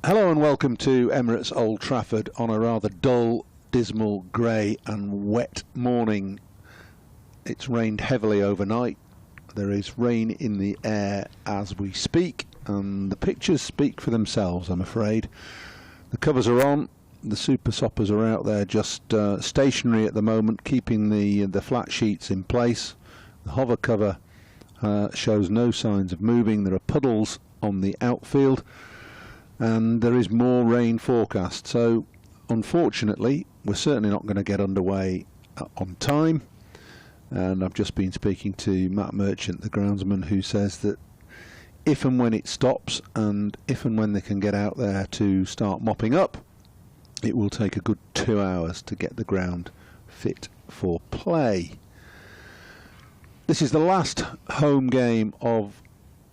Hello and welcome to Emirates Old Trafford on a rather dull, dismal, grey and wet morning. It's rained heavily overnight. There is rain in the air as we speak, and the pictures speak for themselves, I'm afraid. The covers are on, the super soppers are out there just stationary at the moment, keeping the flat sheets in place. The hover cover shows no signs of moving. There are puddles on the outfield, and there is more rain forecast. So unfortunately we're certainly not going to get underway on time, and I've just been speaking to Matt Merchant, the groundsman, who says that if and when it stops and if and when they can get out there to start mopping up, it will take a good 2 hours to get the ground fit for play. This is the last home game of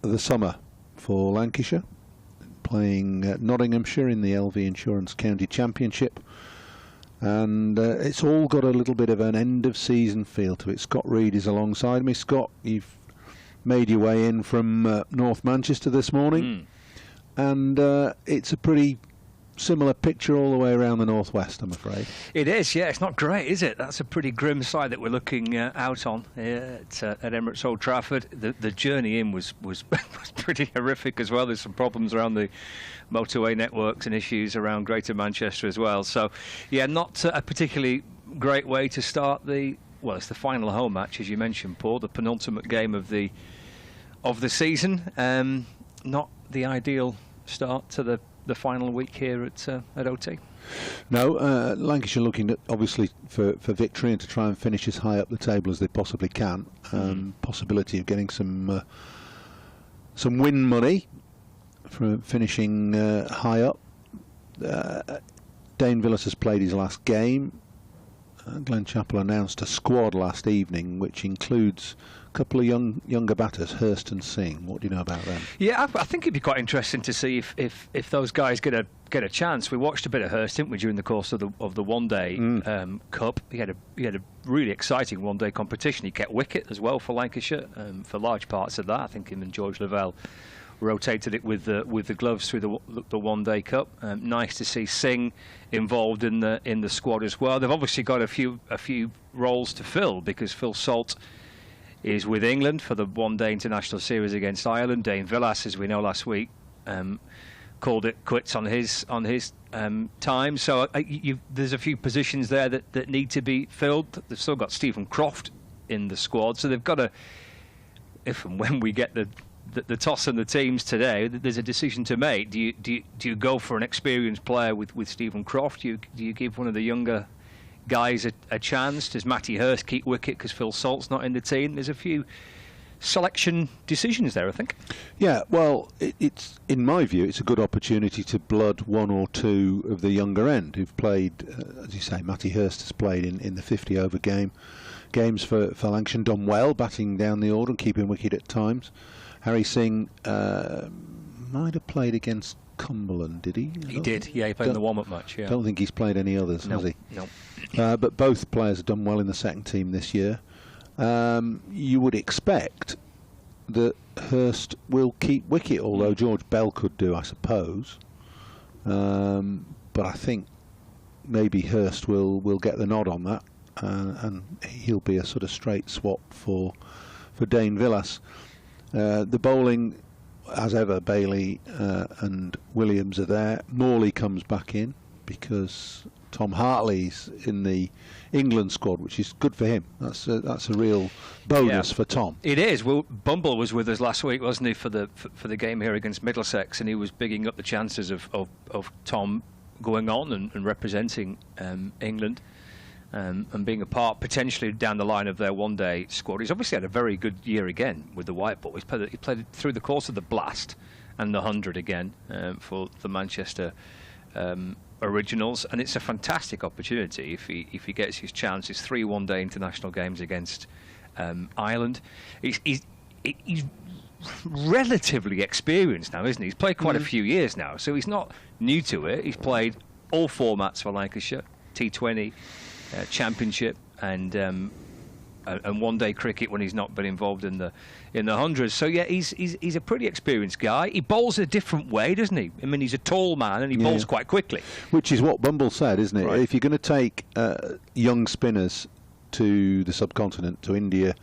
the summer for Lancashire, playing Nottinghamshire in the LV Insurance County Championship, and it's all got a little bit of an end of season feel to it. Scott Reed is alongside me. Scott, you've made your way in from North Manchester this morning, and it's a pretty similar picture all the way around the northwest, I'm afraid. It is, yeah. It's not great, is it? That's a pretty grim sight that we're looking out on at Emirates Old Trafford. The journey in was pretty horrific as well. There's some problems around the motorway networks and issues around Greater Manchester as well. So, yeah, not a particularly great way to start well, it's the final home match, as you mentioned, Paul, the penultimate game of the season. Not the ideal start to the final week here at OT. No, Lancashire looking at, obviously, for victory and to try and finish as high up the table as they possibly can. Possibility of getting some win money for finishing high up. Dane Villas has played his last game. Glenn Chappell announced a squad last evening, which includes a couple of younger batters, Hurst and Singh. What do you know about them? Yeah, I think it'd be quite interesting to see if those guys get a chance. We watched a bit of Hurst, didn't we, during the course of the one day cup. He had a really exciting one day competition. He kept wicket as well for Lancashire for large parts of that. I think him and George Lavelle rotated it with the gloves through the one day cup. Nice to see Singh involved in the squad as well. They've obviously got a few roles to fill, because Phil Salt is with England for the one-day international series against Ireland. Dane Villas, as we know last week, called it quits on his time. So there's a few positions there that need to be filled. They've still got Stephen Croft in the squad, so they've got to, if and when we get the toss and the teams today, there's a decision to make. Do you go for an experienced player with Stephen Croft? Do you give one of the younger guys a chance? Does Matty Hurst keep wicket because Phil Salt's not in the team? There's a few selection decisions there, I think. Yeah, well, it's in my view, it's a good opportunity to blood one or two of the younger end who've played, as you say. Matty Hurst has played in the 50-over games for Lancashire, done well, batting down the order and keeping wicket at times. Harry Singh might have played against Cumberland, did he? He did, yeah. He played in the warm-up match. Yeah. Don't think he's played any others, has he? No. But both players have done well in the second team this year. You would expect that Hurst will keep wicket, although George Bell could do, I suppose. But I think maybe Hurst will get the nod on that, and he'll be a sort of straight swap for Dane Villas. The bowling, as ever, Bailey and Williams are there. Morley comes back in because Tom Hartley's in the England squad, which is good for him. That's a real bonus for Tom. It is. Well, Bumble was with us last week, wasn't he, for the game here against Middlesex, and he was bigging up the chances of Tom going on and representing England. And being a part potentially down the line of their one-day squad. He's obviously had a very good year again with the white ball. He played through the course of the Blast and the 100 again for the Manchester Originals, and it's a fantastic opportunity if he gets his chance. It's 3 one-day international games against Ireland. He's relatively experienced now, isn't he? He's played quite a few years now, so he's not new to it. He's played all formats for Lancashire, T20, Championship, and and one-day cricket when he's not been involved in the hundreds. So yeah, he's a pretty experienced guy. He bowls a different way, doesn't he? I mean, he's a tall man and he bowls quite quickly. Which is what Bumble said, isn't it? Right. If you're going to take young spinners to the subcontinent, to India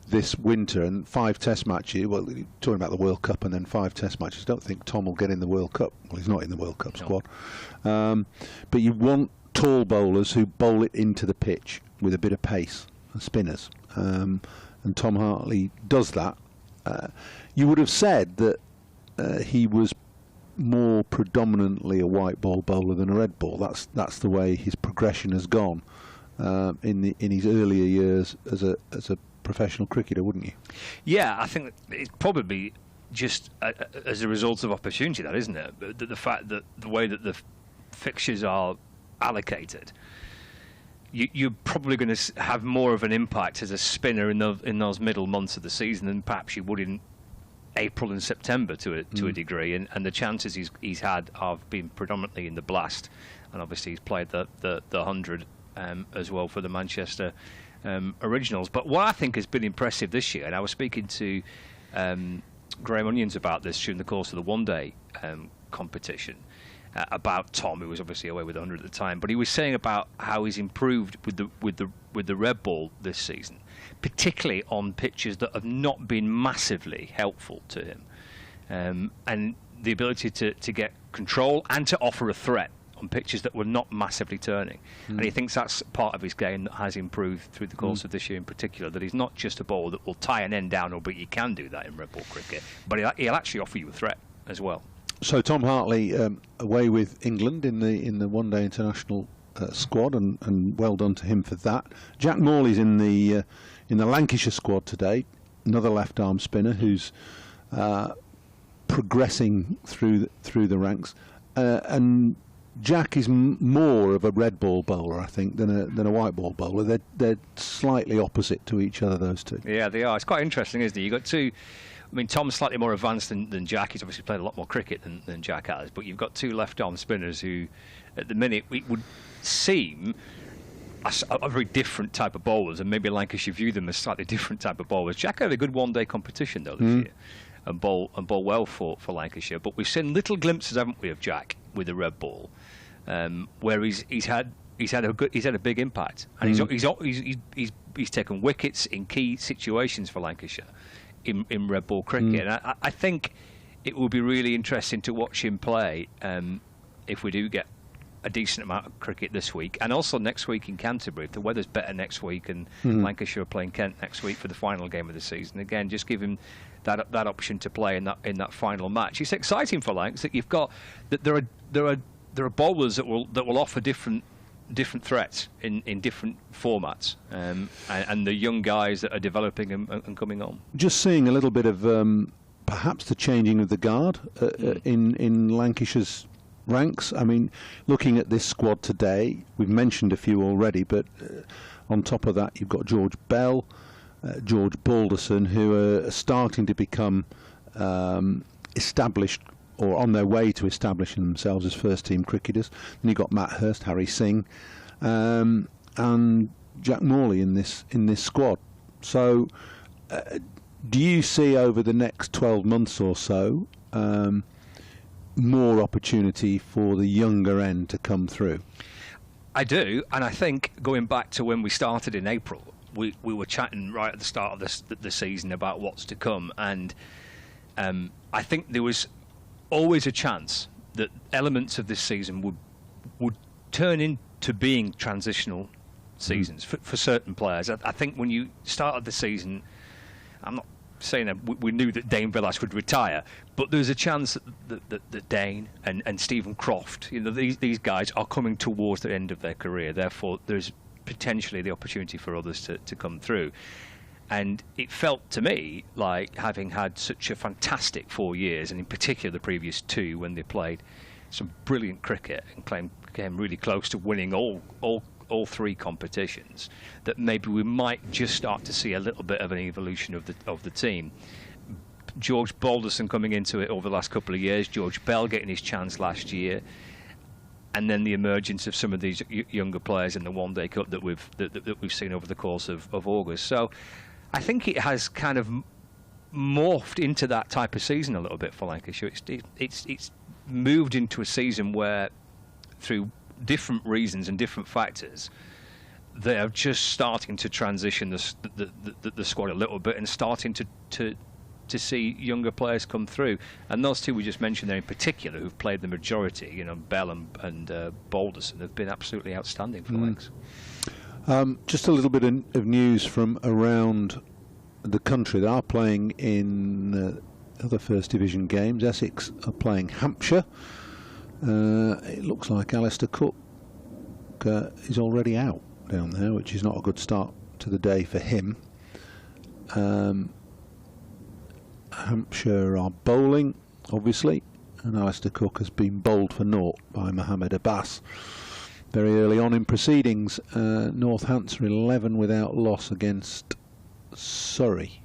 this winter, and 5 test matches, well, talking about the World Cup and then 5 test matches, I don't think Tom will get in the World Cup. Well, he's not in the World Cup squad. But you want tall bowlers who bowl it into the pitch with a bit of pace, and spinners. And Tom Hartley does that. You would have said that he was more predominantly a white ball bowler than a red ball. That's the way his progression has gone in his earlier years as a professional cricketer, wouldn't you? Yeah, I think it's probably just as a result of opportunity, that isn't it? The fact that the way that the fixtures are allocated, you're probably going to have more of an impact as a spinner in those middle months of the season than perhaps you would in April and September to a degree, and the chances he's had have been predominantly in the blast, and obviously he's played the 100 as well for the Manchester Originals. But what I think has been impressive this year, and I was speaking to Graham Onions about this during the course of the one-day competition, about Tom, who was obviously away with 100 at the time, but he was saying about how he's improved with the red ball this season, particularly on pitches that have not been massively helpful to him, and the ability to get control and to offer a threat on pitches that were not massively turning. And he thinks that's part of his game that has improved through the course of this year in particular, that he's not just a bowler that will tie an end down, but you can do that in red ball cricket, but he'll actually offer you a threat as well. So Tom Hartley away with England in the one-day international squad, and well done to him for that. Jack Morley's in the Lancashire squad today, another left-arm spinner who's progressing through the ranks, and Jack is more of a red ball bowler, I think, than a white ball bowler. They're slightly opposite to each other, those two. Yeah, they are. It's quite interesting, isn't it? You've got two. I mean, Tom's slightly more advanced than Jack. He's obviously played a lot more cricket than Jack has. But you've got two left-arm spinners who, at the minute, would seem a very different type of bowlers, and maybe Lancashire view them as slightly different type of bowlers. Jack had a good one-day competition though this year, and bowl well for Lancashire. But we've seen little glimpses, haven't we, of Jack with the red ball, where he's had a big impact, and he's taken wickets in key situations for Lancashire in red ball cricket. And I think it will be really interesting to watch him play if we do get a decent amount of cricket this week, and also next week in Canterbury. If the weather's better next week, and Lancashire are playing Kent next week for the final game of the season, again, just give him that option to play in that final match. It's exciting for Lancs that you've got that there are bowlers that will offer different threats in different formats, and the young guys that are developing and coming on. Just seeing a little bit of perhaps the changing of the guard in Lancashire's ranks. I mean, looking at this squad today, we've mentioned a few already, but on top of that, you've got George Bell, George Balderson, who are starting to become established, or on their way to establishing themselves as first-team cricketers. Then you've got Matt Hurst, Harry Singh, and Jack Morley in this squad. So, do you see over the next 12 months or so more opportunity for the younger end to come through? I do, and I think going back to when we started in April, we were chatting right at the start of the season about what's to come, and I think there was always a chance that elements of this season would turn into being transitional seasons for certain players. I think when you started the season, I'm not saying that we knew that Dane Villas would retire, but there's a chance that Dane and Stephen Croft, these guys are coming towards the end of their career. Therefore, there's potentially the opportunity for others to come through. And it felt to me like, having had such a fantastic 4 years, and in particular the previous two, when they played some brilliant cricket and came really close to winning all three competitions, that maybe we might just start to see a little bit of an evolution of the team. George Balderson coming into it over the last couple of years, George Bell getting his chance last year, and then the emergence of some of these younger players in the one-day cup that we've seen over the course of August. So I think it has kind of morphed into that type of season a little bit for Lancashire. It's moved into a season where, through different reasons and different factors, they are just starting to transition the squad a little bit and starting to see younger players come through. And those two we just mentioned there in particular, who've played the majority, you know, Bell and Balderson, have been absolutely outstanding for Lancs. Just a little bit of news from around the country. They are playing in other First Division games. Essex are playing Hampshire. It looks like Alistair Cook is already out down there, which is not a good start to the day for him. Hampshire are bowling, obviously, and Alistair Cook has been bowled for naught by Mohammed Abbas. Very early on in proceedings, Northampton 11 without loss against Surrey.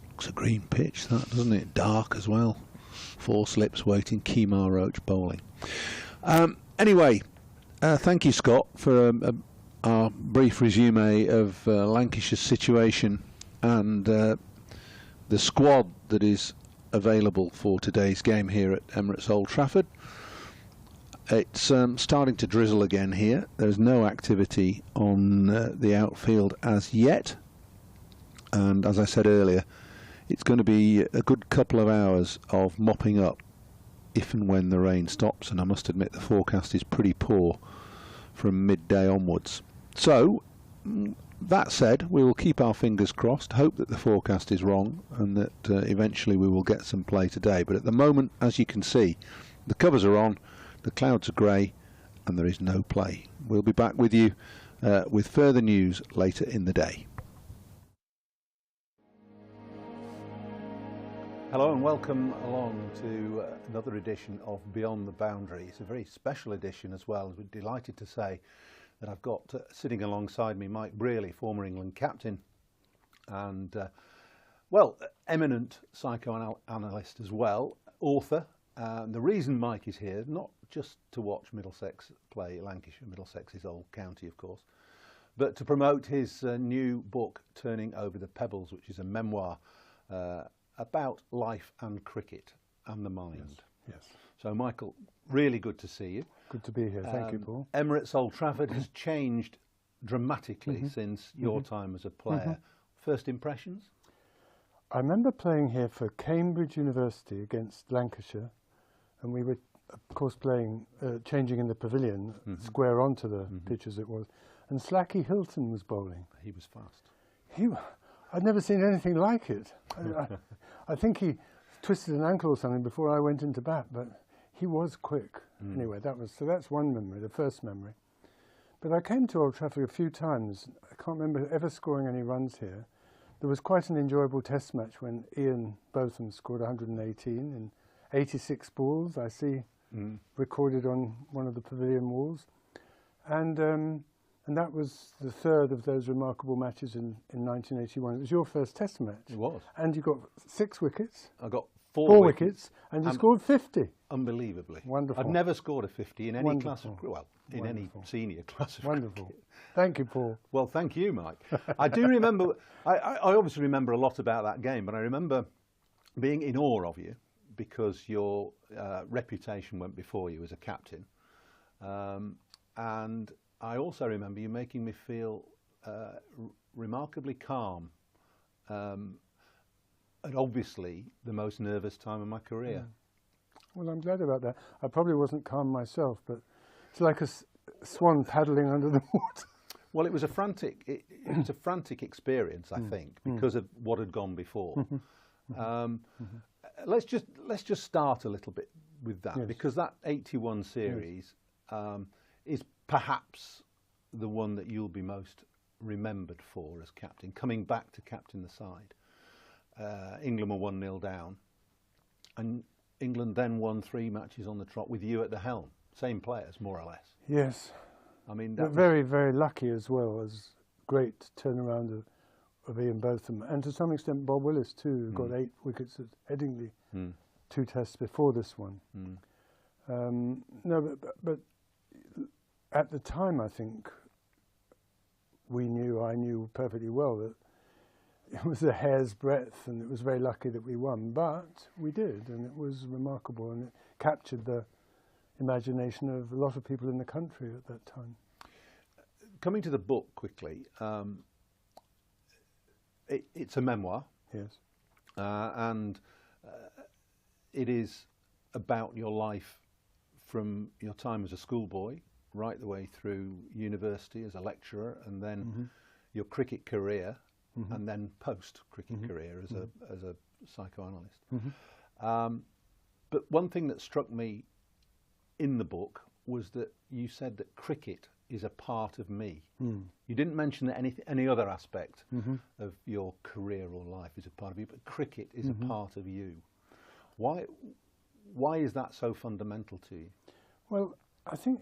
Looks a green pitch, that, doesn't it? Dark as well. 4 slips waiting. Kemar Roach bowling. Anyway, thank you, Scott, for our brief resume of Lancashire's situation and the squad that is available for today's game here at Emirates Old Trafford. It's starting to drizzle again here. There's no activity on the outfield as yet, and as I said earlier, it's going to be a good couple of hours of mopping up if and when the rain stops, and I must admit the forecast is pretty poor from midday onwards. So that said, we will keep our fingers crossed, hope that the forecast is wrong and that eventually we will get some play today. But at the moment, as you can see, the covers are on, the clouds are grey, and there is no play. We'll be back with you with further news later in the day. Hello and welcome along to another edition of Beyond the Boundary. It's a very special edition as well. We're delighted to say that I've got sitting alongside me Mike Brearley, former England captain and, well, eminent psychoanalyst as well, author. The reason Mike is here, not just to watch Middlesex play Lancashire, Middlesex is Old County of course, but to promote his new book, Turning Over the Pebbles, which is a memoir about life and cricket and the mind. Yes. So Michael, really good to see you. Good to be here. Thank you, Paul. Emirates Old Trafford has changed dramatically since your time as a player. First impressions? I remember playing here for Cambridge University against Lancashire, and we were, of course, playing, changing in the pavilion, square onto the pitch as it was, and Slacky Hilton was bowling. He was fast. I'd never seen anything like it. I think he twisted an ankle or something before I went into bat, but he was quick. Anyway, that's one memory, the first memory. But I came to Old Trafford a few times. I can't remember ever scoring any runs here. There was quite an enjoyable test match when Ian Botham scored 118 in 86 balls, I see recorded on one of the pavilion walls. And that was the third of those remarkable matches in 1981. It was your first test match. It was. And you got 6 wickets. I got four wickets, and you scored 50. Unbelievably. Wonderful. I've never scored a 50 in any class of, any senior class of Wonderful. cricket. Thank you, Paul. Well, thank you, Mike. I do remember, I obviously remember a lot about that game, but I remember being in awe of you because your reputation went before you as a captain. And I also remember you making me feel remarkably calm, and obviously the most nervous time of my career. Well, I'm glad about that. I probably wasn't calm myself, but it's like a swan paddling under the water. Well, it was a frantic experience, I think, because of what had gone before. Let's just start a little bit with that, because that 81 series is perhaps the one that you'll be most remembered for as captain, coming back to captain the side. England were 1-0 down, and England then won 3 matches on the trot with you at the helm. Same players, more or less. Yes. I mean, that very, very lucky as well, as great turnaround of Ian Botham, and to some extent Bob Willis too, who got 8 wickets at Headingley, 2 tests before this one. No, but at the time, I think I knew perfectly well that it was a hair's breadth, and it was very lucky that we won, but we did, and it was remarkable, and it captured the imagination of a lot of people in the country at that time. Coming to the book quickly, it's a memoir. Yes. And it is about your life from your time as a schoolboy right the way through university as a lecturer, and then your cricket career, and then post-cricket career as a psychoanalyst. But one thing that struck me in the book was that you said that cricket is a part of me. You didn't mention that any other aspect of your career or life is a part of you, but cricket is a part of you. Why is that so fundamental to you? Well, I think,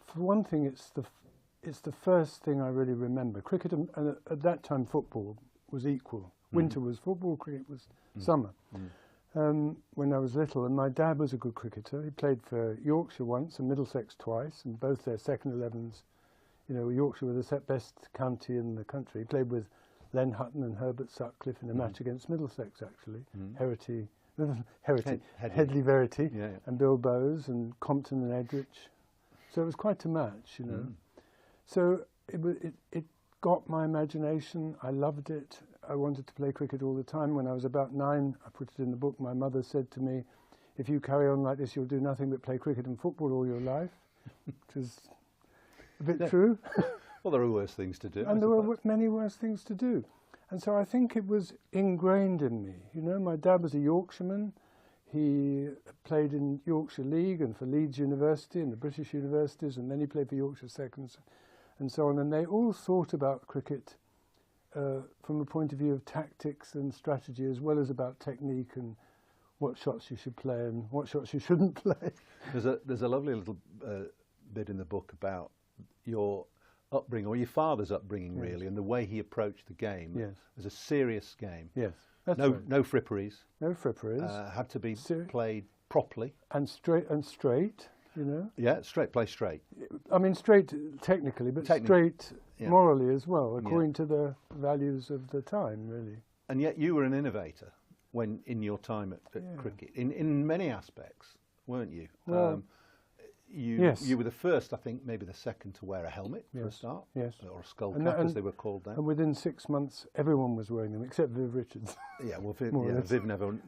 for one thing, it's the first thing I really remember. Cricket, and at that time football was equal. Winter was football, cricket was summer. When I was little, and my dad was a good cricketer. He played for Yorkshire once and Middlesex twice, and both their second 11s. You know, Yorkshire were the best county in the country. He played with Len Hutton and Herbert Sutcliffe in a match against Middlesex, actually. Headley Verity, and Bill Bowes and Compton and Edrich. So it was quite a match, you know. So it got my imagination. I loved it. I wanted to play cricket all the time. When I was about 9, I put it in the book, my mother said to me, if you carry on like this, you'll do nothing but play cricket and football all your life, which is a bit true. Well, there are worse things to do. And there were many worse things to do. And so I think it was ingrained in me. You know, my dad was a Yorkshireman. He played in Yorkshire League and for Leeds University and the British universities, and then he played for Yorkshire Seconds and so on. And they all thought about cricket from a point of view of tactics and strategy, as well as about technique and what shots you should play and what shots you shouldn't play. There's a lovely little bit in the book about your upbringing, or your father's upbringing, really, and the way he approached the game as a serious game. Yes, that's no, right. No fripperies. No fripperies. Had to be played properly. And straight, you know. Yeah, play straight. I mean, straight technically, but straight morally as well, according to the values of the time, really. And yet you were an innovator in your time at cricket, in many aspects, weren't you? Well, you were the first, I think, maybe the second to wear a helmet for a start, or a skull cap, as they were called then. And within 6 months, everyone was wearing them, except Viv Richards. Yeah, well, Viv never.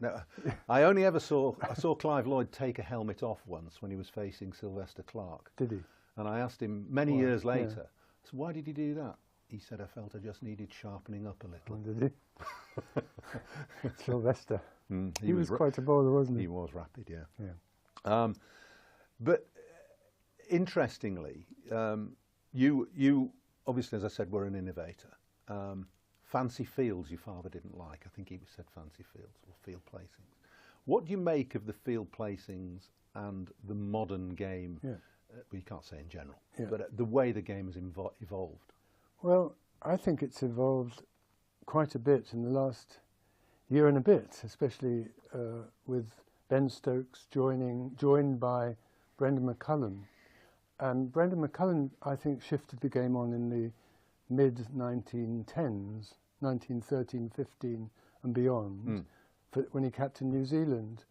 I only ever saw Clive Lloyd take a helmet off once when he was facing Sylvester Clarke. Did he? And I asked him many years later, so why did he do that? He said, I felt I just needed sharpening up a little. Oh, did he? Sylvester. He was quite a bowler, wasn't he? He was rapid, yeah. But interestingly, you obviously, as I said, were an innovator. Fancy fields your father didn't like. I think he said fancy fields or field placings. What do you make of the field placings and the modern game? Well, you can't say in general, but the way the game has evolved. Well, I think it's evolved quite a bit in the last year and a bit, especially with Ben Stokes joined by Brendan McCullum. And Brendan McCullum, I think, shifted the game on in the mid-1910s, 1913, 15 and beyond, when he captained New Zealand.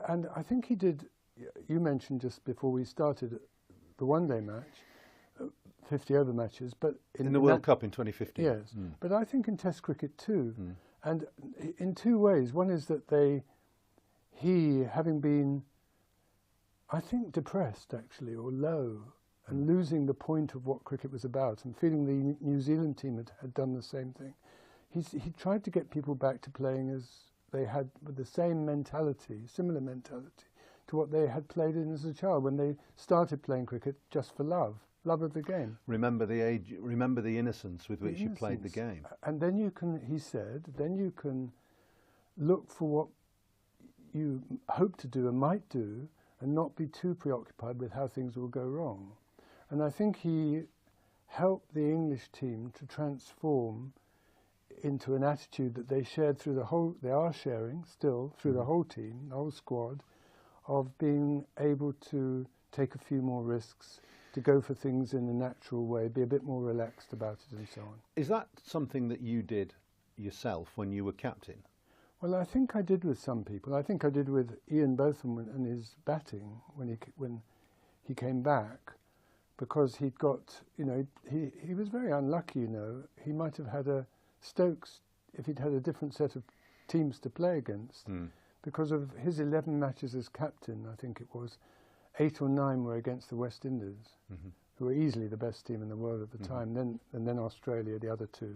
And I think he did, you mentioned just before we started, the one-day match, 50 over matches, but in the World Cup in 2015. Yes, but I think in Test cricket too, and in two ways. One is that he having been, I think, depressed actually, or low, and losing the point of what cricket was about, and feeling the New Zealand team had done the same thing. He tried to get people back to playing as they had, with the same mentality, similar mentality to what they had played in as a child when they started playing cricket just for love of the game. Remember the age, remember the innocence with which you played the game. And then you can, he said, then you can look for what you hope to do and might do, and not be too preoccupied with how things will go wrong. And I think he helped the English team to transform into an attitude that they shared through the whole, they are sharing still through the whole team, the whole squad, of being able to take a few more risks, to go for things in a natural way, be a bit more relaxed about it and so on. Is that something that you did yourself when you were captain? Well, I think I did with some people. I think I did with Ian Botham and his batting when he came back, because he'd got, you know, he was very unlucky, you know. He might have had a Stokes, if he'd had a different set of teams to play against, because of his 11 matches as captain, I think it was, 8 or 9 were against the West Indies, who were easily the best team in the world at the time. And then Australia, the other two,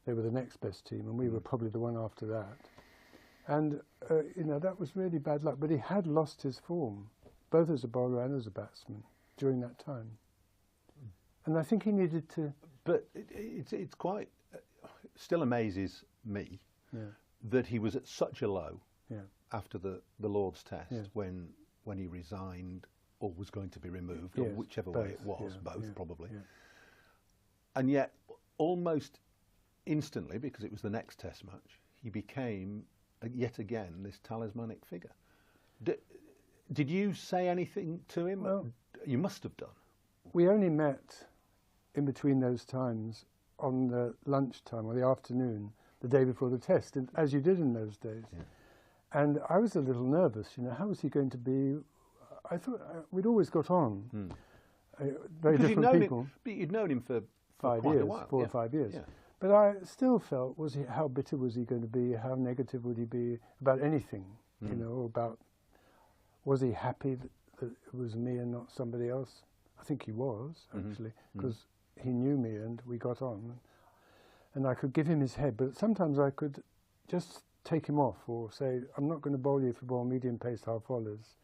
they were the next best team, and we were probably the one after that. And, you know, that was really bad luck. But he had lost his form, both as a bowler and as a batsman, during that time. And I think he needed to... But it's quite... still amazes me that he was at such a low after the Lord's Test when he resigned or was going to be removed, or whichever way it was, both probably. And yet, almost instantly, because it was the next Test match, he became, yet again, this talismanic figure. Did you say anything to him? Well, you must have done. We only met in between those times on the lunchtime or the afternoon, the day before the Test, as you did in those days. And I was a little nervous, you know, how was he going to be? I thought we'd always got on, very because different people. But you'd known him for 5 quite years, a while. 4 or 5 years. But I still felt, how bitter was he going to be? How negative would he be about anything, you know, or about, was he happy that it was me and not somebody else? I think he was, actually, because he knew me and we got on. And I could give him his head, but sometimes I could just take him off or say, I'm not going to bowl you if you bowl medium pace half volleys,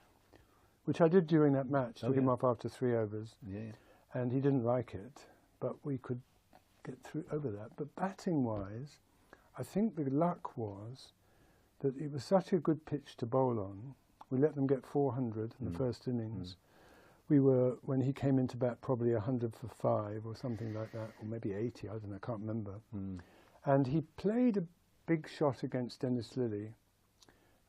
which I did during that match, took him off after 3 overs. And he didn't like it, but we could get through over that. But batting-wise, I think the luck was that it was such a good pitch to bowl on. We let them get 400 in the first innings. We were, when he came into bat, probably 100 for 5 or something like that, or maybe 80, I don't know, I can't remember. And he played a big shot against Dennis Lilly,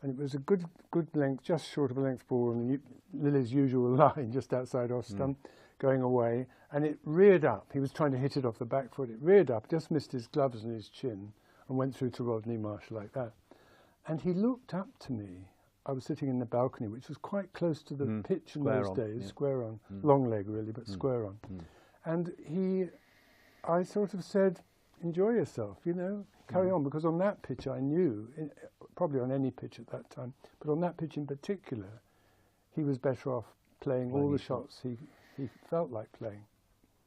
and it was a good length, just short of a length ball, and Lilly's usual line just outside off stump, going away, and it reared up. He was trying to hit it off the back foot. It reared up, just missed his gloves and his chin, and went through to Rodney Marshall like that. And he looked up to me. I was sitting in the balcony, which was quite close to the pitch in those days, square on, long leg really, but square on. And I sort of said, enjoy yourself, you know, carry on, because on that pitch I knew, probably on any pitch at that time, but on that pitch in particular, he was better off playing all the shots he felt like playing.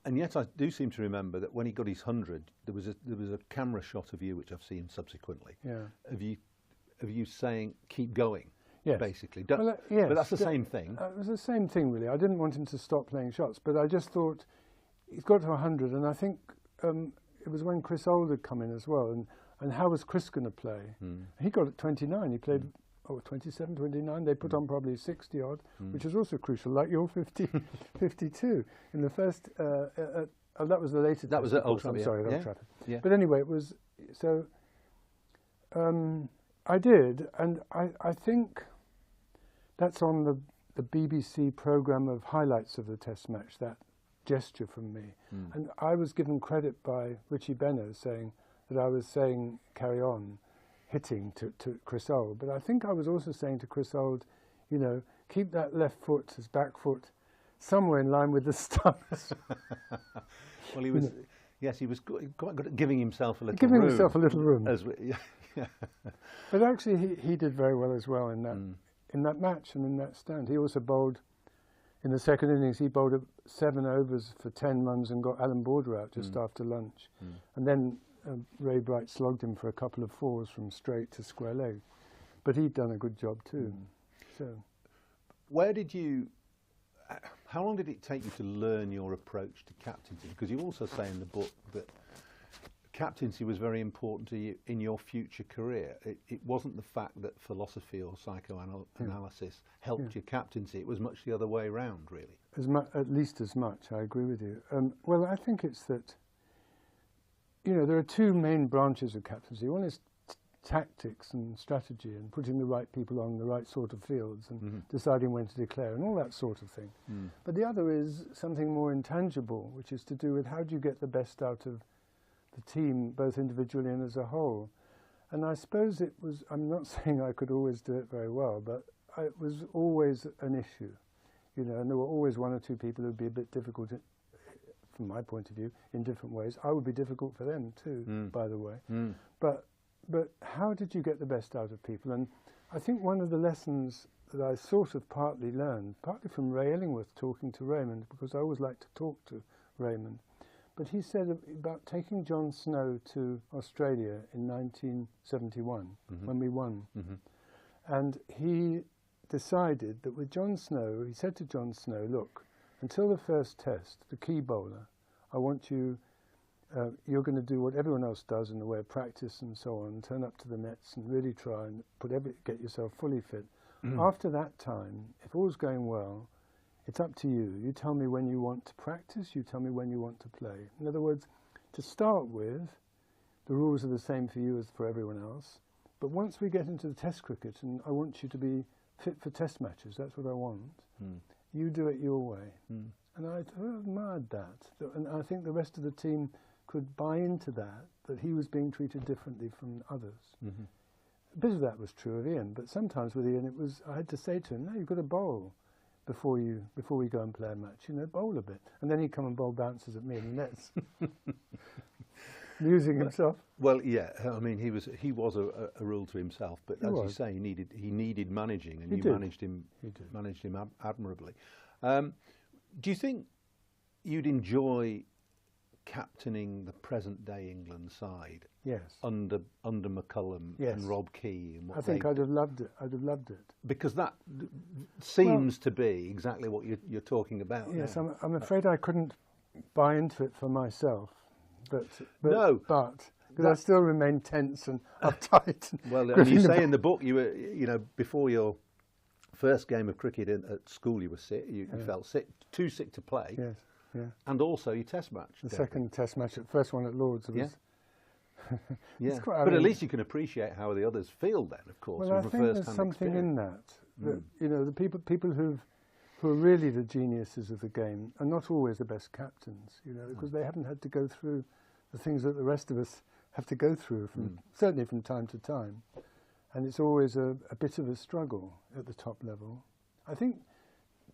And yet I do seem to remember that when he got his 100, there was a camera shot of you, which I've seen subsequently, of you saying, keep going. Yes. Basically. But that's the same thing. It was the same thing, really. I didn't want him to stop playing shots, but I just thought he's got to 100, and I think it was when Chris Old had come in as well, and how was Chris going to play? He got at 29. He played 27, 29. They put on probably 60 odd, which was also crucial, like your 52 in the first. That was the latest. That was at Old Trafford. I'm sorry, Old Trafford. But anyway, it was so. I did, and I think that's on the BBC programme of highlights of the Test match, that gesture from me. And I was given credit by Richie Benno saying that I was saying, carry on, hitting to Chris Old. But I think I was also saying to Chris Old, you know, keep that left foot, his back foot, somewhere in line with the stumps. Well, he was, yes, he was quite good at giving himself a little room. Giving himself a little room. But actually, he did very well as well in that match and in that stand. He also bowled, in the second innings, he bowled 7 overs for 10 runs and got Alan Border out just after lunch. And then Ray Bright slogged him for a couple of 4s from straight to square leg. But he'd done a good job too. So, where did you... How long did it take you to learn your approach to captaincy? Because you also say in the book that captaincy was very important to you in your future career. It wasn't the fact that philosophy or psychoanalysis helped your captaincy. It was much the other way around, really. At least as much, I agree with you. Well, I think it's that, you know, there are 2 main branches of captaincy. One is tactics and strategy and putting the right people on the right sort of fields and deciding when to declare and all that sort of thing. But the other is something more intangible, which is to do with how do you get the best out of the team, both individually and as a whole. And I suppose it was, I'm not saying I could always do it very well, but it was always an issue, you know, and there were always one or two people who would be a bit difficult from my point of view, in different ways. I would be difficult for them too, by the way. But how did you get the best out of people? And I think one of the lessons that I sort of partly learned, partly from Ray Illingworth talking to Raymond, because I always like to talk to Raymond, but he said about taking John Snow to Australia in 1971, when we won. And he decided that with John Snow, he said to John Snow, look, until the first test, the key bowler, I want you, you're going to do what everyone else does in the way of practice and so on, turn up to the nets and really try and get yourself fully fit. After that time, if all's going well, it's up to you. You tell me when you want to practice, you tell me when you want to play. In other words, to start with, the rules are the same for you as for everyone else. But once we get into the test cricket, and I want you to be fit for test matches, that's what I want, you do it your way. And I admired that. And I think the rest of the team could buy into that, that he was being treated differently from others. A bit of that was true of Ian, but sometimes with Ian, I had to say to him, no, you've got to bowl before we go and play a match, you know, bowl a bit. And then he'd come and bowl bounces at me in the nets. Amusing himself. Well, yeah. I mean, he was a rule to himself. But as you say, he needed managing, and you managed him admirably. Do you think you'd enjoy captaining the present-day England side? Yes. Under McCullum and Rob Key and what I think I'd have loved it. I'd have loved it. Because that seems to be exactly what you're talking about. Yes, now. I'm afraid I couldn't buy into it for myself. But I still remain tense and uptight. Well, and you say in the book you were, you know, before your first game of cricket at school, you were sick. You felt sick, too sick to play. Yes, yeah. And also your test match. The second test match, the first one at Lord's. Was yeah. But at least you can appreciate how the others feel then, of course. Well, I think there's something in that. You know, the people who are really the geniuses of the game are not always the best captains. You know, because they haven't had to go through the things that the rest of us have to go through, certainly from time to time. And it's always a bit of a struggle at the top level. I think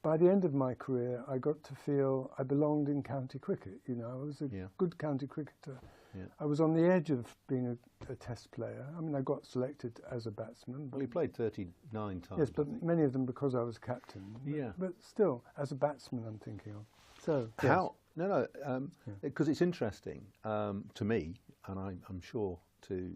by the end of my career, I got to feel I belonged in county cricket. You know, I was a good county cricketer. Yeah. I was on the edge of being a test player. I mean, I got selected as a batsman. Well, you played 39 times. Yes, but many of them because I was captain. Yeah. But still, as a batsman, I'm thinking of. So, how? No, because it's interesting to me, and I'm sure to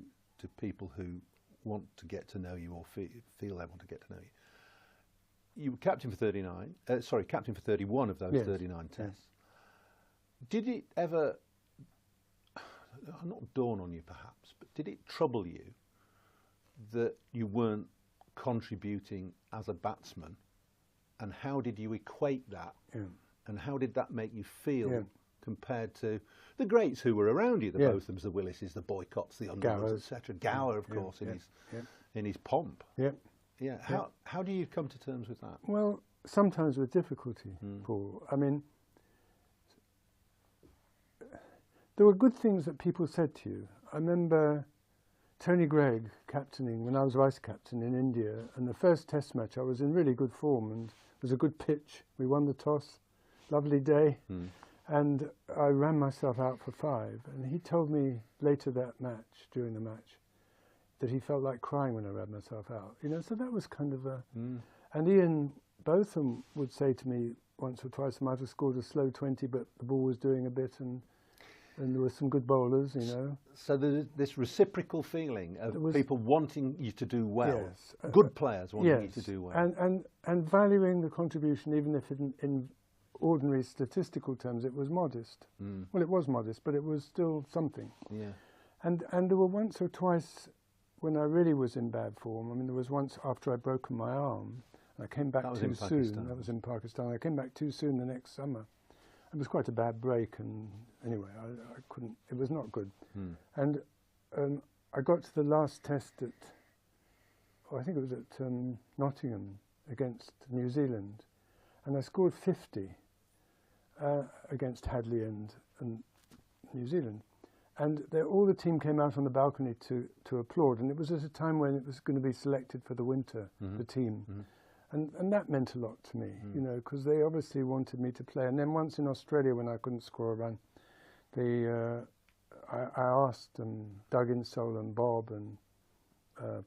people who want to get to know you or feel they want to get to know you. You were captain for captain for 31 of those 39 tests. Yes. Did it ever, not dawn on you perhaps, but did it trouble you that you weren't contributing as a batsman? And how did you equate that? Yeah. And how did that make you feel compared to the greats who were around you, the Bothams, the Willises, the Boycotts, the Underwoods, etc. Gower, of course, in his pomp. Yeah. Yeah. How do you come to terms with that? Well, sometimes with difficulty, Paul. I mean, there were good things that people said to you. I remember Tony Greig captaining when I was vice captain in India, and the first test match I was in really good form, and it was a good pitch. We won the toss, lovely day, and I ran myself out for 5. And he told me later that match, during the match, that he felt like crying when I ran myself out. You know, so that was kind of a... And Ian Botham would say to me once or twice, I might have scored a slow 20, but the ball was doing a bit, and there were some good bowlers, you know. So there's this reciprocal feeling of people wanting you to do well. Yes. Good players wanting you to do well. And valuing the contribution, even if in ordinary statistical terms it was modest. Well, it was modest, but it was still something. Yeah. And there were once or twice when I really was in bad form. I mean, there was once after I'd broken my arm, and I came back too soon. That was in Pakistan. I came back too soon the next summer. It was quite a bad break, and anyway, I couldn't. It was not good. And I got to the last test at, I think it was at Nottingham against New Zealand, and I scored 50 against Hadley and New Zealand. And all the team came out on the balcony to applaud, and it was at a time when it was going to be selected for the winter, the team. And that meant a lot to me, you know, because they obviously wanted me to play. And then once in Australia, when I couldn't score a run, I asked Doug Insole and Bob and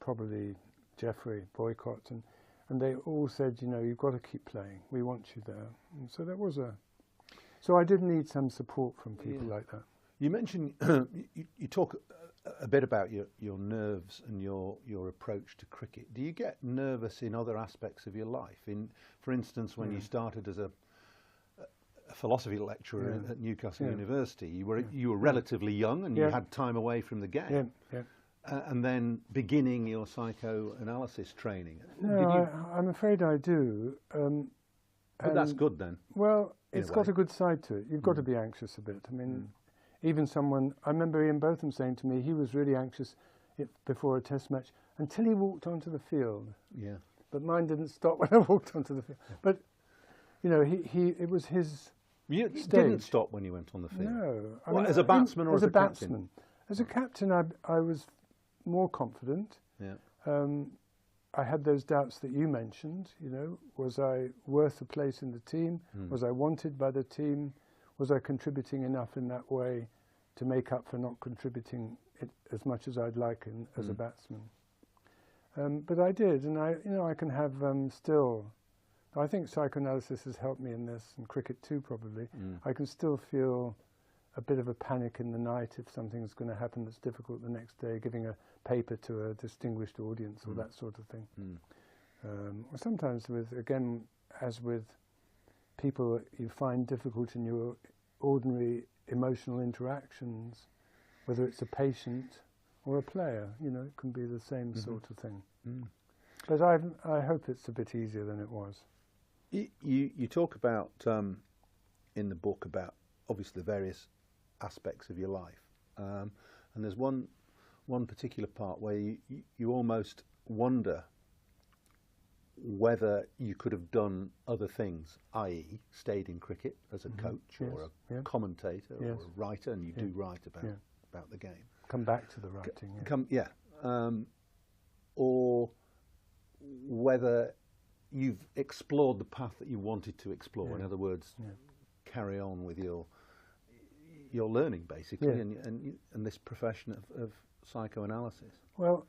probably Jeffrey Boycott, and they all said, you know, you've got to keep playing. We want you there. And so that was so I did need some support from people like that. You mentioned, you talk a bit about your nerves and your approach to cricket. Do you get nervous in other aspects of your life? For instance, when you started as a philosophy lecturer at Newcastle University, you were relatively young and you had time away from the game. And then beginning your psychoanalysis training. No, I'm afraid I do. But that's good then. Well, it's got a good side to it. You've got to be anxious a bit. I mean, even I remember Ian Botham saying to me, he was really anxious before a test match until he walked onto the field. Yeah. But mine didn't stop when I walked onto the field. But, you know, it was his You stage. didn't stop when you went on the field? No. I What, mean, as a batsman or as a captain? batsman. As a captain, I was more confident. Yeah. I had those doubts that you mentioned, you know, was I worth a place in the team? Was I wanted by the team? Was I contributing enough in that way to make up for not contributing it as much as I'd like as a batsman? But I did, and I can have still, I think psychoanalysis has helped me in this, and cricket too probably. I can still feel a bit of a panic in the night if something's going to happen that's difficult the next day, giving a paper to a distinguished audience or that sort of thing. Or sometimes as with people that you find difficult in your ordinary emotional interactions, whether it's a patient or a player, you know, it can be the same sort of thing. But I hope it's a bit easier than it was. You talk about, in the book, about obviously the various aspects of your life, and there's one particular part where you almost wonder whether you could have done other things, i.e. stayed in cricket as a coach or a commentator or a writer, and you do write about the game. Come back to the writing. Or whether you've explored the path that you wanted to explore. In other words, carry on with your learning basically, and this profession of psychoanalysis. Well,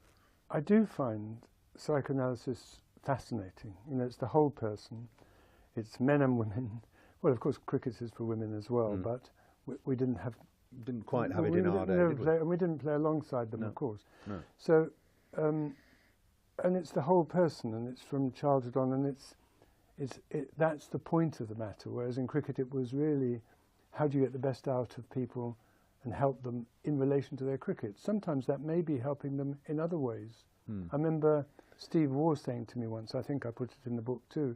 I do find psychoanalysis fascinating. You know, it's the whole person. It's men and women. Well, of course, cricket is for women as well, but we didn't quite have it in our day, did we? And we didn't play alongside them, of course. No. So, and it's the whole person, and it's from childhood on, and that's the point of the matter. Whereas in cricket, it was really, how do you get the best out of people and help them in relation to their cricket? Sometimes that may be helping them in other ways. I remember Steve Waugh saying to me once, I think I put it in the book too,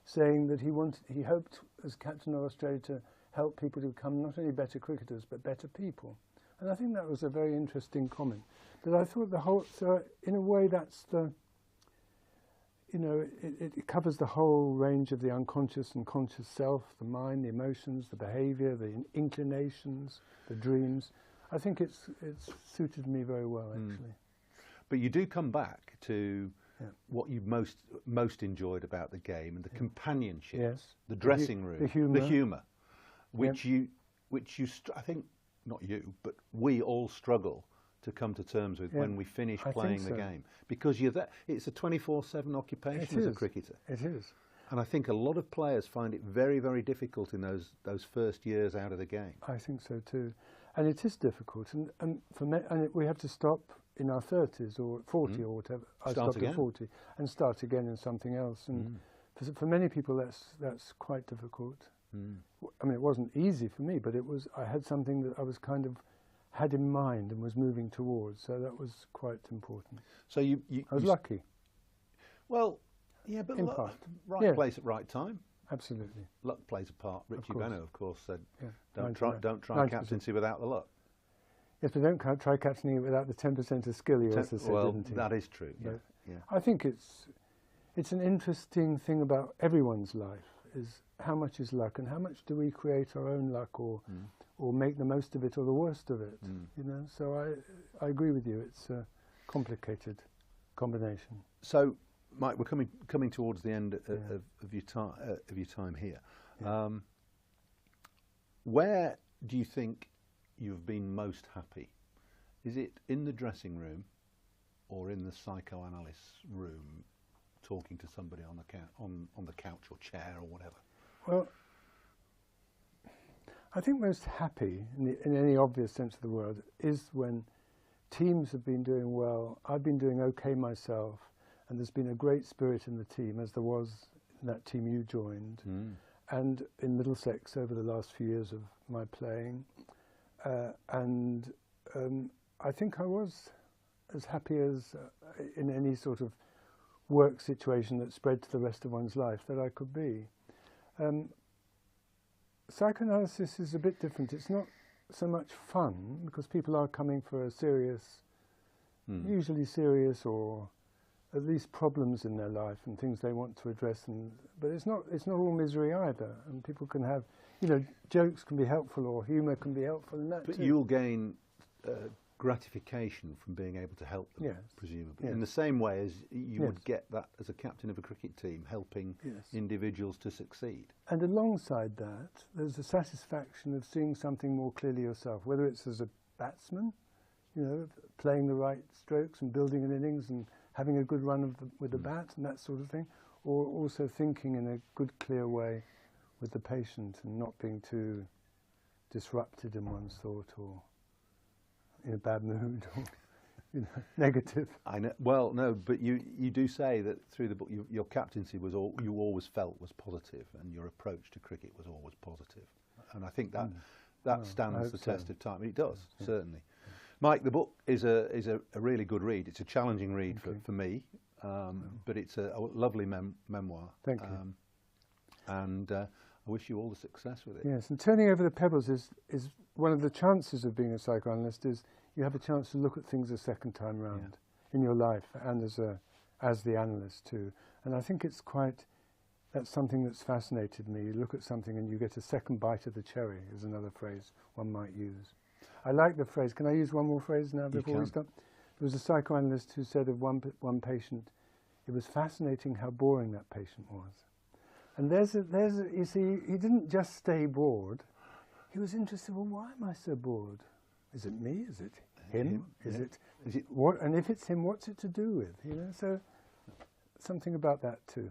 saying that he hoped as captain of Australia to help people to become not only better cricketers but better people. And I think that was a very interesting comment. But I thought so in a way that's it covers the whole range of the unconscious and conscious self, the mind, the emotions, the behaviour, the inclinations, the dreams. I think it's suited me very well, actually. But you do come back to what you most enjoyed about the game, and the companionship, the dressing room, the humour, which you I think, not you, but we all struggle to come to terms with when we finish playing the game, because it's a 24/7 occupation as a cricketer. It is. And I think a lot of players find it very, very difficult in those first years out of the game. I think so too, and it is difficult, and we have to stop in our 30s or 40 or whatever. I stopped at 40 and start again in something else, and for many people that's quite difficult. I mean, it wasn't easy for me, but I had something that I was kind of had in mind and was moving towards, so that was quite important. So I was lucky. Well, yeah, but place at right time. Absolutely. Luck plays a part. Richie Beno, of course, said, "Don't try captaincy without the luck." Yes, but don't try captaining it without the 10% of skill, he also said, didn't he? That is true, yeah. I think it's an interesting thing about everyone's life, is how much is luck and how much do we create our own luck or make the most of it or the worst of it, you know? So I agree with you, it's a complicated combination. So, Mike, we're coming towards the end of your time here. Yeah. Where do you think you've been most happy? Is it in the dressing room or in the psychoanalyst's room, talking to somebody on the couch or chair or whatever? Well, I think most happy, in any obvious sense of the word, is when teams have been doing well, I've been doing okay myself, and there's been a great spirit in the team, as there was in that team you joined, and in Middlesex over the last few years of my playing. I think I was as happy as in any sort of work situation that spread to the rest of one's life that I could be. Psychoanalysis is a bit different. It's not so much fun, because people are coming for a serious, usually serious or at least problems in their life and things they want to address. But it's not all misery either. And people can have, you know, jokes can be helpful or humour can be helpful in that too. But you'll gain gratification from being able to help them, presumably. In the same way as you would get that as a captain of a cricket team, helping individuals to succeed. And alongside that, there's the satisfaction of seeing something more clearly yourself, whether it's as a batsman, you know, playing the right strokes and building an innings and having a good run with the bat and that sort of thing, or also thinking in a good, clear way with the patient and not being too disrupted in one's thought or in a bad mood or, you know, negative. I know. Well, no, but you do say that through the book, your captaincy was you always felt was positive, and your approach to cricket was always positive. And I think that stands the test of time. It does, certainly. Mike, the book is a really good read. It's a challenging read for me, but it's a lovely memoir. Thank you. And I wish you all the success with it. Yes, and turning over the pebbles is one of the chances of being a psychoanalyst, is you have a chance to look at things a second time round in your life and as the analyst too. And I think that's something that's fascinated me. You look at something and you get a second bite of the cherry, is another phrase one might use. I like the phrase. Can I use one more phrase now before we stop? There was a psychoanalyst who said of one patient, it was fascinating how boring that patient was. And you see, he didn't just stay bored. He was interested, well, why am I so bored? Is it me? Is it him? Is it what? And if it's him, what's it to do with? You know, so something about that too.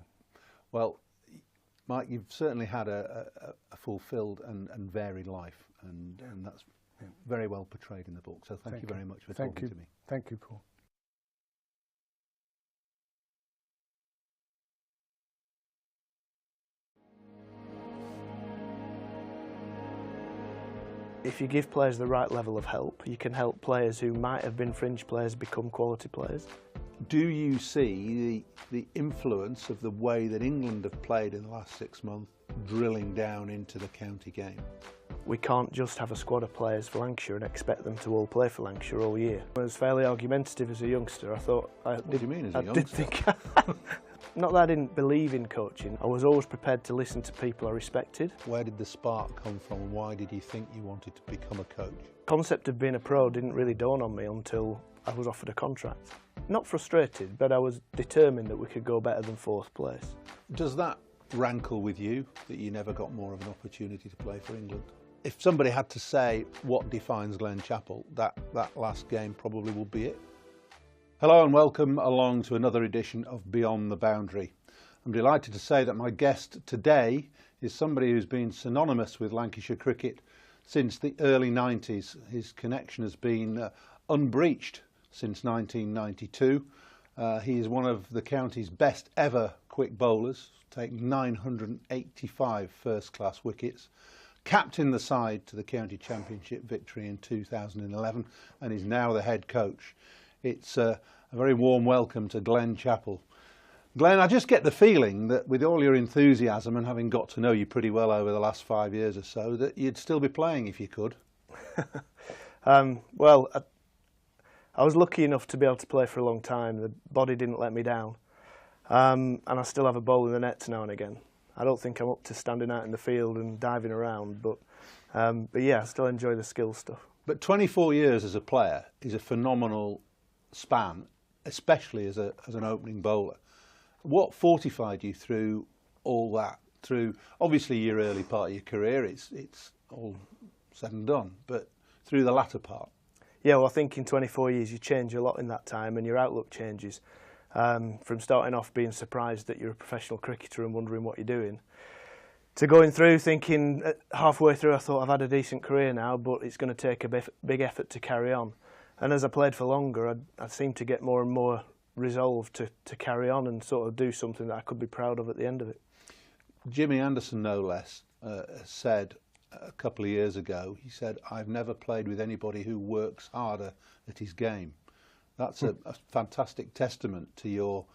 Well, Mike, you've certainly had a fulfilled and varied life, and that's very well portrayed in the book. So thank you very much for talking to me. Thank you, Paul. If you give players the right level of help, you can help players who might have been fringe players become quality players. Do you see the influence of the way that England have played in the last 6 months drilling down into the county game? We can't just have a squad of players for Lancashire and expect them to all play for Lancashire all year. I was fairly argumentative as a youngster. I thought... What do you mean as a youngster? Did think not that I didn't believe in coaching. I was always prepared to listen to people I respected. Where did the spark come from? Why did you think you wanted to become a coach? The concept of being a pro didn't really dawn on me until I was offered a contract. Not frustrated, but I was determined that we could go better than 4th place. Does that rankle with you, that you never got more of an opportunity to play for England? If somebody had to say what defines Glen Chapel, that last game probably would be it. Hello and welcome along to another edition of Beyond the Boundary. I'm delighted to say that my guest today is somebody who's been synonymous with Lancashire cricket since the early 90s. His connection has been unbreached since 1992. He is one of the county's best ever quick bowlers, taking 985 first-class wickets, captained the side to the county championship victory in 2011, and is now the head coach. It's a very warm welcome to Glen Chapel. Glen, I just get the feeling that with all your enthusiasm and having got to know you pretty well over the last 5 years or so, that you'd still be playing if you could. Well, I was lucky enough to be able to play for a long time. The body didn't let me down. And I still have a bowl in the nets now and again. I don't think I'm up to standing out in the field and diving around, but yeah, I still enjoy the skill stuff. But 24 years as a player is a phenomenal span, especially as an opening bowler. What fortified you through all that? Through obviously your early part of your career, it's all said and done, but through the latter part. Yeah, well, I think in 24 years you change a lot in that time, and your outlook changes. From starting off being surprised that you're a professional cricketer and wondering what you're doing, to going through thinking halfway through I thought I've had a decent career now, but it's going to take a big effort to carry on. And as I played for longer, I seemed to get more and more resolved to carry on and sort of do something that I could be proud of at the end of it. Jimmy Anderson, no less, said a couple of years ago, he said, "I've never played with anybody who works harder at his game." That's a fantastic testament to your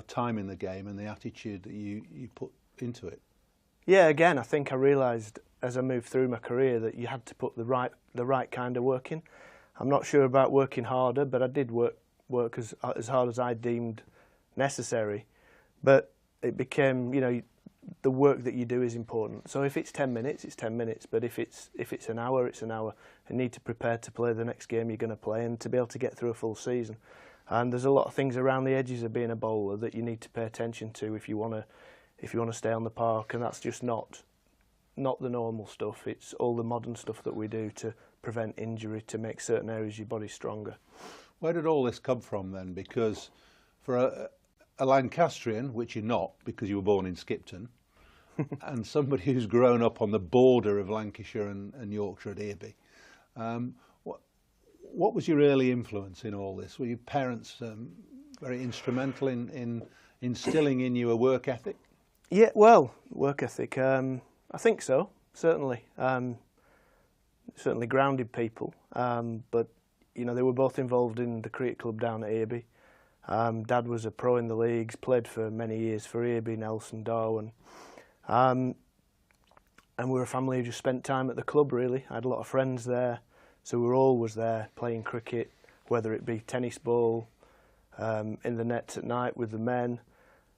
time in the game and the attitude that you put into it. Yeah, again, I think I realised as I moved through my career that you had to put the right kind of work in. I'm not sure about working harder, but I did work as hard as I deemed necessary. But it became, the work that you do is important. So if it's 10 minutes, it's 10 minutes. But if it's an hour, it's an hour. You need to prepare to play the next game you're going to play and to be able to get through a full season. And there's a lot of things around the edges of being a bowler that you need to pay attention to if you want to stay on the park. And that's just not the normal stuff. It's all the modern stuff that we do to prevent injury, to make certain areas of your body stronger. Where did all this come from then? Because for a Lancastrian, which you're not because you were born in Skipton, and somebody who's grown up on the border of Lancashire and Yorkshire at Earby, what was your early influence in all this? Were your parents very instrumental in instilling in you a work ethic? Yeah, well, work ethic, I think so, certainly. Certainly grounded people, but they were both involved in the cricket club down at Earby. Dad was a pro in the leagues, played for many years for Earby, Nelson, Darwin. And we were a family who just spent time at the club, really. I had a lot of friends there, so we were always there playing cricket, whether it be tennis ball, in the nets at night with the men.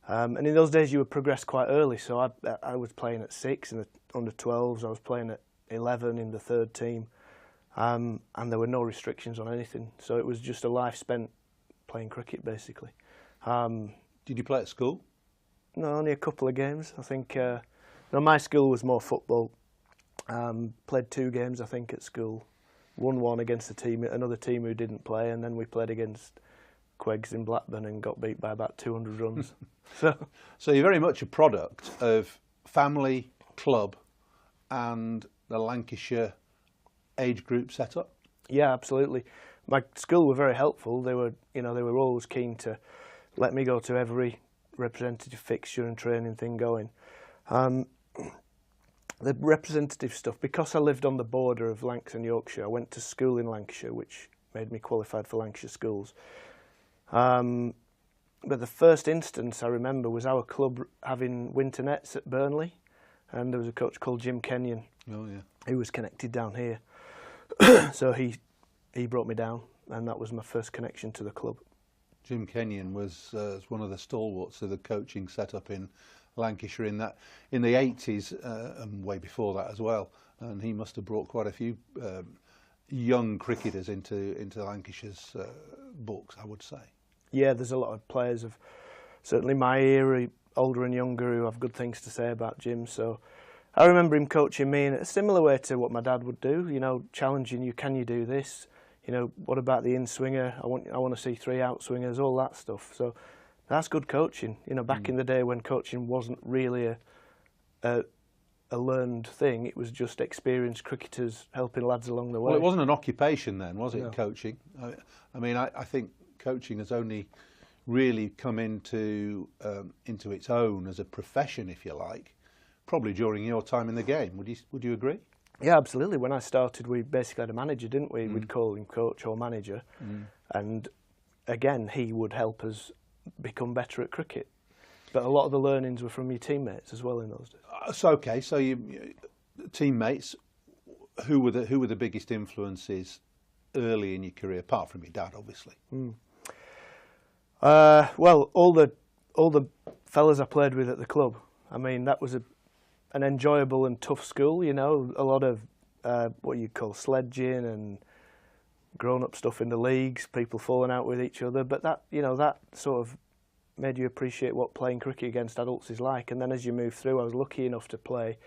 And in those days you would progress quite early, so I was playing at 6 in the under-12s, I was playing at 11 in the third team, and there were no restrictions on anything, so it was just a life spent playing cricket, basically. Did you play at school? No, only a couple of games. I think my school was more football. Played 2 games, I think, at school. Won one against another team who didn't play, and then we played against Queggs in Blackburn and got beat by about 200 runs. So you're very much a product of family, club, and the Lancashire age group setup. Yeah, absolutely. My school were very helpful. They were always keen to let me go to every representative fixture and training thing going. The representative stuff, because I lived on the border of Lancashire and Yorkshire, I went to school in Lancashire, which made me qualified for Lancashire schools. But the first instance I remember was our club having winter nets at Burnley, and there was a coach called Jim Kenyon. Oh yeah. Who was connected down here. So he brought me down, and that was my first connection to the club. Jim Kenyon was one of the stalwarts of the coaching setup in Lancashire in the 80s and way before that as well. And he must have brought quite a few young cricketers into Lancashire's books, I would say. Yeah, there's a lot of players of certainly my era, older and younger, who have good things to say about Jim. So I remember him coaching me in a similar way to what my dad would do. Challenging you, can you do this? What about the in-swinger? I want to see 3 out-swingers, all that stuff. So that's good coaching. Back in the day when coaching wasn't really a learned thing, it was just experienced cricketers helping lads along the way. Well, it wasn't an occupation then, was it, No. coaching? I think coaching has only really come into its own as a profession, if you like, probably during your time in the game. Would you agree? Yeah, absolutely. When I started, we basically had a manager, didn't we? We'd call him coach or manager. And again, he would help us become better at cricket. But a lot of the learnings were from your teammates as well in those days. So you teammates, who were the biggest influences early in your career, apart from your dad, obviously? Well, all the fellas I played with at the club. I mean, that was an enjoyable and tough school. You know, a lot of what you call sledging and grown-up stuff in the leagues, people falling out with each other. But that, you know, that sort of made you appreciate what playing cricket against adults is like. And then as you move through, I was lucky enough to play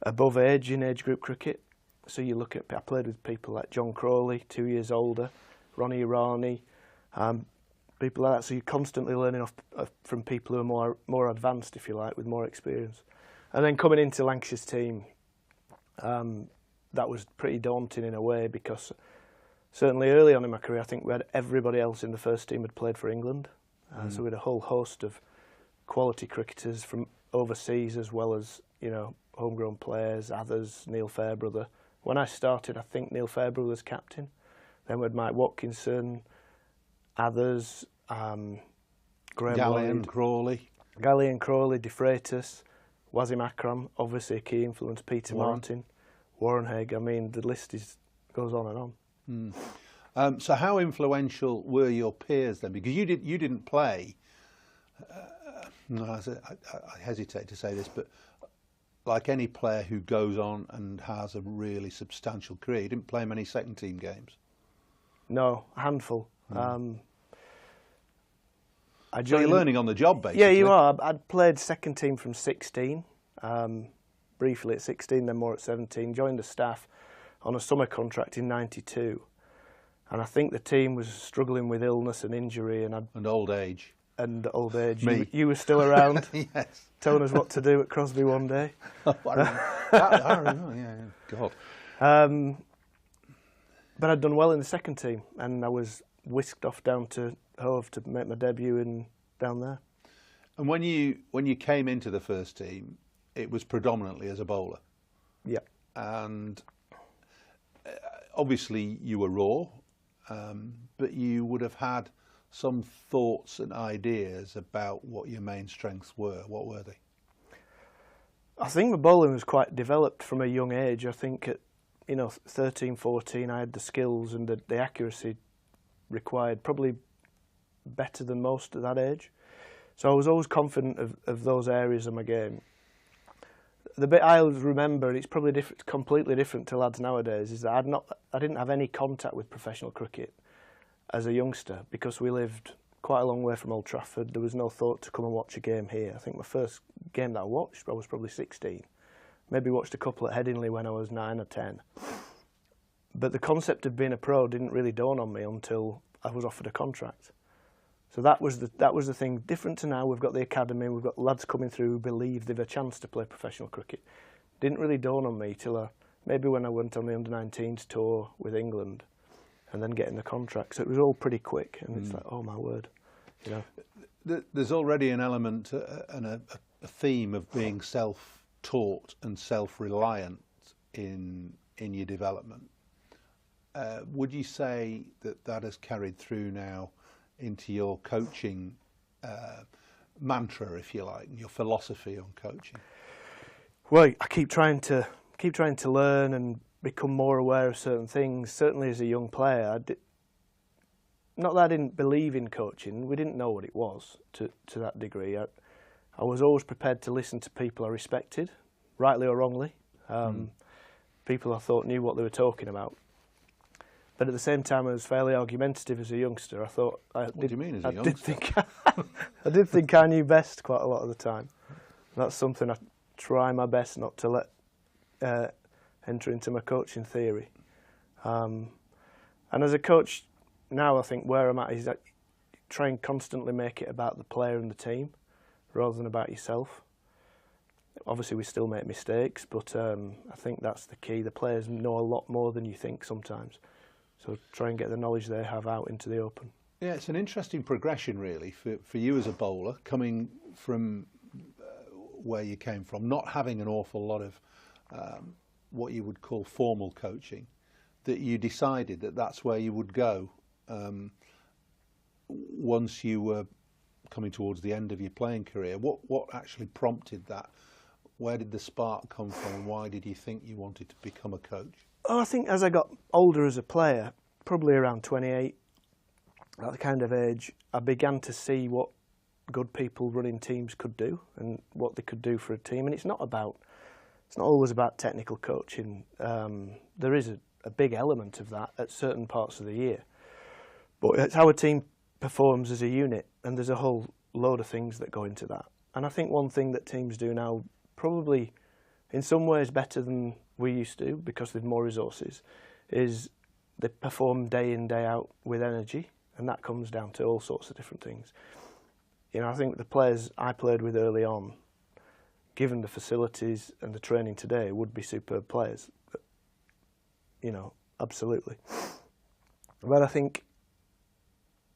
above age in age group cricket. So you look at, I played with people like John Crawley, 2 years older, Ronnie Irani, people like that. So you're constantly learning from people who are more advanced, if you like, with more experience. And then coming into Lancashire's team, that was pretty daunting in a way, because certainly early on in my career, I think we had everybody else in the first team had played for England. So we had a whole host of quality cricketers from overseas, as well as, you know, homegrown players, others, Neil Fairbrother. When I started, I think Neil Fairbrother was captain. Then we had Mike Watkinson, others, Graham Gallian, Crawley. Gallian, Crawley, De Freitas, Wasim Akram, obviously a key influence, Peter Martin, Warren Haig. I mean, the list goes on and on. So how influential were your peers then? Because you didn't play, I hesitate to say this, but like any player who goes on and has a really substantial career, you didn't play many second team games. No, a handful. So you're learning on the job, basically. Yeah, you are. I'd played second team from 16, briefly at 16, then more at 17. Joined the staff on a summer contract in '92. And I think the team was struggling with illness and injury. And old age. And old age. Me. You were still around, yes. Telling us what to do at Crosby one day. I remember, yeah. God. But I'd done well in the second team, and I was whisked off down to Hove to make my debut down there. And when you came into the first team, it was predominantly as a bowler. Yeah. And obviously you were raw, but you would have had some thoughts and ideas about what your main strengths were. What were they? I think my bowling was quite developed from a young age. I think at 13, 14, I had the skills and the accuracy required, probably better than most at that age. So I was always confident of those areas of my game. The bit I remember, and it's probably completely different to lads nowadays, is that I didn't have any contact with professional cricket as a youngster, because we lived quite a long way from Old Trafford. There was no thought to come and watch a game here. I think my first game that I watched, I was probably 16. Maybe watched a couple at Headingley when I was 9 or 10. But the concept of being a pro didn't really dawn on me until I was offered a contract. So that was the thing. Different to now, we've got the academy, we've got lads coming through who believe they've a chance to play professional cricket. Didn't really dawn on me till maybe when I went on the under-19s tour with England, and then getting the contract. So it was all pretty quick, and it's like, oh my word, There's already an element and a theme of being self-taught and self-reliant in your development. Would you say that has carried through now into your coaching mantra, if you like, and your philosophy on coaching? Well, I keep trying to learn and become more aware of certain things. Certainly as a young player, not that I didn't believe in coaching, we didn't know what it was to that degree. I was always prepared to listen to people I respected, rightly or wrongly. People I thought knew what they were talking about. But at the same time, I was fairly argumentative as a youngster. I thought, what do you mean as a youngster? I did think I knew best quite a lot of the time. That's something I try my best not to let enter into my coaching theory. And as a coach now, I think where I'm at is that try and constantly make it about the player and the team rather than about yourself. Obviously, we still make mistakes, but I think that's the key. The players know a lot more than you think sometimes. So try and get the knowledge they have out into the open. Yeah, it's an interesting progression, really, for you as a bowler, coming from where you came from, not having an awful lot of what you would call formal coaching, that you decided that that's where you would go once you were coming towards the end of your playing career. What actually prompted that? Where did the spark come from, and why did you think you wanted to become a coach? Oh, I think as I got older as a player, probably around 28, at the kind of age, I began to see what good people running teams could do and what they could do for a team. And it's not always about technical coaching. There is a big element of that at certain parts of the year. But it's how a team performs as a unit, and there's a whole load of things that go into that. And I think one thing that teams do now, probably in some ways better than we used to because they've more resources, is they perform day in, day out with energy, and that comes down to all sorts of different things. You know, I think the players I played with early on, given the facilities and the training today, would be superb players. You know, absolutely. But I think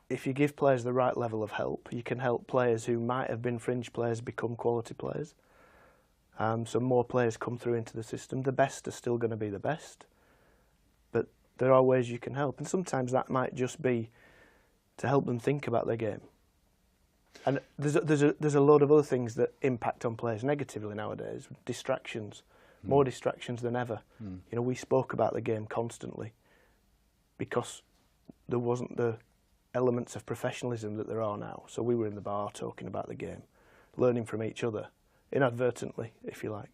if you give players the right level of help, you can help players who might have been fringe players become quality players. So more players come through into the system. The best are still going to be the best, but there are ways you can help, and sometimes that might just be to help them think about their game. And there's a load of other things that impact on players negatively nowadays. Distractions, more distractions than ever. You know, we spoke about the game constantly because there wasn't the elements of professionalism that there are now. So we were in the bar talking about the game, learning from each other, inadvertently, if you like.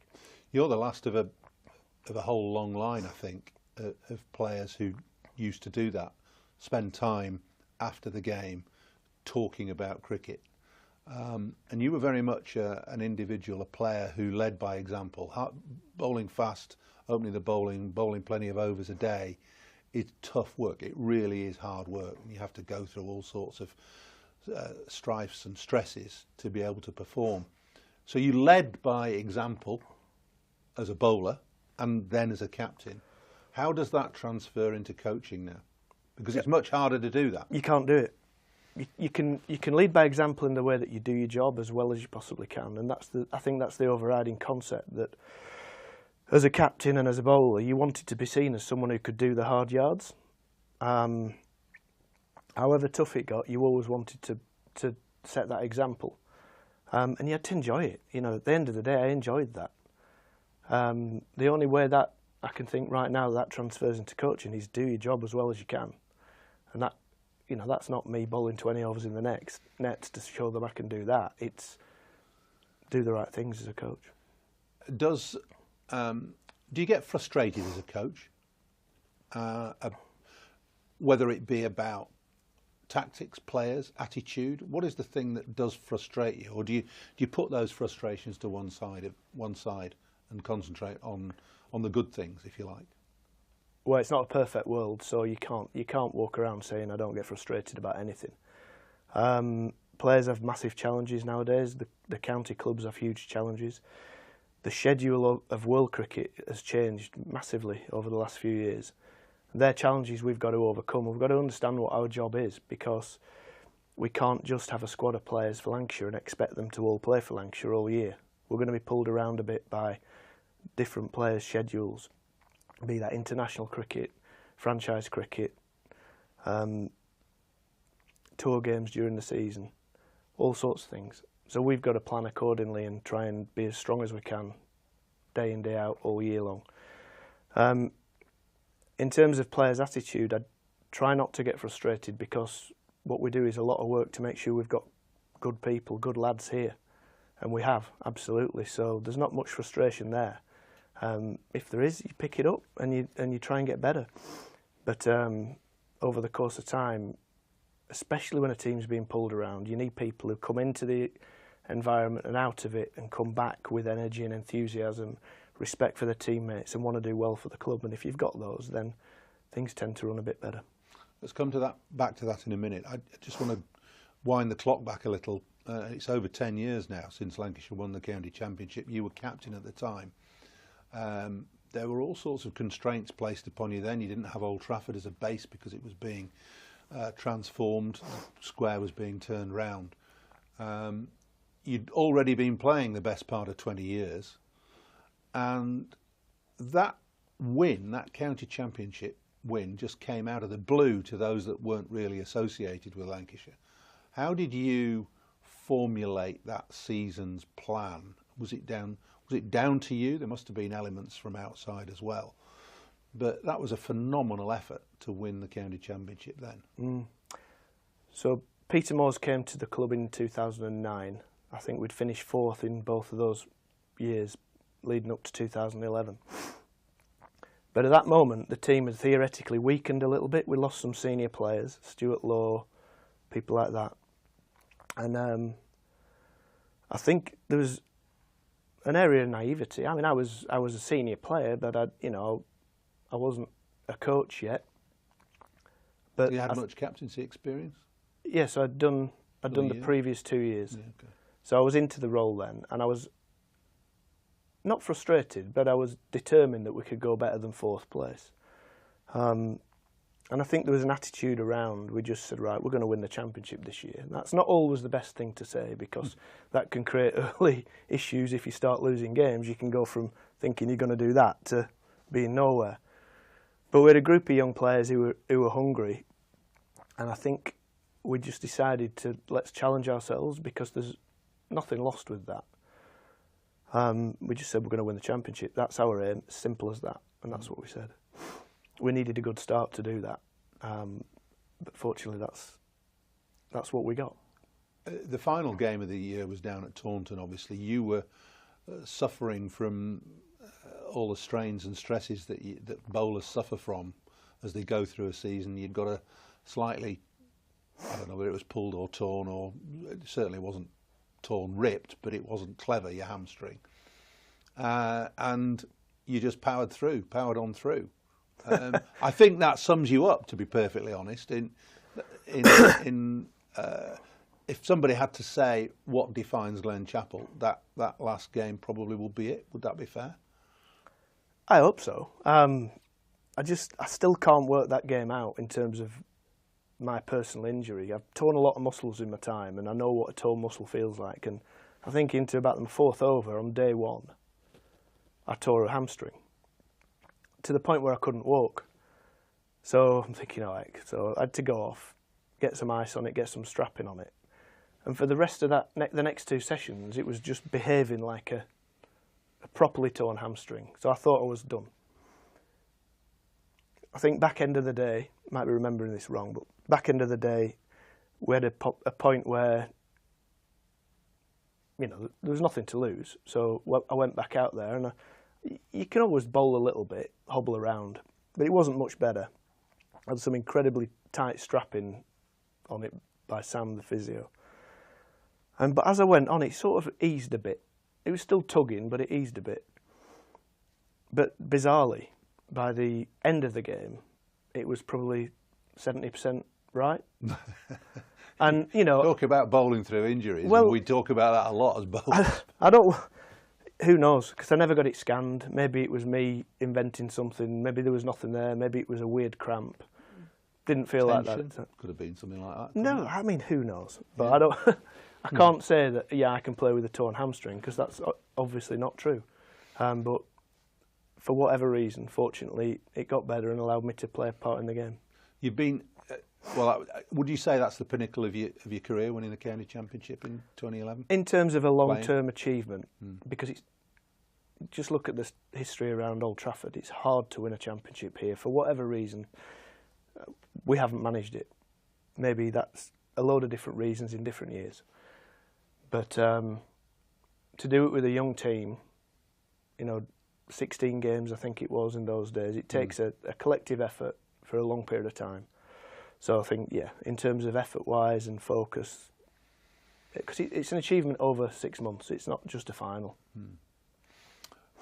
You're the last of a whole long line, I think, of players who used to do that, spend time after the game talking about cricket. And you were very much an individual, a player who led by example. Bowling fast, opening the bowling plenty of overs a day is tough work. It really is hard work. You have to go through all sorts of strifes and stresses to be able to perform. So you led by example as a bowler and then as a captain. How does that transfer into coaching now? Because it's much harder to do that. You can't do it. You can lead by example in the way that you do your job as well as you possibly can, and I think that's the overriding concept, that as a captain and as a bowler you wanted to be seen as someone who could do the hard yards. However tough it got, you always wanted to set that example, and you had to enjoy it. You know, at the end of the day, I enjoyed that. The only way that I can think right now that transfers into coaching is do your job as well as you can, and that. You know, that's not me bowling 20 overs in the next nets to show them I can do that. It's do the right things as a coach. Do you get frustrated as a coach? Whether it be about tactics, players, attitude, what is the thing that does frustrate you? Or do you put those frustrations to one side and concentrate on the good things, if you like? Well, it's not a perfect world, so you can't walk around saying I don't get frustrated about anything. Players have massive challenges nowadays. The county clubs have huge challenges. The schedule of world cricket has changed massively over the last few years. They're challenges we've got to overcome. We've got to understand what our job is, because we can't just have a squad of players for Lancashire and expect them to all play for Lancashire all year. We're going to be pulled around a bit by different players' schedules. Be that international cricket, franchise cricket, tour games during the season, all sorts of things. So we've got to plan accordingly and try and be as strong as we can, day in, day out, all year long. In terms of players' attitude, I try not to get frustrated, because what we do is a lot of work to make sure we've got good people, good lads here, and we have, absolutely. So there's not much frustration there. If there is, you pick it up and you try and get better. But over the course of time, especially when a team's being pulled around, you need people who come into the environment and out of it and come back with energy and enthusiasm, respect for their teammates, and want to do well for the club. And if you've got those, then things tend to run a bit better. Let's come to that, back to that in a minute. I just want to wind the clock back a little. It's over 10 years now since Lancashire won the county championship. You were captain at the time. There were all sorts of constraints placed upon you then. You didn't have Old Trafford as a base because it was being transformed. The square was being turned round. You'd already been playing the best part of 20 years. And that win, that county championship win, just came out of the blue to those that weren't really associated with Lancashire. How did you formulate that season's plan? Was it down to you? There must have been elements from outside as well. But that was a phenomenal effort to win the county championship then? So Peter Moores came to the club in 2009. I think we'd finished 4th in both of those years leading up to 2011. But at that moment, the team had theoretically weakened a little bit. We lost some senior players, Stuart Law, people like that. And I think there was an area of naivety. I mean, I was a senior player, but I wasn't a coach yet. But you had much captaincy experience? Yes, I'd done the previous 2 years. Yeah, okay. So I was into the role then, and I was not frustrated, but I was determined that we could go better than 4th place. And I think there was an attitude around, we just said, right, we're going to win the championship this year. And that's not always the best thing to say, because that can create early issues. If you start losing games, you can go from thinking you're going to do that to being nowhere. But we had a group of young players who were hungry, and I think we just decided to let's challenge ourselves, because there's nothing lost with that. We just said we're going to win the championship. That's our aim, simple as that, and that's what we said. We needed a good start to do that, but fortunately that's what we got. The final game of the year was down at Taunton, obviously. You were suffering from all the strains and stresses that bowlers suffer from as they go through a season. You'd got a slightly, I don't know whether it was pulled or torn, or it certainly wasn't torn ripped, but it wasn't clever, your hamstring. And you just powered on through. I think that sums you up, to be perfectly honest. If somebody had to say what defines Glen Chapel, that last game probably would be it. Would that be fair? I hope so. I still can't work that game out in terms of my personal injury. I've torn a lot of muscles in my time, and I know what a torn muscle feels like. And I think into about the 4th over on day 1, I tore a hamstring to the point where I couldn't walk. So I'm thinking, all right, so I had to go off, get some ice on it, get some strapping on it. And for the rest of the next 2 sessions, it was just behaving like a properly torn hamstring. So I thought I was done. I think back end of the day, might be remembering this wrong, but back end of the day, we had a point where, there was nothing to lose. So I went back out there, and you can always bowl a little bit, hobble around, but it wasn't much better. I had some incredibly tight strapping on it by Sam, the physio. But as I went on, it sort of eased a bit. It was still tugging, but it eased a bit. But bizarrely, by the end of the game, it was probably 70% right. And, Talk about bowling through injuries. Well, we talk about that a lot as bowlers. I don't... Who knows? Because I never got it scanned. Maybe it was me inventing something. Maybe there was nothing there. Maybe it was a weird cramp. Didn't feel Tension. like that. Could have been something like that. No, I mean, who knows? But I don't... I can't say that, I can play with a torn hamstring, because that's obviously not true. But for whatever reason, fortunately, it got better and allowed me to play a part in the game. You've been, would you say that's the pinnacle of your career, winning the county championship in 2011? In terms of a long-term achievement, because it's just look at the history around Old Trafford. It's hard to win a championship here for whatever reason. We haven't managed it. Maybe that's a load of different reasons in different years. But to do it with a young team, 16 games I think it was in those days, it takes a collective effort for a long period of time. So I think, in terms of effort-wise and focus, because it's an achievement over 6 months, it's not just a final.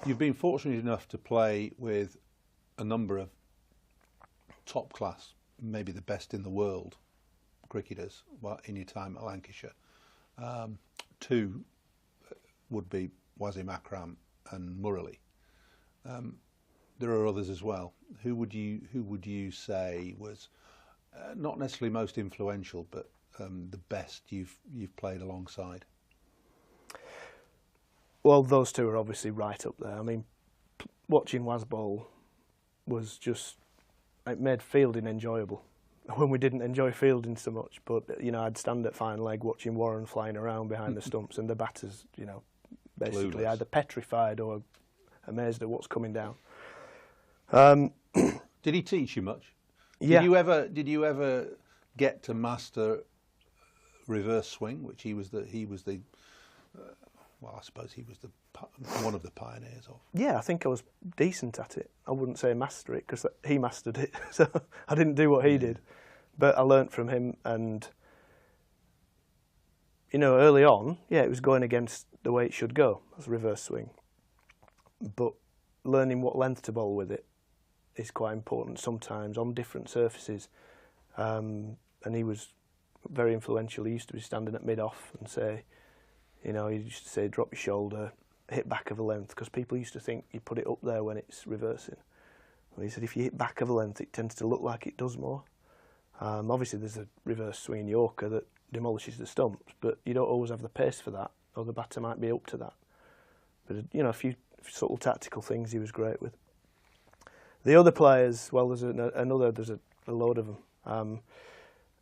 You've been fortunate enough to play with a number of top-class, maybe the best in the world, cricketers in your time at Lancashire. 2 would be Wasim Akram and Murali. There are others as well. Who would you say was not necessarily most influential, but the best you've played alongside? Well, those 2 are obviously right up there. I mean, watching Waz bowl was it made fielding enjoyable. When we didn't enjoy fielding so much, but I'd stand at fine leg watching Warren flying around behind the stumps, and the batters, basically Clueless. Either petrified or amazed at what's coming down. Did he teach you much? Yeah. Did you ever get to master reverse swing, which he was the well, I suppose he was one of the pioneers of. Yeah, I think I was decent at it. I wouldn't say master it because he mastered it, so I didn't do what he did. But I learnt from him, and you know, early on, yeah, it was going against the way it should go as reverse swing. But learning what length to bowl with it is quite important sometimes on different surfaces. And he was very influential. He used to be standing at mid-off and say, you know, he used to say, drop your shoulder, hit back of a length, because people used to think you put it up there when it's reversing. And he said, if you hit back of a length, it tends to look like it does more. Obviously, there's a reverse swing Yorker that demolishes the stumps, but you don't always have the pace for that, or the batter might be up to that. But, you know, a few subtle tactical things he was great with. The other players, well, there's a load of them.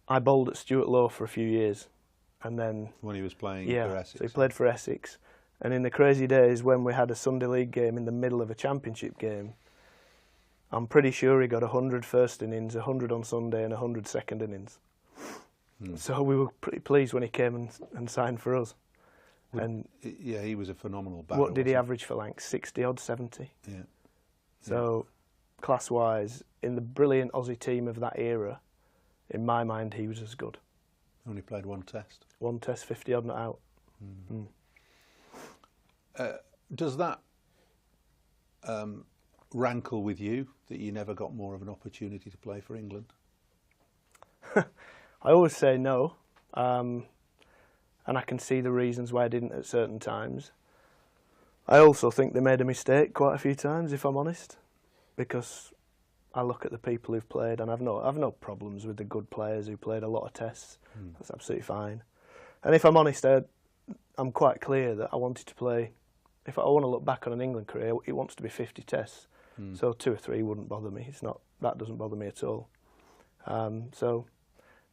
I bowled at Stuart Low for a few years. And then when he was playing for Essex. So he played for Essex. And in the crazy days when we had a Sunday League game in the middle of a championship game, I'm pretty sure he got 100 first innings, 100 on Sunday and 100 second innings. So we were pretty pleased when he came and signed for us. And yeah, he was a phenomenal batter. What did he average for Lancs? 60 odd, 70? Yeah. So class-wise, in the brilliant Aussie team of that era, in my mind, he was as good. Only played one test. One test, 50 odd not out. Does that rankle with you that you never got more of an opportunity to play for England? I always say no, and I can see the reasons why I didn't at certain times. I also think they made a mistake quite a few times, if I'm honest, because I look at the people who've played, and I've no problems with the good players who played a lot of tests. That's absolutely fine. And if I'm honest, I'm quite clear that I wanted to play. If I want to look back on an England career, it wants to be 50 tests. So 2 or 3 wouldn't bother me. That doesn't bother me at all. So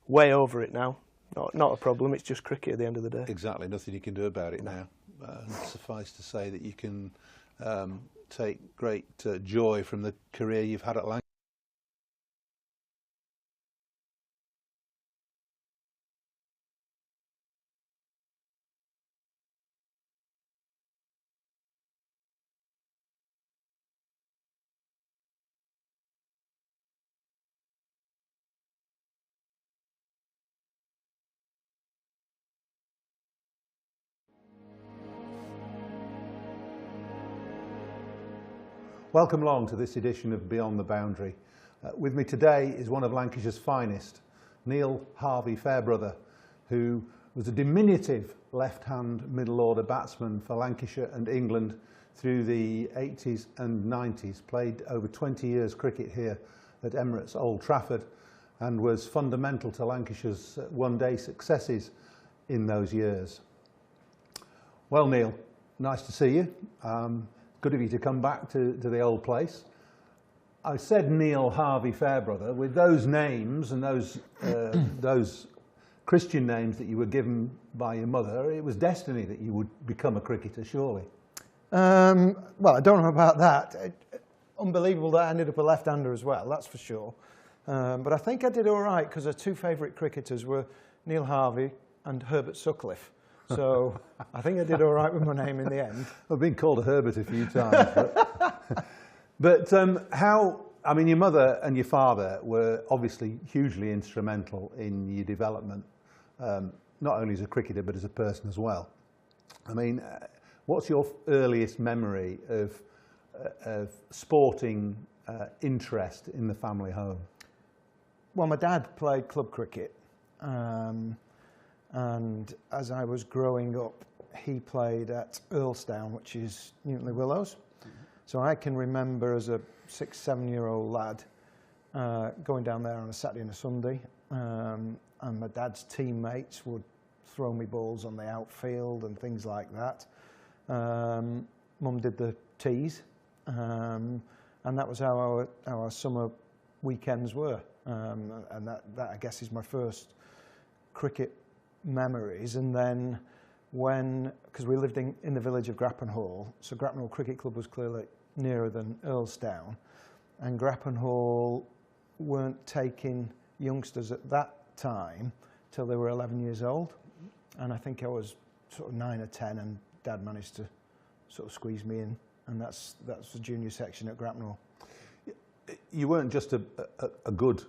way over it now. Not a problem. It's just cricket at the end of the day. Exactly. Nothing you can do about it now. Suffice to say that you can take great joy from the career you've had at Lancashire. Welcome along to this edition of Beyond the Boundary. With me today is one of Lancashire's finest, Neil Harvey Fairbrother, who was a diminutive left-hand middle-order batsman for Lancashire and England through the 80s and 90s, played over 20 years cricket here at Emirates Old Trafford, and was fundamental to Lancashire's one-day successes in those years. Well, Neil, nice to see you. Good of you to come back to the old place. I said Neil Harvey Fairbrother. With those names and those Christian names that you were given by your mother, it was destiny that you would become a cricketer, surely. Well, I don't know about that. Unbelievable that I ended up a left-hander as well, that's for sure. But I think I did all right because our 2 favourite cricketers were Neil Harvey and Herbert Sutcliffe. So I think I did all right with my name in the end. I've been called Herbert a few times. But I mean, your mother and your father were obviously hugely instrumental in your development, not only as a cricketer, but as a person as well. I mean, what's your earliest memory of sporting interest in the family home? Well, my dad played club cricket. And as I was growing up, he played at Earlstown, which is Newton-le-Willows. So I can remember as a 6, 7-year-old lad going down there on a Saturday and a Sunday, and my dad's teammates would throw me balls on the outfield and things like that. Mum did the tees, and that was how our summer weekends were. And that I guess is my first cricket memories. And then because we lived in the village of Grappenhall, so Grappenhall Cricket Club was clearly nearer than Earlstown, and Grappenhall weren't taking youngsters at that time till they were 11 years old, and I think I was sort of 9 or 10, and Dad managed to sort of squeeze me in, and that's the junior section at Grapnell. You weren't just a good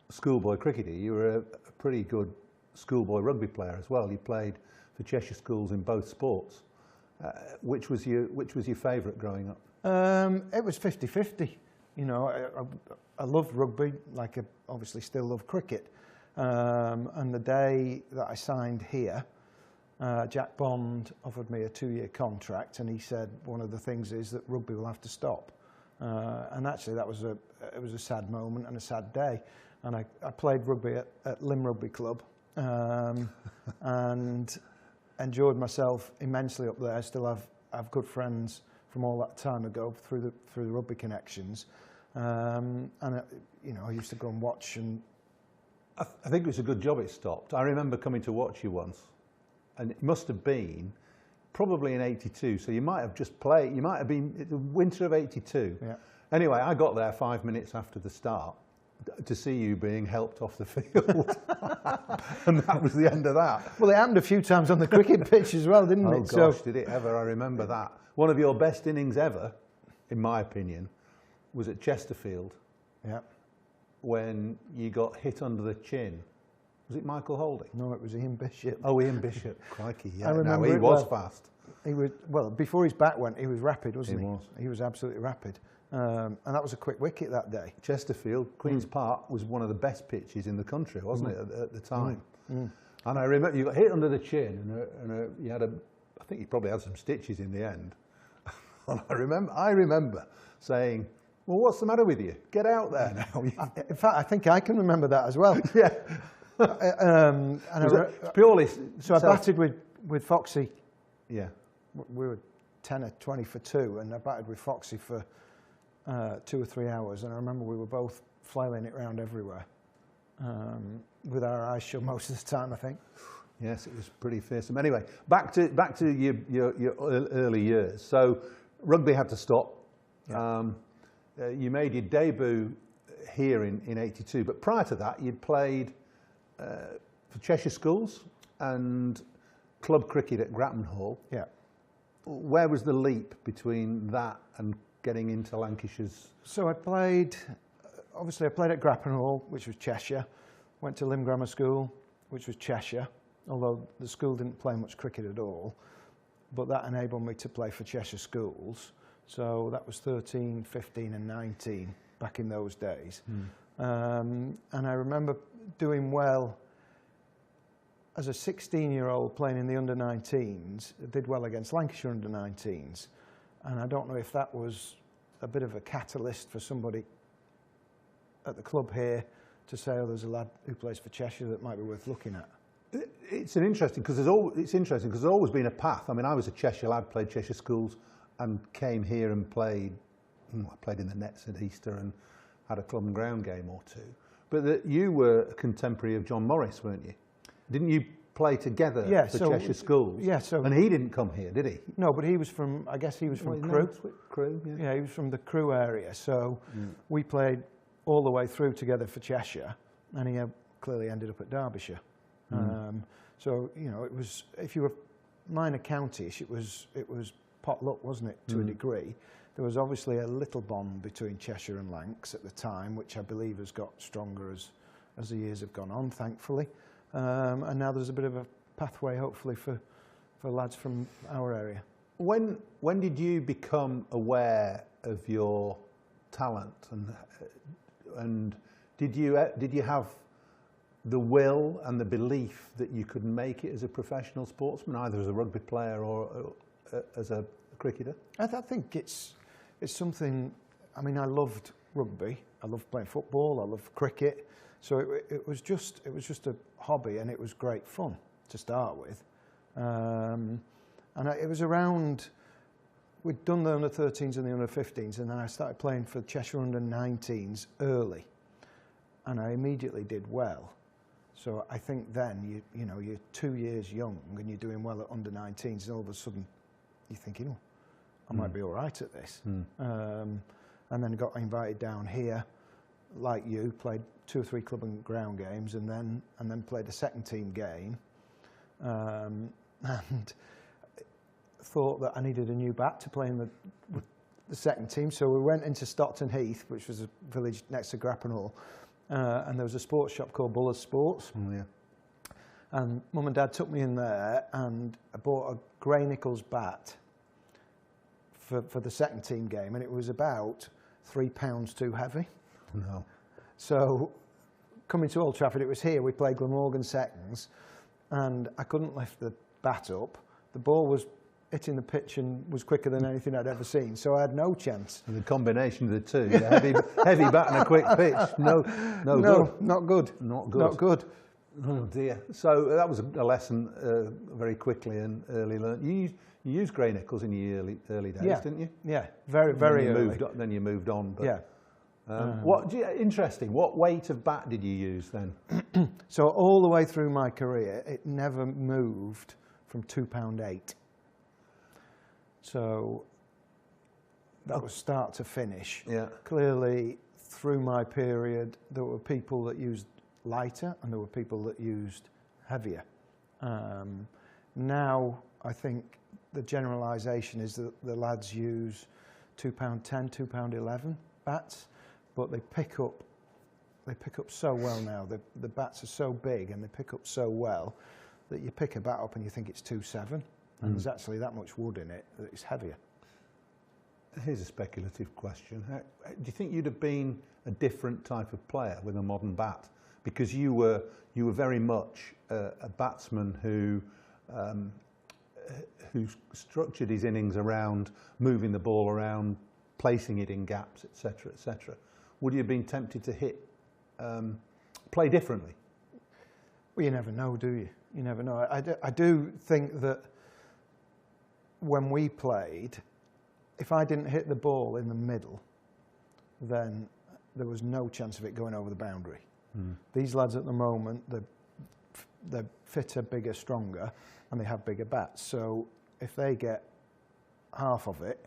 schoolboy cricketer, you were a pretty good schoolboy rugby player as well. You played for Cheshire schools in both sports. Which was your favourite growing up? It was 50-50. You know, I loved rugby, like I obviously still love cricket. And the day that I signed here, Jack Bond offered me a 2-year contract, and he said one of the things is that rugby will have to stop. And actually, it was a sad moment and a sad day. And I played rugby at Lim Rugby Club, and enjoyed myself immensely up there. I still have good friends from all that time ago through the rugby connections, and you know, I used to go and watch. And I think it was a good job it stopped. I remember coming to watch you once, and it must have been probably in '82. So you might have just played. You might have been the winter of '82. Yeah. Anyway, I got there 5 minutes after the start to see you being helped off the field, and that was the end of that. Well, it happened a few times on the cricket pitch as well, didn't it? Oh gosh, did it ever? I remember that. One of your best innings ever, in my opinion, was at Chesterfield. Yeah. When you got hit under the chin. Was it Michael Holding? No, it was Ian Bishop. Oh, Ian Bishop. Crikey, yeah. I remember he was fast. He was, well, before his back went, he was rapid, wasn't he? He was. He was absolutely rapid. And that was a quick wicket that day. Chesterfield, Queen's Park, was one of the best pitches in the country, wasn't it, at the time? And I remember you got hit under the chin, and you had I think you probably had some stitches in the end. And I remember saying, well, what's the matter with you? Get out there now. In fact, I think I can remember that as well. Yeah. Purely. So I batted with Foxy. Yeah. We were 10 or 20 for 2, and I batted with Foxy for 2 or 3 hours, and I remember we were both flailing it around everywhere, with our eyes shut most of the time, I think. Yes, it was pretty fearsome. Anyway, back to your early years. So rugby had to stop. Yeah. You made your debut here in '82, but prior to that, you'd played for Cheshire schools and club cricket at Grattan Hall. Yeah. Where was the leap between that and getting into Lancashire's? So I played at Grattan Hall, which was Cheshire. Went to Lim Grammar School, which was Cheshire, although the school didn't play much cricket at all. But that enabled me to play for Cheshire schools. So that was 13, 15 and 19 back in those days. And I remember doing well as a 16-year-old playing in the under-19s. I did well against Lancashire under-19s. And I don't know if that was a bit of a catalyst for somebody at the club here to say, oh, there's a lad who plays for Cheshire that might be worth looking at. It's interesting because there's always been a path. I mean, I was a Cheshire lad, played Cheshire schools, and came here and played. I played in the nets at Easter and had a club and ground game or two. But you were a contemporary of John Morris, weren't you? Didn't you play together for Cheshire schools? Yeah. And he didn't come here, did he? No, but he was from. I guess he was from Crewe. Crewe. Yeah. Yeah, he was from the Crewe area. So we played all the way through together for Cheshire, and he clearly ended up at Derbyshire. So you know, it was, if you were minor county-ish, it was pot luck, wasn't it, to a degree. There was obviously a little bond between Cheshire and Lancs at the time, which I believe has got stronger as the years have gone on, thankfully. And now there's a bit of a pathway, hopefully, for lads from our area. When did you become aware of your talent, and did you have the will and the belief that you could make it as a professional sportsman, either as a rugby player or as a cricketer? I think it's something. I mean, I loved rugby. I loved playing football. I loved cricket. So it was just a hobby, and it was great fun to start with. It was around. We'd done the under-13s and the under-15s, and then I started playing for Cheshire under-19s early, and I immediately did well. So I think then you're 2 years young and you're doing well at under-19s, and all of a sudden you're thinking, oh, I might be all right at this. And then got invited down here like you, played 2 or 3 club and ground games, and then played a second team game, and thought that I needed a new bat to play in the second team. So we went into Stockton Heath, which was a village next to Grappenhall, and there was a sports shop called Buller's Sports. Oh, yeah. And Mum and Dad took me in there, and I bought a Gray Nichols bat for the second team game, and it was about £3 too heavy. No. So coming to Old Trafford, it was here, we played Glamorgan seconds, and I couldn't lift the bat up. The ball was hitting the pitch and was quicker than anything I'd ever seen, so I had no chance. And the combination of the two, the heavy bat and a quick pitch, no good. Not good. Not good. Not good. Oh dear. So that was a lesson very quickly and early learned. You used Gray Nichols in your early days, didn't you? Yeah, very early. Then you moved on. But, yeah. Interesting. What weight of bat did you use then? So all the way through my career, it never moved from £2.8. So that was start to finish. Yeah. Clearly, through my period, there were people that used lighter and there were people that used heavier. Now, I think the generalisation is that the lads use £2.10, £2.11 bats, but they pick up so well now. The bats are so big and they pick up so well that you pick a bat up and you think it's 2.7, and there's actually that much wood in it that it's heavier. Here's a speculative question. Do you think you'd have been a different type of player with a modern bat? Because you were very much a batsman who structured his innings around moving the ball around, placing it in gaps, etc., etc. Would you have been tempted to play differently? Well, you never know, do you? You never know. I do think that when we played, if I didn't hit the ball in the middle, then there was no chance of it going over the boundary. These lads at the moment, they're fitter, bigger, stronger, and they have bigger bats. So if they get half of it,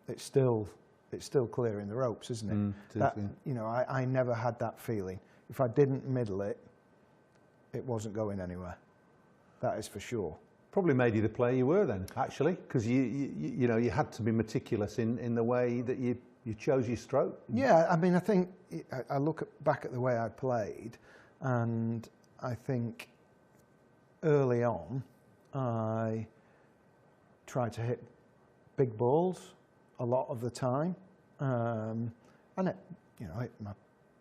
it's still clearing the ropes, isn't it? You know, I never had that feeling. If I didn't middle it, it wasn't going anywhere. That is for sure. Probably made you the player you were then, actually, because you know you had to be meticulous in the way that you chose your stroke. Yeah, I mean, I think I look back at the way I played, and I think early on I tried to hit big balls a lot of the time, and it, you know, hit my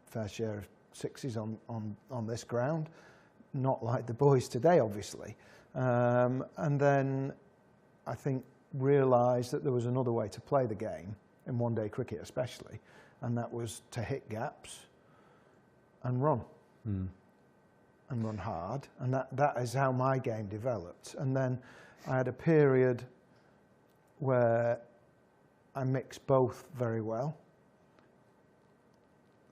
fair share of sixes on this ground, not like the boys today, obviously. And then I think realised that there was another way to play the game, in one-day cricket especially, and that was to hit gaps and run. And run hard, and that is how my game developed. And then I had a period where I mixed both very well,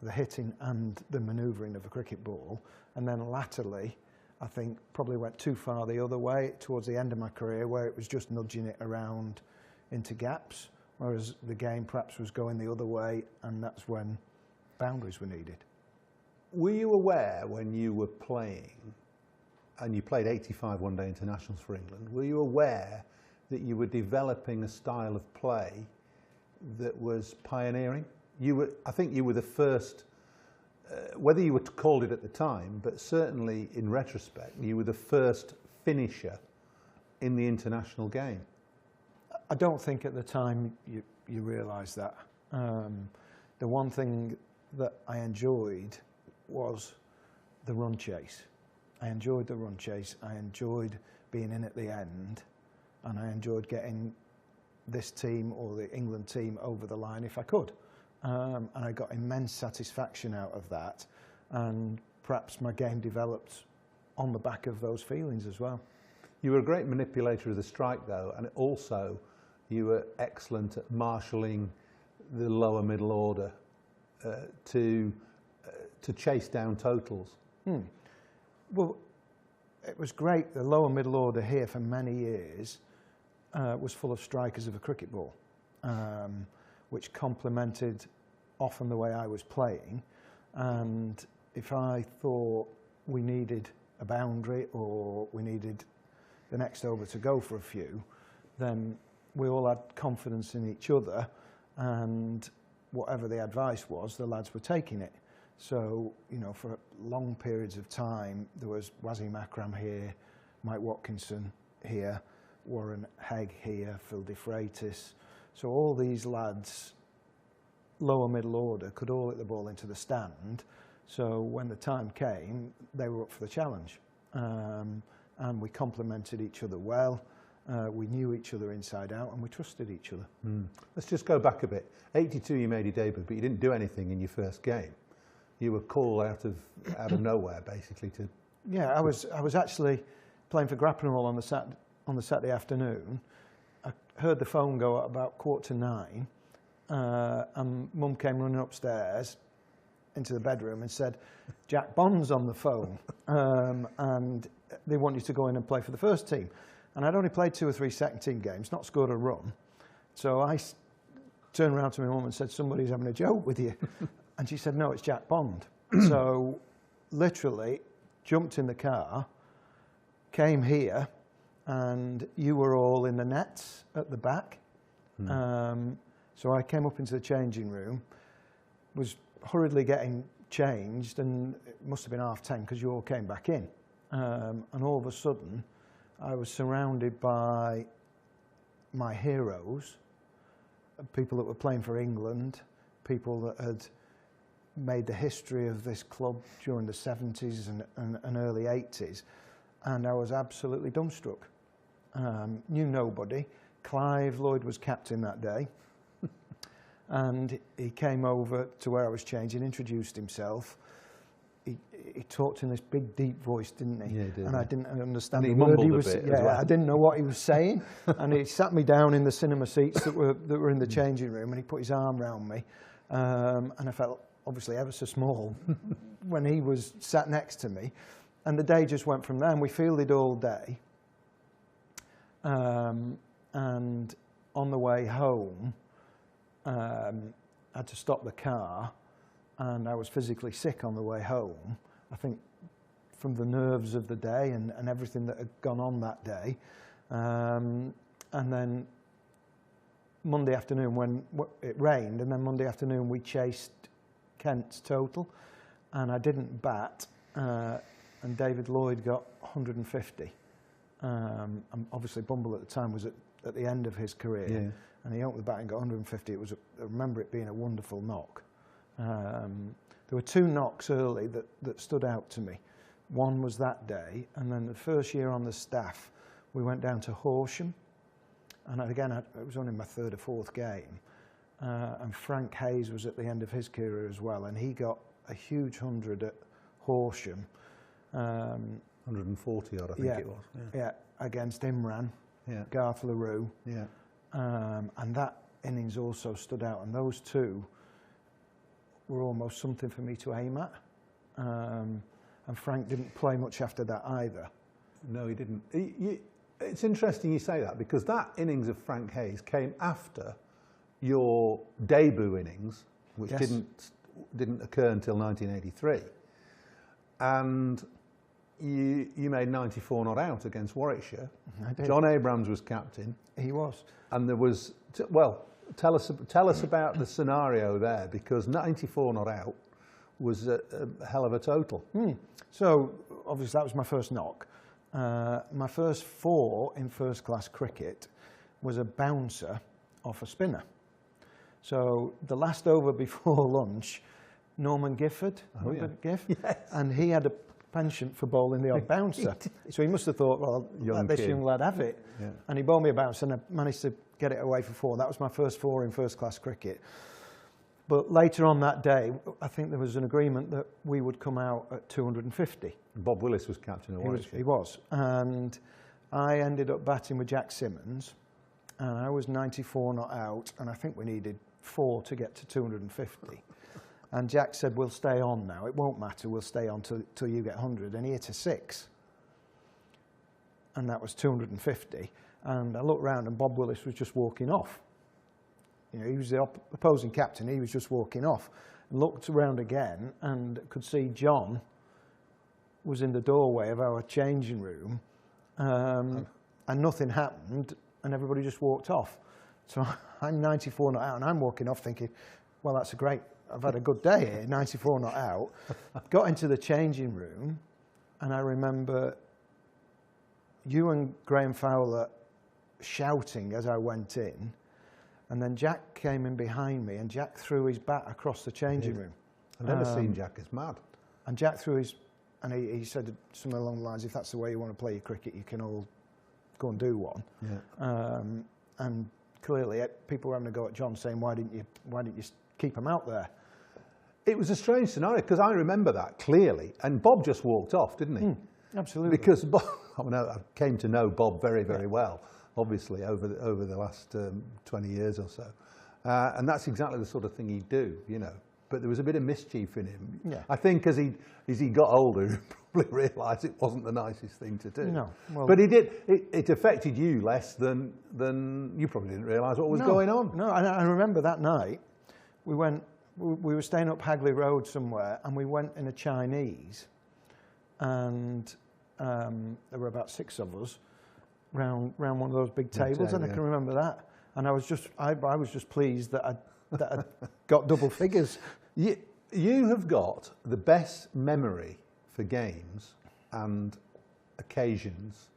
the hitting and the manoeuvring of a cricket ball, and then latterly I think probably went too far the other way towards the end of my career, where it was just nudging it around into gaps, whereas the game perhaps was going the other way, and that's when boundaries were needed. Were you aware when you were playing, and you played 85 one-day internationals for England, were you aware that you were developing a style of play that was pioneering? I think you were the first, whether you were called it at the time, but certainly in retrospect, you were the first finisher in the international game. I don't think at the time you realise that. The one thing that I enjoyed was the run chase. I enjoyed the run chase. I enjoyed being in at the end, and I enjoyed getting this team or the England team over the line if I could. And I got immense satisfaction out of that, and perhaps my game developed on the back of those feelings as well. You were a great manipulator of the strike, though, and also you were excellent at marshalling the lower middle order to chase down totals. Well, it was great. The lower middle order here for many years was full of strikers of a cricket ball, which complemented often the way I was playing. And if I thought we needed a boundary or we needed the next over to go for a few, then we all had confidence in each other, and whatever the advice was, the lads were taking it. So, you know, for long periods of time, there was Wazim Akram here, Mike Watkinson here, Warren Hegg here, Phil De Freitas. So all these lads, lower middle order, could all hit the ball into the stand. So when the time came, they were up for the challenge. And we complemented each other well. We knew each other inside out, and we trusted each other. Let's just go back a bit. 82, you made your debut, but you didn't do anything in your first game. You were called out of nowhere, basically. Yeah, I was actually playing for Grappenhall on the Saturday afternoon. I heard the phone go at about 8:45, and Mum came running upstairs into the bedroom and said, "Jack Bond's on the phone, and they want you to go in and play for the first team." And I'd only played 2 or 3 second team games, not scored a run. So I turned around to my mum and said, "Somebody's having a joke with you." And she said, "No, it's Jack Bond." So literally jumped in the car, came here, and you were all in the nets at the back. So I came up into the changing room, was hurriedly getting changed, and it must have been 10:30 because you all came back in. And all of a sudden, I was surrounded by my heroes, people that were playing for England, people that had made the history of this club during the 70s and early 80s, and I was absolutely dumbstruck. Knew nobody. Clive Lloyd was captain that day, and he came over to where I was changing, introduced himself. He talked in this big, deep voice, didn't he? Yeah, he did. And I didn't understand And the he word he mumbled a was. bit Yeah, as well. I didn't know what he was saying. And he sat me down in the cinema seats that were in the changing room, and he put his arm round me, and I felt obviously ever so small when he was sat next to me. And the day just went from there, and we fielded all day. And on the way home, I had to stop the car, and I was physically sick on the way home. I think from the nerves of the day and everything that had gone on that day. And then Monday afternoon, when it rained, and then Monday afternoon we chased Kent's total, and I didn't bat, and David Lloyd got 150. And obviously Bumble at the time was at the end of his career, Yeah. and he opened the bat and got 150. I remember it being a wonderful knock. There were 2 knocks early that stood out to me. One was that day, and then the first year on the staff, we went down to Horsham, and again, it was only my 3rd or 4th game, and Frank Hayes was at the end of his career as well, and he got a huge 100 at Horsham. 140 odd, I think it was. Yeah, against Imran, Yeah. Garth LaRue, Yeah. and that innings also stood out, and those 2 were almost something for me to aim at. And Frank didn't play much after that either. No, he didn't. It's interesting you say that, because that innings of Frank Hayes came after your debut innings, which Yes. didn't occur until 1983. And you made 94 not out against Warwickshire. I did. John Abrams was captain. He was. And there was, tell us about the scenario there, because 94 not out was a hell of a total. So obviously that was my first knock. My first 4 in first class cricket was a bouncer off a spinner. So the last over before lunch, Norman Gifford, remember Giff? Yes. And he had a penchant for bowling the odd bouncer. So he must have thought, well, let this young lad have it. Yeah. And he bowled me a bouncer, and I managed to get it away for 4. That was my first 4 in first class cricket. But later on that day, I think there was an agreement that we would come out at 250. Bob Willis was captain of Warwickshire. He was. And I ended up batting with Jack Simmons, and I was 94 not out, and I think we needed 4 to get to 250. And Jack said, "We'll stay on now. It won't matter. We'll stay on till you get 100." And he hit a 6. And that was 250. And I looked round, and Bob Willis was just walking off. You know, he was the opposing captain. He was just walking off. looked around again and could see John was in the doorway of our changing room, and nothing happened, and everybody just walked off. So I'm 94 not out, and I'm walking off thinking, well, that's great. I've had a good day here, 94 not out. Got into the changing room, and I remember you and Graham Fowler shouting as I went in, and then Jack came in behind me, and Jack threw his bat across the changing room. I've never seen Jack as mad. And Jack threw his, and he said something along the lines, if that's the way you want to play your cricket, you can all go and do one. Yeah. And clearly people were having a go at John, saying, why didn't you keep him out there? It was a strange scenario, because I remember that clearly, and Bob just walked off, didn't he? Absolutely. Because Bob, I came to know Bob very, very well, obviously, over the last 20 years or so. And that's exactly the sort of thing he'd do, you know. But there was a bit of mischief in him. Yeah. I think as he got older, he probably realised it wasn't the nicest thing to do. No. Well, but it affected you less than you probably didn't realise what was going on. No, and I remember that night, we were staying up Hagley Road somewhere, and we went in a Chinese, and there were about 6 of us round one of those big tables, and I can remember that. And I was just pleased that I got double figures. You have got the best memory for games and occasions,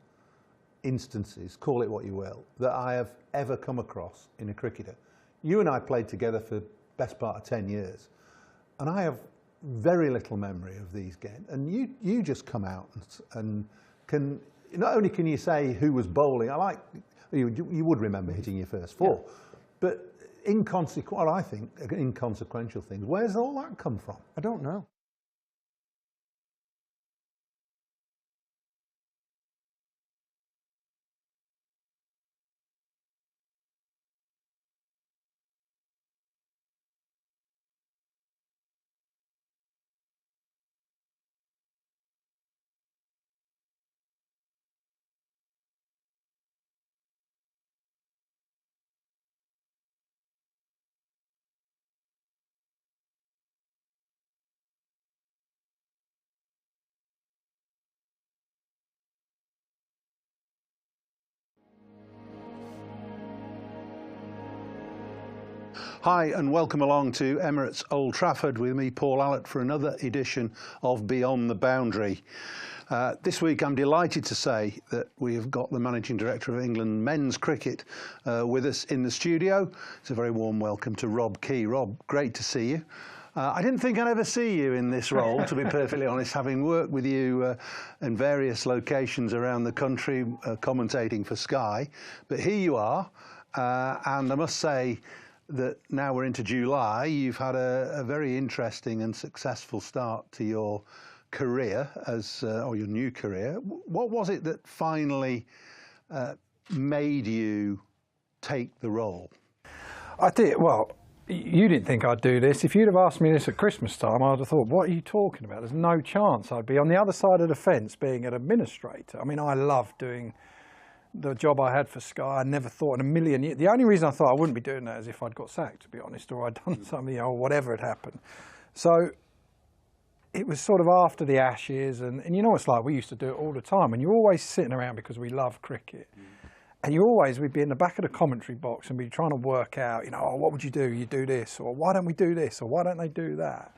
instances, call it what you will, that I have ever come across in a cricketer. You and I played together for the best part of 10 years, and I have very little memory of these games. And you just come out and can, not only can you say who was bowling, you would remember hitting your first 4, but I think inconsequential things. Where's all that come from? I don't know. Hi and welcome along to Emirates Old Trafford with me, Paul Allott, for another edition of Beyond the Boundary. This week I'm delighted to say that we have got the Managing Director of England Men's Cricket with us in the studio. It's a very warm welcome to Rob Key. Rob, great to see you. I didn't think I'd ever see you in this role, to be perfectly honest, having worked with you in various locations around the country, commentating for Sky. But here you are, and I must say that now we're into July, you've had a very interesting and successful start to your career, or your new career. What was it that finally made you take the role? I did. Well, you didn't think I'd do this. If you'd have asked me this at Christmas time, I'd have thought, what are you talking about? There's no chance I'd be on the other side of the fence being an administrator. I mean, I love doing the job I had for Sky. I never thought in a million years. The only reason I thought I wouldn't be doing that is if I'd got sacked, to be honest, or I'd done something, or whatever had happened. So it was sort of after the Ashes, and you know what it's like, we used to do it all the time, and you're always sitting around because we love cricket. And we'd be in the back of the commentary box and be trying to work out, oh, what would you do? You do this, or why don't we do this, or why don't they do that?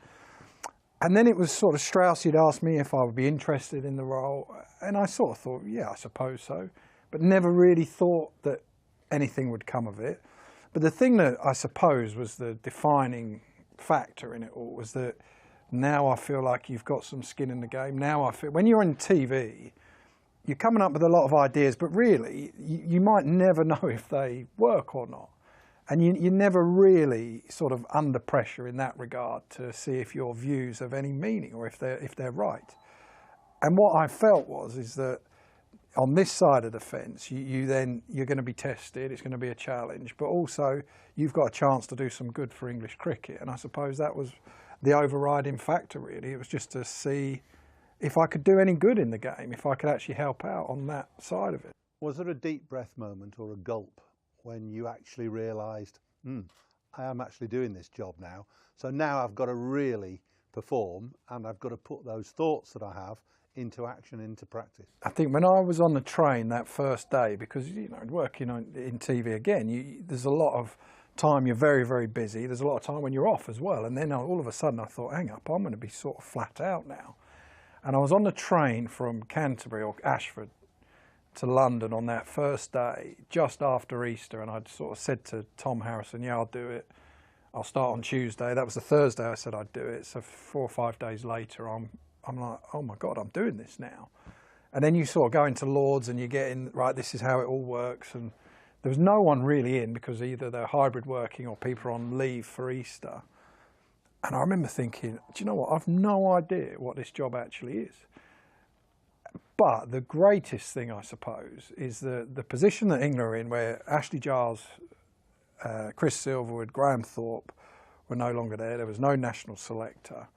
And then it was sort of Strauss, he'd asked me if I would be interested in the role, and I sort of thought, yeah, I suppose so. But never really thought that anything would come of it. But the thing that I suppose was the defining factor in it all was that now I feel like you've got some skin in the game. Now I feel, when you're on TV, you're coming up with a lot of ideas, but really you might never know if they work or not. And you're never really sort of under pressure in that regard to see if your views have any meaning or if they're right. And what I felt is that on this side of the fence, you're going to be tested, it's going to be a challenge, but also you've got a chance to do some good for English cricket. And I suppose that was the overriding factor, really. It was just to see if I could do any good in the game, if I could actually help out on that side of it. Was there a deep breath moment or a gulp when you actually realised, I am actually doing this job now. So now I've got to really perform, and I've got to put those thoughts that I have into action, into practice. I think when I was on the train that first day, because working in TV again, there's a lot of time you're very, very busy. There's a lot of time when you're off as well. And then all of a sudden I thought, hang up, I'm going to be sort of flat out now. And I was on the train from Canterbury or Ashford to London on that first day, just after Easter, and I'd sort of said to Tom Harrison, yeah, I'll do it. I'll start on Tuesday. That was the Thursday I said I'd do it. So 4 or 5 days later, I'm like, oh my God, I'm doing this now. And then you sort of go into Lords and you get in, right, this is how it all works. And there was no one really in, because either they're hybrid working or people are on leave for Easter. And I remember thinking, do you know what? I've no idea what this job actually is. But the greatest thing, I suppose, is the position that England are in, where Ashley Giles, Chris Silverwood, Graham Thorpe were no longer there. There was no national selector.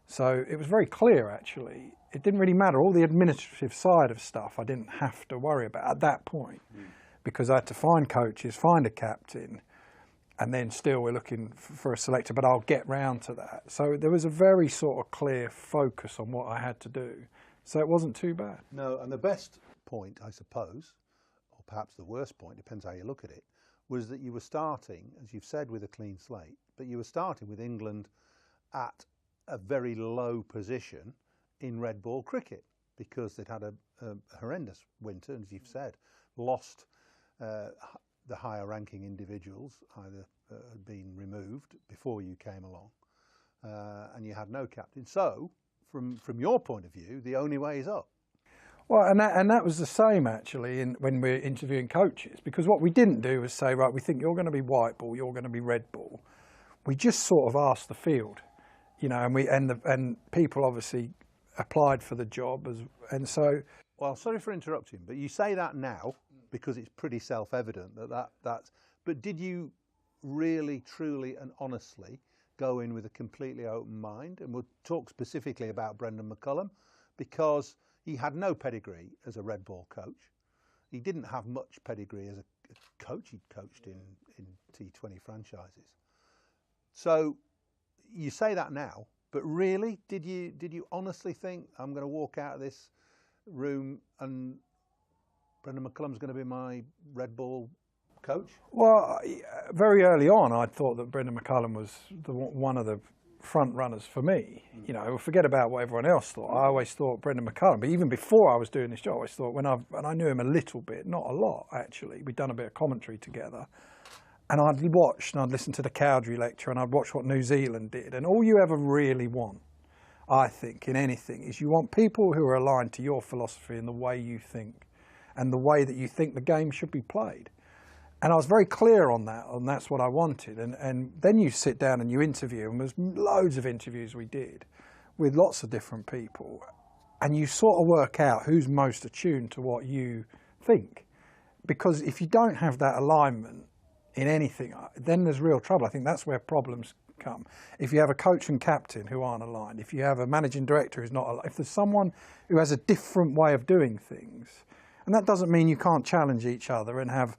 So it was very clear, actually. It didn't really matter. All the administrative side of stuff I didn't have to worry about at that point, because I had to find coaches, find a captain, and then still we're looking for a selector, but I'll get round to that. So there was a very sort of clear focus on what I had to do. So it wasn't too bad. No, and the best point, I suppose, or perhaps the worst point, depends how you look at it, was that you were starting, as you've said, with a clean slate, but you were starting with England at a very low position in red ball cricket, because they'd had a horrendous winter, as you've said, lost the higher ranking individuals, either had been removed before you came along, and you had no captain. So from your point of view, the only way is up. Well, and that was the same actually when we're interviewing coaches, because what we didn't do was say, right, we think you're going to be white ball, you're going to be red ball. We just sort of asked the field, and people obviously applied for the job, and so. Well, sorry for interrupting, but you say that now because it's pretty self-evident that's. But did you really, truly, and honestly go in with a completely open mind? And we'll talk specifically about Brendan McCullum, because he had no pedigree as a red ball coach. He didn't have much pedigree as a coach. He'd coached in T20 franchises. So you say that now, but really, did you honestly think, I'm going to walk out of this room and Brendan McCullum's going to be my red ball coach? Well, very early on, I thought that Brendan McCullum was one of the front runners for me. Forget about what everyone else thought. I always thought Brendan McCullum, but even before I was doing this job, I always thought, and I knew him a little bit, not a lot actually. We'd done a bit of commentary together, and I'd watched and I'd listened to the Cowdrey lecture, and I'd watched what New Zealand did. And all you ever really want, I think, in anything, is you want people who are aligned to your philosophy and the way you think, and the way that you think the game should be played. And I was very clear on that, and that's what I wanted. And then you sit down and you interview, and there's loads of interviews we did with lots of different people, and you sort of work out who's most attuned to what you think. Because if you don't have that alignment in anything, then there's real trouble. I think that's where problems come. If you have a coach and captain who aren't aligned, if you have a managing director who's not aligned, if there's someone who has a different way of doing things, and that doesn't mean you can't challenge each other and have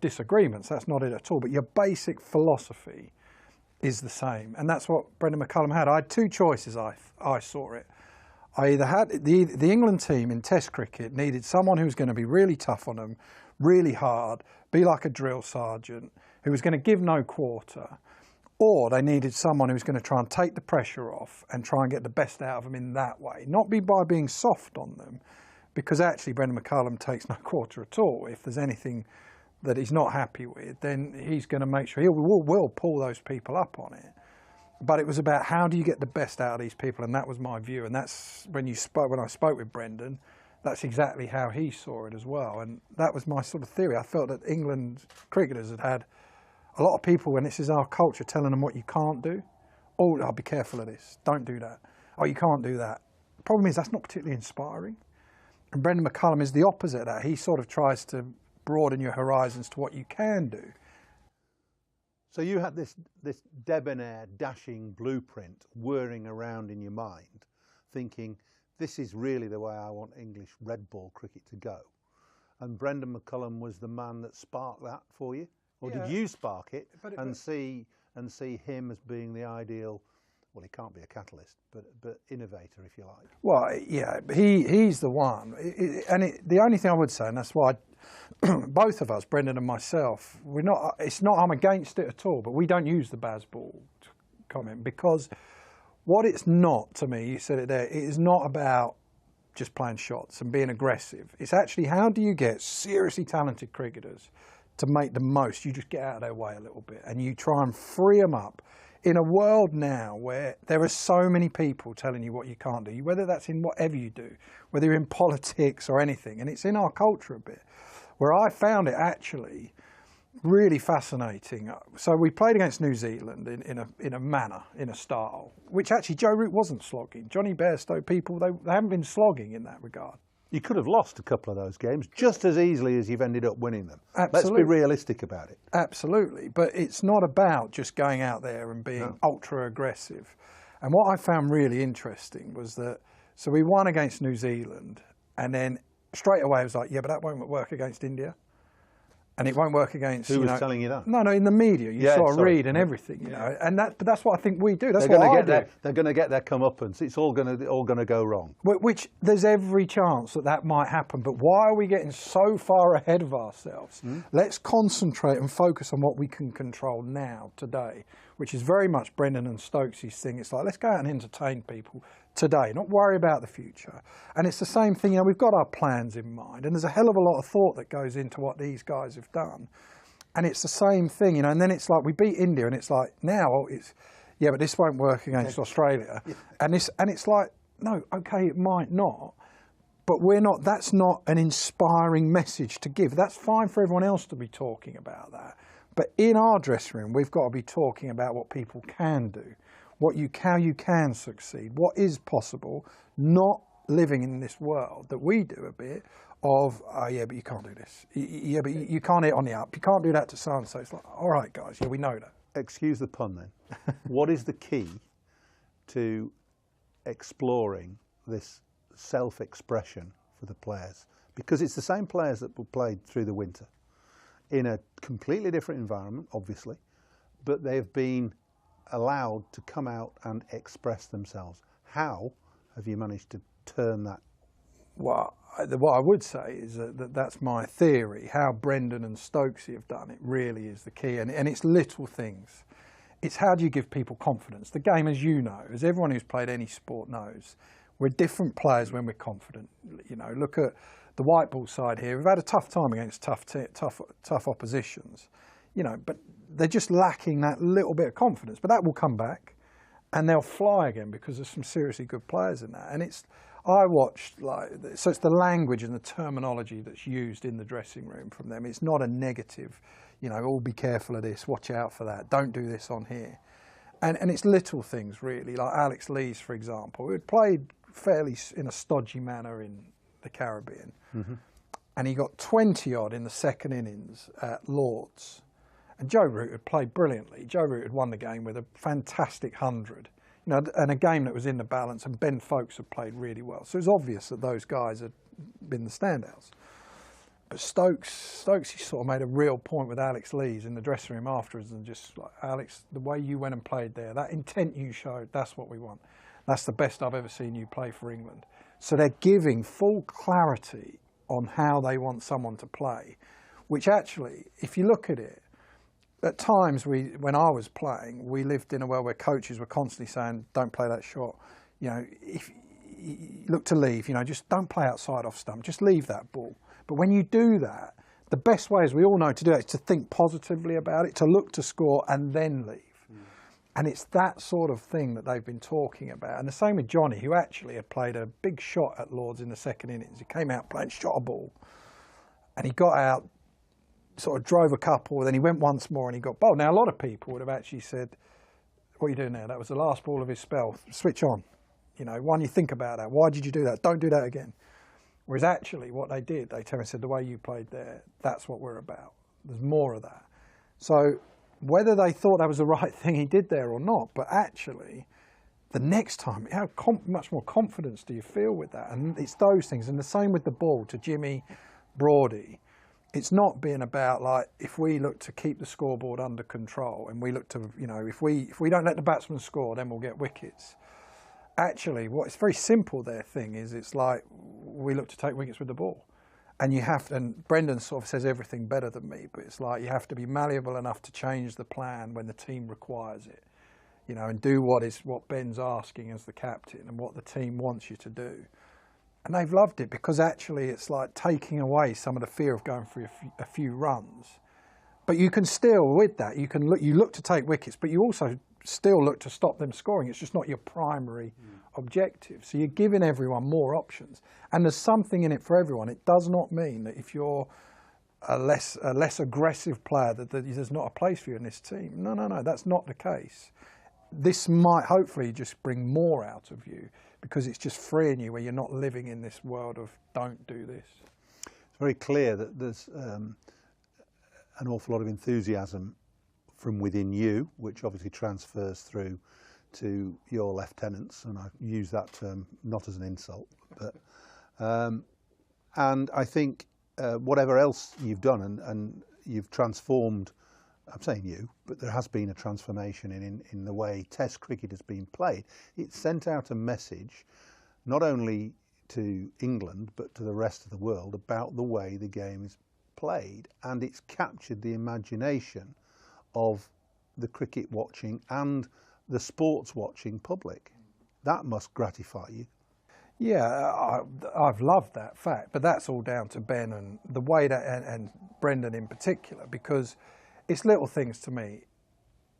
disagreements. That's not it at all. But your basic philosophy is the same. And that's what Brendan McCullum had. I had two choices, I saw it. I either had the England team in Test cricket needed someone who was going to be really tough on them, really hard, be like a drill sergeant, who was going to give no quarter, or they needed someone who was going to try and take the pressure off and try and get the best out of them in that way. Not by being soft on them, because actually Brendan McCullum takes no quarter at all. If there's anything that he's not happy with, then he's going to make sure he will pull those people up on it. But it was about how do you get the best out of these people, and that was my view. And that's when I spoke with Brendan, that's exactly how he saw it as well. And that was my sort of theory. I felt that England cricketers had a lot of people, when this is our culture, telling them what you can't do. Oh, I'll be careful of this. Don't do that. Oh, you can't do that. The problem is that's not particularly inspiring. And Brendan McCullum is the opposite of that. He sort of tries to broaden your horizons to what you can do. So you had this debonair, dashing blueprint whirring around in your mind, thinking, this is really the way I want English red ball cricket to go. And Brendan McCullum was the man that sparked that for you? Or Yeah. did you spark it But and see him as being the ideal? Well, he can't be a catalyst, but innovator, if you like. Well, yeah, he's the one. The only thing I would say, and that's why both of us, Brendan and myself, we're not. It's not I'm against it at all, but we don't use the Bazball comment because what it's not to me. You said it there. It is not about just playing shots and being aggressive. It's actually how do you get seriously talented cricketers to make the most? You just get out of their way a little bit and you try and free them up. In a world now where there are so many people telling you what you can't do, whether that's in whatever you do, whether you're in politics or anything, and it's in our culture a bit, where I found it actually really fascinating. So we played against New Zealand in a manner, in a style, which actually Joe Root wasn't slogging. Johnny Bairstow people, they haven't been slogging in that regard. You could have lost a couple of those games just as easily as you've ended up winning them. Absolutely. Let's be realistic about it. Absolutely, but it's not about just going out there and being ultra aggressive. And what I found really interesting was that, so we won against New Zealand, and then straight away I was like, yeah, but that won't work against India. And it won't work against. Who was telling you that? No, in the media, you sort of read and everything, you know. And but that's what I think we do. That's what I do. They're going to get their comeuppance. It's all going to go wrong. Which there's every chance that might happen. But why are we getting so far ahead of ourselves? Let's concentrate and focus on what we can control now, today, which is very much Brendan and Stokes' thing. It's like let's go out and entertain people today, not worry about the future. And it's the same thing, you know, we've got our plans in mind and there's a hell of a lot of thought that goes into what these guys have done. And it's the same thing, you know, and then it's like we beat India and it's like now it's, yeah, but this won't work against Australia. And it's like, no, okay, it might not, but that's not an inspiring message to give. That's fine for everyone else to be talking about that. But in our dressing room, we've got to be talking about what people can do. How you can succeed, what is possible, not living in this world that we do a bit of, oh yeah, but you can't do this. Yeah, but you can't hit on the up. You can't do that to so-and-so. It's like, all right, guys, yeah, we know that. Excuse the pun then. What is the key to exploring this self-expression for the players? Because it's the same players that were played through the winter in a completely different environment, obviously, but they've been allowed to come out and express themselves. How have you managed to turn that? Well, what I would say is that's my theory. How Brendan and Stokesy have done it really is the key, and it's little things. It's how do you give people confidence? The game, as you know, as everyone who's played any sport knows, we're different players when we're confident. You know, look at the white ball side here. We've had a tough time against tough oppositions. You know, but they're just lacking that little bit of confidence. But that will come back, and they'll fly again because there's some seriously good players in that. And I watched so it's the language and the terminology that's used in the dressing room from them. It's not a negative, you know, oh, be careful of this, watch out for that, don't do this on here. And it's little things really, like Alex Lees, for example, who had played fairly in a stodgy manner in the Caribbean, and he got 20 odd in the second innings at Lord's. And Joe Root had played brilliantly. Joe Root had won the game with a fantastic 100, you know, and a game that was in the balance, and Ben Folkes had played really well. So it was obvious that those guys had been the standouts. But Stokes, he sort of made a real point with Alex Lees in the dressing room afterwards, and just like, Alex, the way you went and played there, that intent you showed, that's what we want. That's the best I've ever seen you play for England. So they're giving full clarity on how they want someone to play, which actually, if you look at it, at times, when I was playing, we lived in a world where coaches were constantly saying, don't play that shot. You know, if you look to leave, you know, just don't play outside off stump, just leave that ball. But when you do that, the best way, as we all know, to do that is to think positively about it, to look to score and then leave. And it's that sort of thing that they've been talking about. And the same with Johnny, who actually had played a big shot at Lord's in the second innings. He came out playing, shot a ball, and he got out, sort of drove a couple, then he went once more and he got bowled. Now, a lot of people would have actually said, what are you doing there? That was the last ball of his spell. Switch on. You know, why don't you think about that? Why did you do that? Don't do that again. Whereas actually what they did, they turned and said, the way you played there, that's what we're about. There's more of that. So whether they thought that was the right thing he did there or not, but actually the next time, how much more confidence do you feel with that? And it's those things. And the same with the ball to Jimmy, Broady. it's not being about like, if we look to keep the scoreboard under control and we look to, you know, if we don't let the batsman score, then we'll get wickets. Actually, it's very simple, their thing is, it's like we look to take wickets with the ball. And you have to, and Brendan sort of says everything better than me, but it's like you have to be malleable enough to change the plan when the team requires it, you know, and do what Ben's asking as the captain and what the team wants you to do. And they've loved it because actually it's like taking away some of the fear of going for a few runs. But you can still, with that, you look to take wickets, but you also still look to stop them scoring. It's just not your primary objective. So you're giving everyone more options. And there's something in it for everyone. It does not mean that if you're a less aggressive player that there's not a place for you in this team. No, that's not the case. This might hopefully just bring more out of you because it's just freeing you where you're not living in this world of don't do this. It's very clear that there's an awful lot of enthusiasm from within you, which obviously transfers through to your lieutenants, and I use that term not as an insult, but and I think whatever else you've done and you've transformed, I'm saying you, but there has been a transformation in the way Test cricket has been played. It sent out a message not only to England but to the rest of the world about the way the game is played, and it's captured the imagination of the cricket watching and the sports watching public. That must gratify you. Yeah, I've loved that fact, but that's all down to Ben and the way that, and Brendan in particular, because it's little things to me.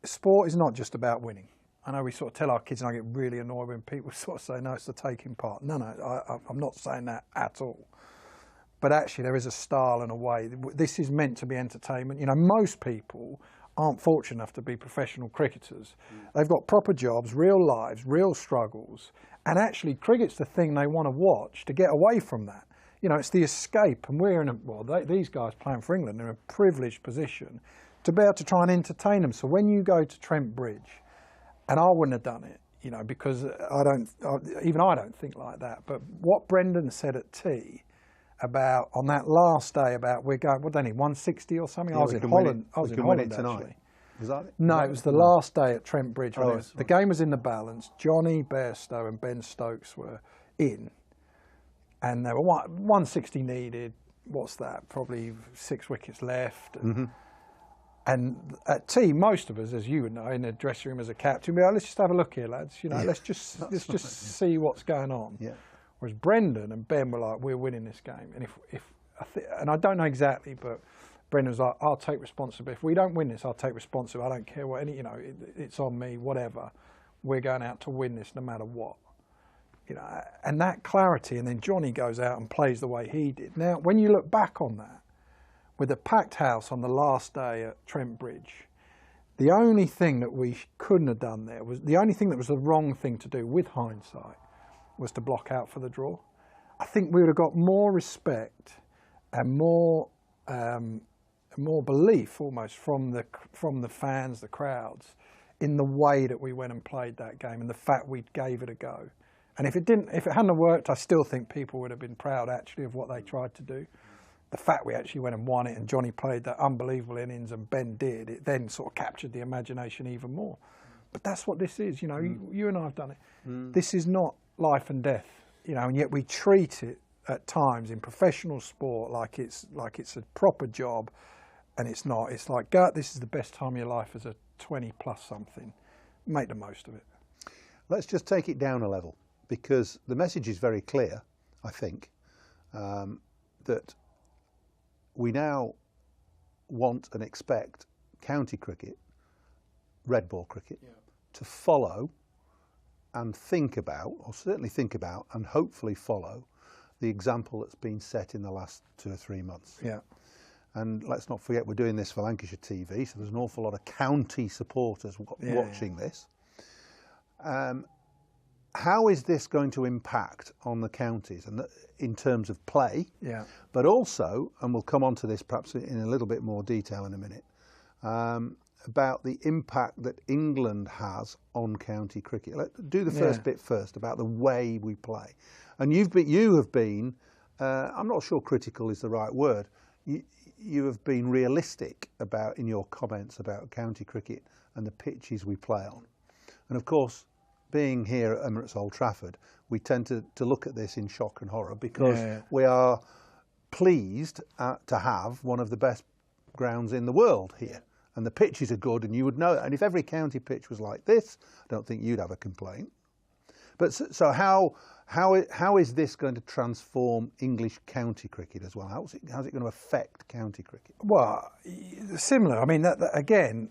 Sport is not just about winning. I know we sort of tell our kids, and I get really annoyed when people sort of say, no, it's the taking part. No, I'm not saying that at all. But actually there is a style and a way. This is meant to be entertainment. You know, most people aren't fortunate enough to be professional cricketers. They've got proper jobs, real lives, real struggles, and actually cricket's the thing they want to watch to get away from that. You know, it's the escape, and we're in these guys playing for England are in a privileged position to be able to try and entertain them. So when you go to Trent Bridge, and I wouldn't have done it, you know, because I don't think like that, but what Brendan said at tea about on that last day about we're going, what do they need, 160 or something? Yeah, I was in Holland. I was in Holland tonight. actually. Was that it? No, it was the last day at Trent Bridge. Oh, The game was in the balance. Johnny Bairstow and Ben Stokes were in, and there were 160 needed. What's that? Probably 6 wickets left. And at tea, most of us, as you would know, in the dressing room as a captain, we go, let's just have a look here, lads. You know, let's just see what's going on. Yeah. Whereas Brendan and Ben were like, we're winning this game. And and I don't know exactly, but Brendan was like, I'll take responsibility. If we don't win this, I'll take responsibility. I don't care what you know, it's on me, whatever. We're going out to win this no matter what. You know, and that clarity, and then Johnny goes out and plays the way he did. Now, when you look back on that, with a packed house on the last day at Trent Bridge, the only thing that we couldn't have done there was, the only thing that was the wrong thing to do with hindsight was to block out for the draw. I think we would have got more respect and more belief almost from the fans, the crowds, in the way that we went and played that game and the fact we gave it a go. And if it hadn't worked, I still think people would have been proud actually of what they tried to do. The fact we actually went and won it and Johnny played that unbelievable innings and Ben did, it then sort of captured the imagination even more. But that's what this is, you know, you and I have done it. This is not life and death, you know, and yet we treat it at times in professional sport like it's a proper job, and it's not. It's like, this is the best time of your life as a 20 plus something. Make the most of it. Let's just take it down a level, because the message is very clear, I think, that we now want and expect county cricket, red ball cricket, to follow and think about, or certainly think about and hopefully follow, the example that's been set in the last 2 or 3 months. Yeah. And let's not forget we're doing this for Lancashire TV, so there's an awful lot of county supporters watching this. How is this going to impact on the counties and in terms of play? Yeah. But also, and we'll come on to this perhaps in a little bit more detail in a minute, about the impact that England has on county cricket. Let's do the first bit first about the way we play. And you have been, I'm not sure critical is the right word. you have been realistic about in your comments about county cricket and the pitches we play on. And of course, being here at Emirates Old Trafford, we tend to look at this in shock and horror because we are pleased to have one of the best grounds in the world here. And the pitches are good, and you would know that. And if every county pitch was like this, I don't think you'd have a complaint. But so how is this going to transform English county cricket as well? How's it going to affect county cricket? Well, similar. I mean, that again,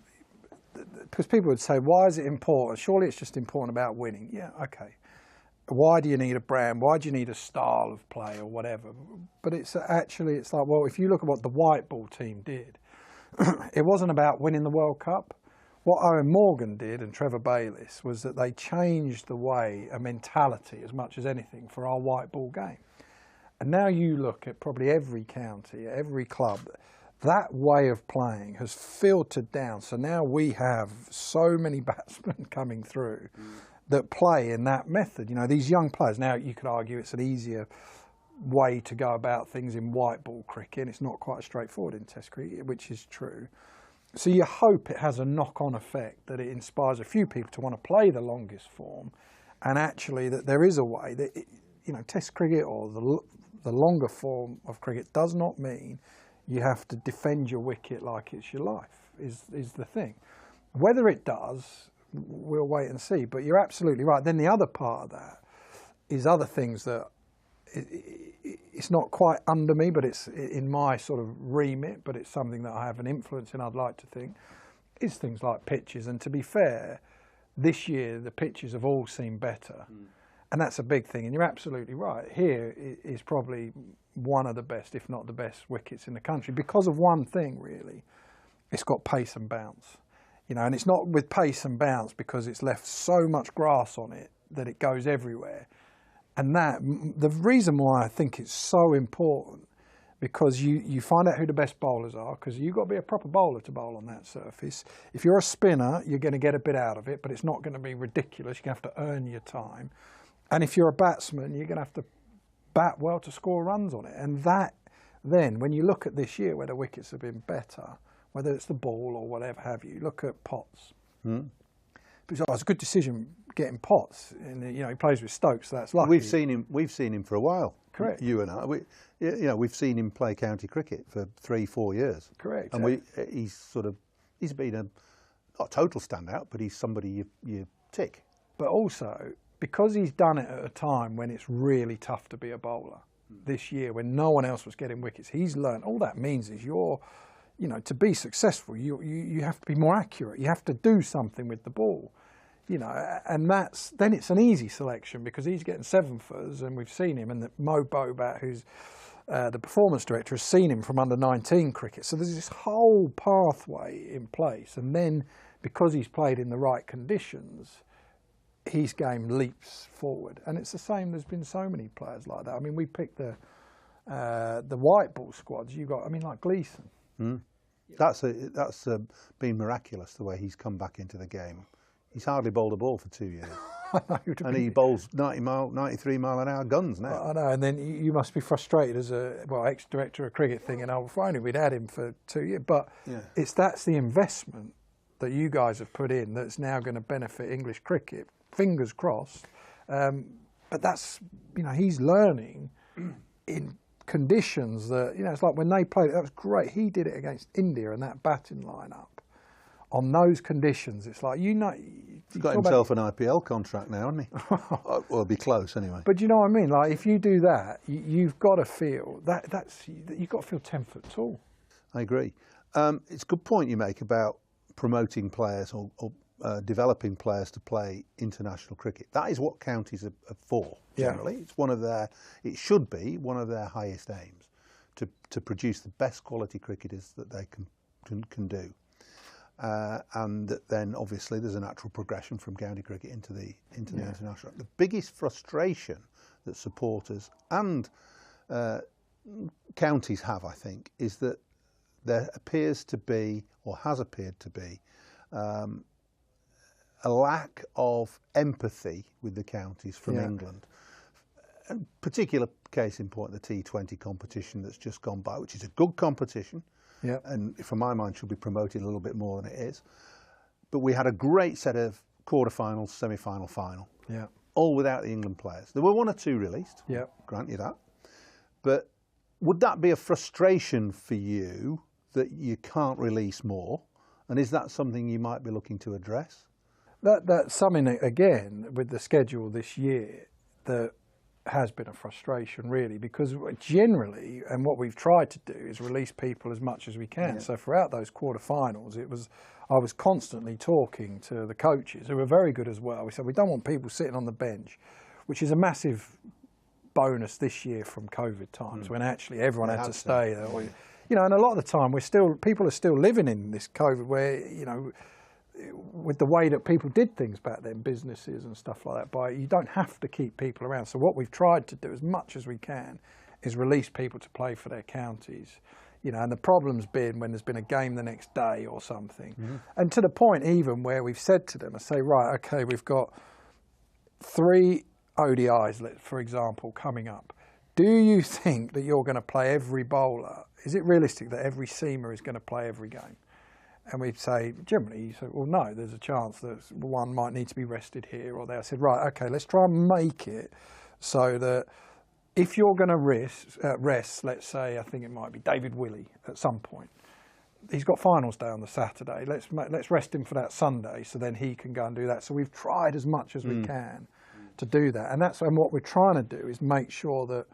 because people would say, why is it important? Surely it's just important about winning. Yeah, okay. Why do you need a brand? Why do you need a style of play or whatever? But it's actually, it's like, well, if you look at what the white ball team did, it wasn't about winning the World Cup. What Owen Morgan did and Trevor Bayliss was that they changed the way, a mentality as much as anything for our white ball game. And now you look at probably every county, every club, that way of playing has filtered down. So now we have so many batsmen coming through that play in that method. You know, these young players, now you could argue it's an easier way to go about things in white ball cricket. It's not quite as straightforward in Test cricket, which is true. So you hope it has a knock-on effect, that it inspires a few people to want to play the longest form, and actually that there is a way that, you know, Test cricket or the longer form of cricket does not mean you have to defend your wicket like it's your life, is the thing. Whether it does, we'll wait and see, but you're absolutely right. Then the other part of that is other things that it's not quite under me, but it's in my sort of remit, but it's something that I have an influence in, I'd like to think, is things like pitches. And to be fair, this year the pitches have all seemed better. And that's a big thing, and you're absolutely right. Here is probably one of the best, if not the best, wickets in the country because of one thing, really. It's got pace and bounce. You know, and it's not with pace and bounce because it's left so much grass on it that it goes everywhere. And that, the reason why I think it's so important, because you find out who the best bowlers are, because you've got to be a proper bowler to bowl on that surface. If you're a spinner, you're going to get a bit out of it, but it's not going to be ridiculous. You're going to have to earn your time. And if you're a batsman, you're going to have to bat well to score runs on it. And that, then, when you look at this year where the wickets have been better, whether it's the ball or whatever have you, look at Potts. Because it's a good decision getting Potts. And, you know, he plays with Stokes, so that's lucky. We've seen him for a while. Correct. You and I. You know, we've seen him play county cricket for 3-4 years. Correct. And he's been not a total standout, but he's somebody you tick. But also, because he's done it at a time when it's really tough to be a bowler, this year when no one else was getting wickets, he's learned. All that means is you know, to be successful, you have to be more accurate. You have to do something with the ball, you know, and then it's an easy selection because he's getting 7-footers, and we've seen him, and Mo Bobat, who's the performance director, has seen him from under-19 cricket. So there's this whole pathway in place, and then because he's played in the right conditions, his game leaps forward. And it's the same. There's been so many players like that. I mean, we picked the white ball squads. You got, I mean, like Gleeson. That's been miraculous the way he's come back into the game. He's hardly bowled a ball for 2 years. And he bowls 93 mile an hour guns now. I know, and then you must be frustrated as a ex-director of cricket thinking, oh, if only we'd had him for 2 years. But that's the investment that you guys have put in that's now going to benefit English cricket. Fingers crossed. But that's, you know, he's learning in conditions that, you know, it's like when they played it, that was great. He did it against India and that batting lineup. On those conditions, it's like, you know... He's got himself an IPL contract now, hasn't he? Well, it'll be close anyway. But you know what I mean? Like, if you do that, you've got to feel, you've got to feel 10 foot tall. I agree. It's a good point you make about promoting players or developing players to play international cricket. That is what counties are for, generally. It's it should be one of their highest aims, to produce the best quality cricketers that they can do. And then obviously there's a natural progression from county cricket into the international. The biggest frustration that supporters and counties have, I think, is that there appears to be, or has appeared to be, a lack of empathy with the counties from England. A particular case in point, the T20 competition that's just gone by, which is a good competition. Yep. and for my mind should be promoted a little bit more than it is. But we had a great set of quarterfinals, semi-final, final, Yeah. all without the England players. There were 1 or 2 released, Yeah. grant you that. But would that be a frustration for you that you can't release more? And is that something you might be looking to address? That's something, again, with the schedule this year that has been a frustration, really, because generally, and what we've tried to do is release people as much as we can. Yeah. So throughout those quarterfinals, I was constantly talking to the coaches, who were very good as well. We said, we don't want people sitting on the bench, which is a massive bonus this year from COVID times, when actually everyone had to stay there. Or, you know, and a lot of the time people are still living in this COVID where, you know, with the way that people did things back then, businesses and stuff like that, you don't have to keep people around. So what we've tried to do as much as we can is release people to play for their counties. You know, and the problem's been when there's been a game the next day or something. Mm-hmm. And to the point even where we've said to them, I say, right, okay, we've got 3 ODIs, for example, coming up. Do you think that you're going to play every bowler? Is it realistic that every seamer is going to play every game? And we'd say, generally, you say, well, no, there's a chance that one might need to be rested here or there. I said, right, okay, let's try and make it so that if you're going to rest, let's say, I think it might be David Willey at some point. He's got finals day on the Saturday. Let's rest him for that Sunday so then he can go and do that. So we've tried as much as we can to do that. And what we're trying to do is make sure that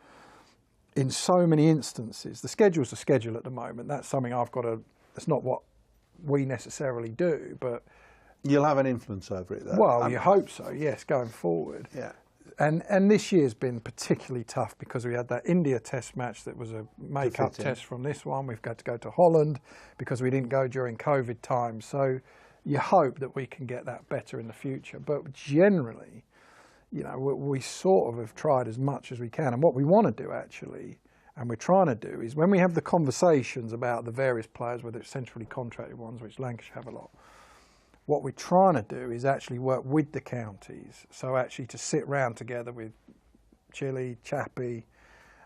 in so many instances, the schedule's a schedule at the moment. That's something it's not what we necessarily do, but you'll have an influence over it, though. Well, you hope so, yes, going forward. Yeah. And this year's been particularly tough because we had that India test match that was a make-up test from this one. We've got to go to Holland because we didn't go during COVID time. So you hope that we can get that better in the future. But generally, you know, we sort of have tried as much as we can. And what we want to do, actually, and we're trying to do, is when we have the conversations about the various players, whether it's centrally contracted ones, which Lancashire have a lot, what we're trying to do is actually work with the counties. So actually to sit round together with Chile, Chappie,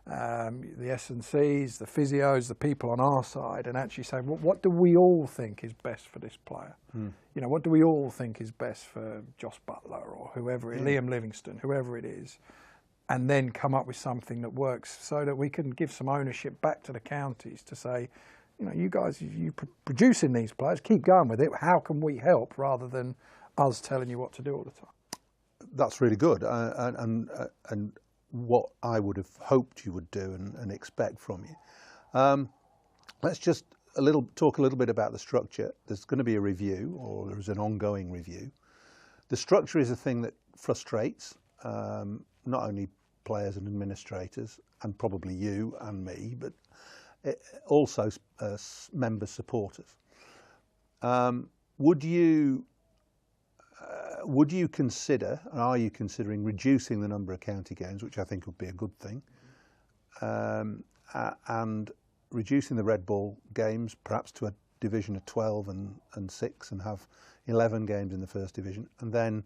the S&Cs, the physios, the people on our side, and actually say, well, what do we all think is best for this player? You know, what do we all think is best for Joss Butler or whoever, Liam Livingstone, whoever it is, and then come up with something that works so that we can give some ownership back to the counties to say, you know, you guys, you producing these players, keep going with it. How can we help rather than us telling you what to do all the time? That's really good, and what I would have hoped you would do and expect from you. Let's just talk a little bit about the structure. There's going to be a review, or there is an ongoing review. The structure is a thing that frustrates not only players and administrators, and probably you and me, but also member supporters. Would you consider, and are you considering, reducing the number of county games, which I think would be a good thing, and reducing the red ball games perhaps to a division of 12 and 6 and have 11 games in the first division, and then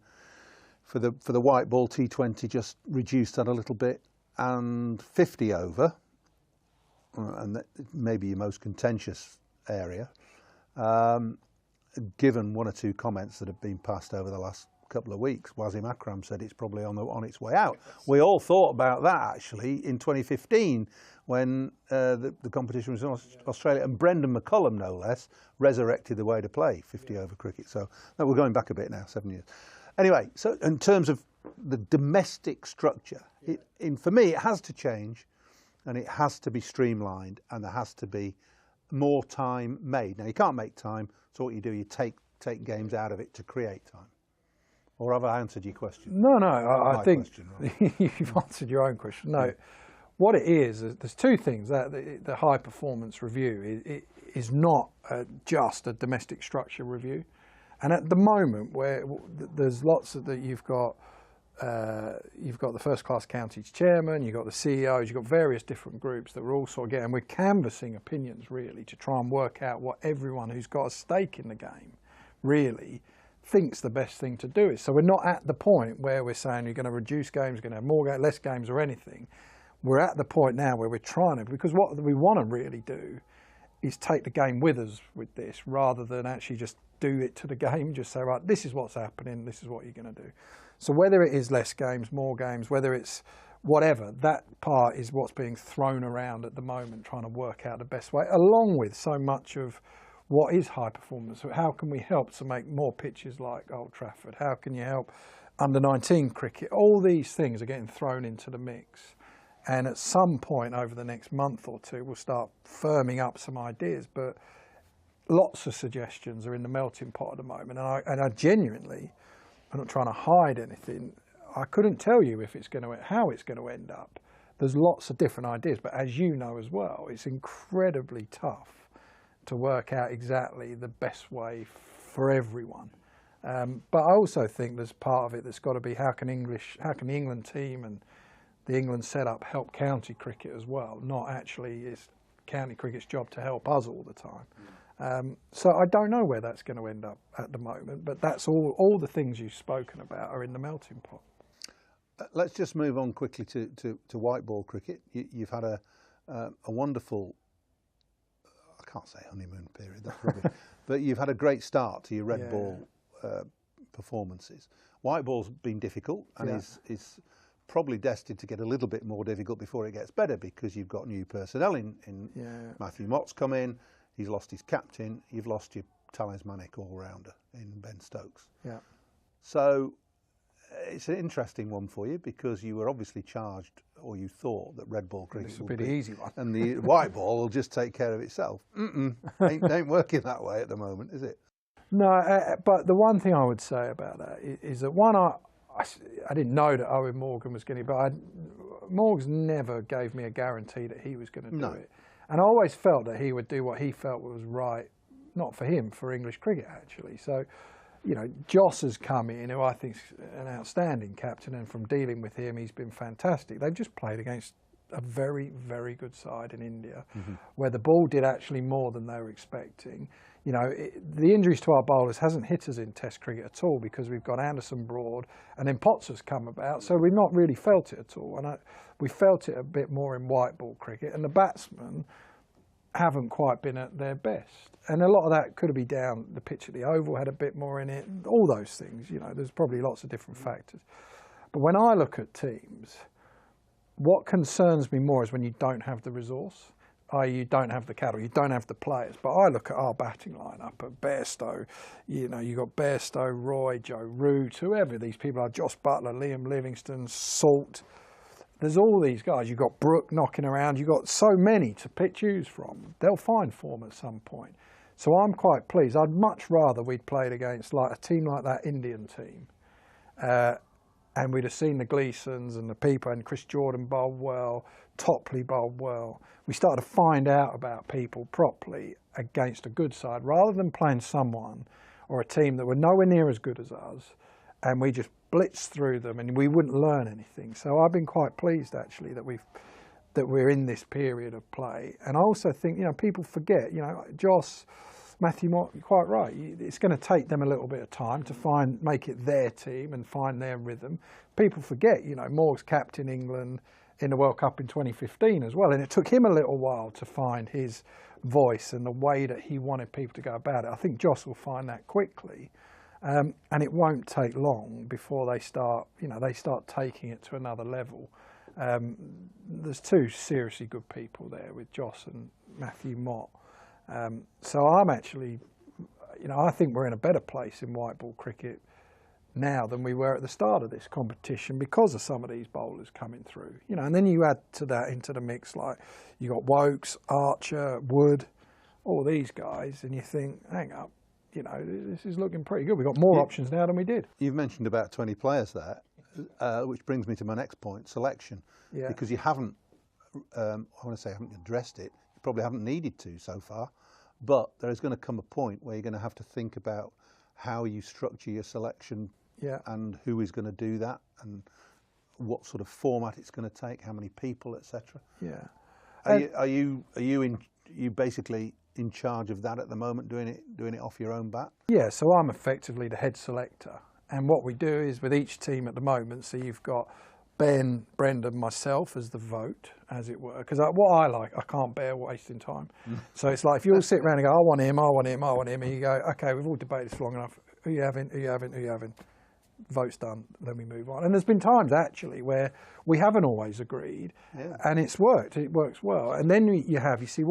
for the white ball T20 just reduce that a little bit and 50 over, and that may be your most contentious area, given 1 or 2 comments that have been passed over the last couple of weeks. Wasim Akram said it's probably on its way out. We all thought about that actually in 2015 when the competition was in Australia, and Brendan McCullum, no less, resurrected the way to play 50 over cricket. So no, we're going back a bit now, 7 years. Anyway, so in terms of the domestic structure, for me it has to change. And it has to be streamlined, and there has to be more time made. Now, you can't make time, so what you do, you take games out of it to create time. Or have I answered your question? No, I think you've answered your own question. No, what it is, there's 2 things. That the high performance review is not just a domestic structure review. And at the moment, where there's lots that you've got the first class counties chairman, you've got the CEOs, you've got various different groups that we're all sort of getting. We're canvassing opinions really to try and work out what everyone who's got a stake in the game really thinks the best thing to do is. So we're not at the point where we're saying you're going to reduce games, you're going to have more games, less games or anything. We're at the point now where we're trying to, because what we want to really do is take the game with us with this, rather than actually just do it to the game. Just say, right, this is what's happening, this is what you're going to do. So whether it is less games, more games, whether it's whatever, that part is what's being thrown around at the moment, trying to work out the best way, along with so much of what is high performance. So how can we help to make more pitches like Old Trafford? How can you help under-19 cricket? All these things are getting thrown into the mix. And at some point over the next month or two, we'll start firming up some ideas. But lots of suggestions are in the melting pot at the moment. And I genuinely, I'm not trying to hide anything, I couldn't tell you if it's going to, how it's going to end up. There's lots of different ideas, but as you know as well, it's incredibly tough to work out exactly the best way for everyone. But I also think there's part of it that's got to be how can the England team and the England setup help county cricket as well, not actually is county cricket's job to help us all the time. So I don't know where that's going to end up at the moment, but that's all the things you've spoken about are in the melting pot. Let's just move on quickly to white ball cricket. You've had a wonderful, I can't say honeymoon period, that's rubbish, but you've had a great start to your red ball performances. White ball's been difficult and is probably destined to get a little bit more difficult before it gets better, because you've got new personnel in Matthew Mott's come in, he's lost his captain, you've lost your talismanic all-rounder in Ben Stokes. Yeah. So it's an interesting one for you, because you were obviously charged, or you thought that red ball cricket would be the easy one, and the white ball will just take care of itself. Ain't working that way at the moment, is it? No, but the one thing I would say about that is that one, I didn't know that Owen Morgan was going to, but Morgan's never gave me a guarantee that he was going to do it. And I always felt that he would do what he felt was right, not for him, for English cricket actually. So, you know, Joss has come in, who I think is an outstanding captain, and from dealing with him, he's been fantastic. They've just played against a very, very good side in India, where the ball did actually more than they were expecting. You know, the injuries to our bowlers hasn't hit us in Test cricket at all, because we've got Anderson Broad and then Potts has come about, so we've not really felt it at all. And we felt it a bit more in white ball cricket, and the batsmen haven't quite been at their best. And a lot of that could be down, the pitch at the Oval had a bit more in it, all those things, you know, there's probably lots of different factors. But when I look at teams, what concerns me more is when you don't have the resource, i.e. you don't have the cattle, you don't have the players. But I look at our batting lineup at Bairstow, you know, you've got Bairstow, Roy, Joe Root, whoever these people are, Joss Butler, Liam Livingstone, Salt. There's all these guys. You've got Brooke knocking around. You've got so many to choose from. They'll find form at some point. So I'm quite pleased. I'd much rather we'd played against like a team like that Indian team. And we'd have seen the Gleesons and the people, and Chris Jordan bowled well, Topley bowled well. We started to find out about people properly against a good side, rather than playing someone or a team that were nowhere near as good as us, and we just blitzed through them and we wouldn't learn anything. So I've been quite pleased actually that we're in this period of play. And I also think, you know, people forget, you know, Joss, Matthew Mott, you're quite right. It's going to take them a little bit of time to make it their team and find their rhythm. People forget, you know, Morg's captain England in the World Cup in 2015 as well, and it took him a little while to find his voice and the way that he wanted people to go about it. I think Joss will find that quickly, and it won't take long before they start taking it to another level. There's two seriously good people there with Joss and Matthew Mott. So I'm actually, you know, I think we're in a better place in white ball cricket now than we were at the start of this competition, because of some of these bowlers coming through, you know. And then you add to that into the mix, like you got Wokes, Archer, Wood, all these guys, and you think, hang up, you know, this is looking pretty good. We've got more options now than we did. You've mentioned about 20 players there, which brings me to my next point, selection. Yeah. Because you haven't, I want to say haven't addressed it, you probably haven't needed to so far, but there is going to come a point where you're going to have to think about how you structure your selection, and who is going to do that, and what sort of format it's going to take, how many people, etc. Yeah. Are you basically in charge of that at the moment, doing it off your own bat? Yeah, so I'm effectively the head selector, and what we do is with each team at the moment, so you've got Ben, Brendan, myself as the vote, as it were. Because what I like, I can't bear wasting time. So it's like if you all sit around and go, I want him, I want him, I want him, and you go, okay, we've all debated this long enough. Who you having? Who you having? Who you having? Vote's done. Then we move on. And there's been times actually where we haven't always agreed, and it's worked. It works well. And then you see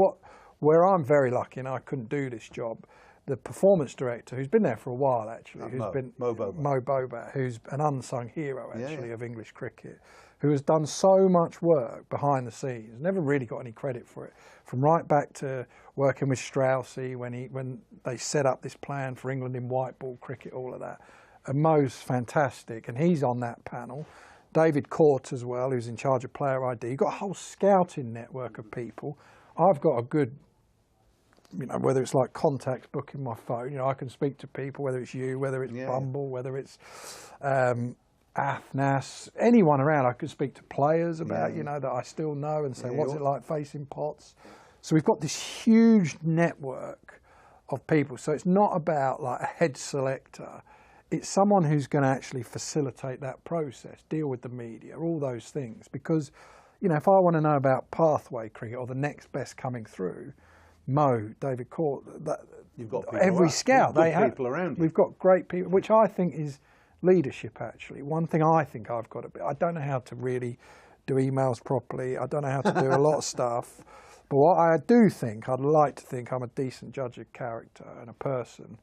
where I'm very lucky, and I couldn't do this job. The performance director, who's been there for a while actually, Mo Bobat, who's an unsung hero actually of English cricket, who has done so much work behind the scenes, never really got any credit for it, from right back to working with Straussy when they set up this plan for England in white ball cricket, all of that. And Mo's fantastic, and he's on that panel. David Court as well, who's in charge of player ID. You've got a whole scouting network of people. I've got a good, whether it's like contacts book in my phone, I can speak to people, whether it's you, whether it's Bumble, whether it's Athnas, anyone around. I can speak to players about, that I still know and say, what's it like facing Potts? So we've got this huge network of people. So it's not about like a head selector. It's someone who's going to actually facilitate that process, deal with the media, all those things. Because, if I want to know about pathway cricket or the next best coming through, Mo, David Court, you've got every scout, they have people around you. We've got great people, which I think is leadership actually. One thing I think I've got to be, I don't know how to really do emails properly. I don't know how to do a lot of stuff. But what I do think, I'd like to think I'm a decent judge of character and a person.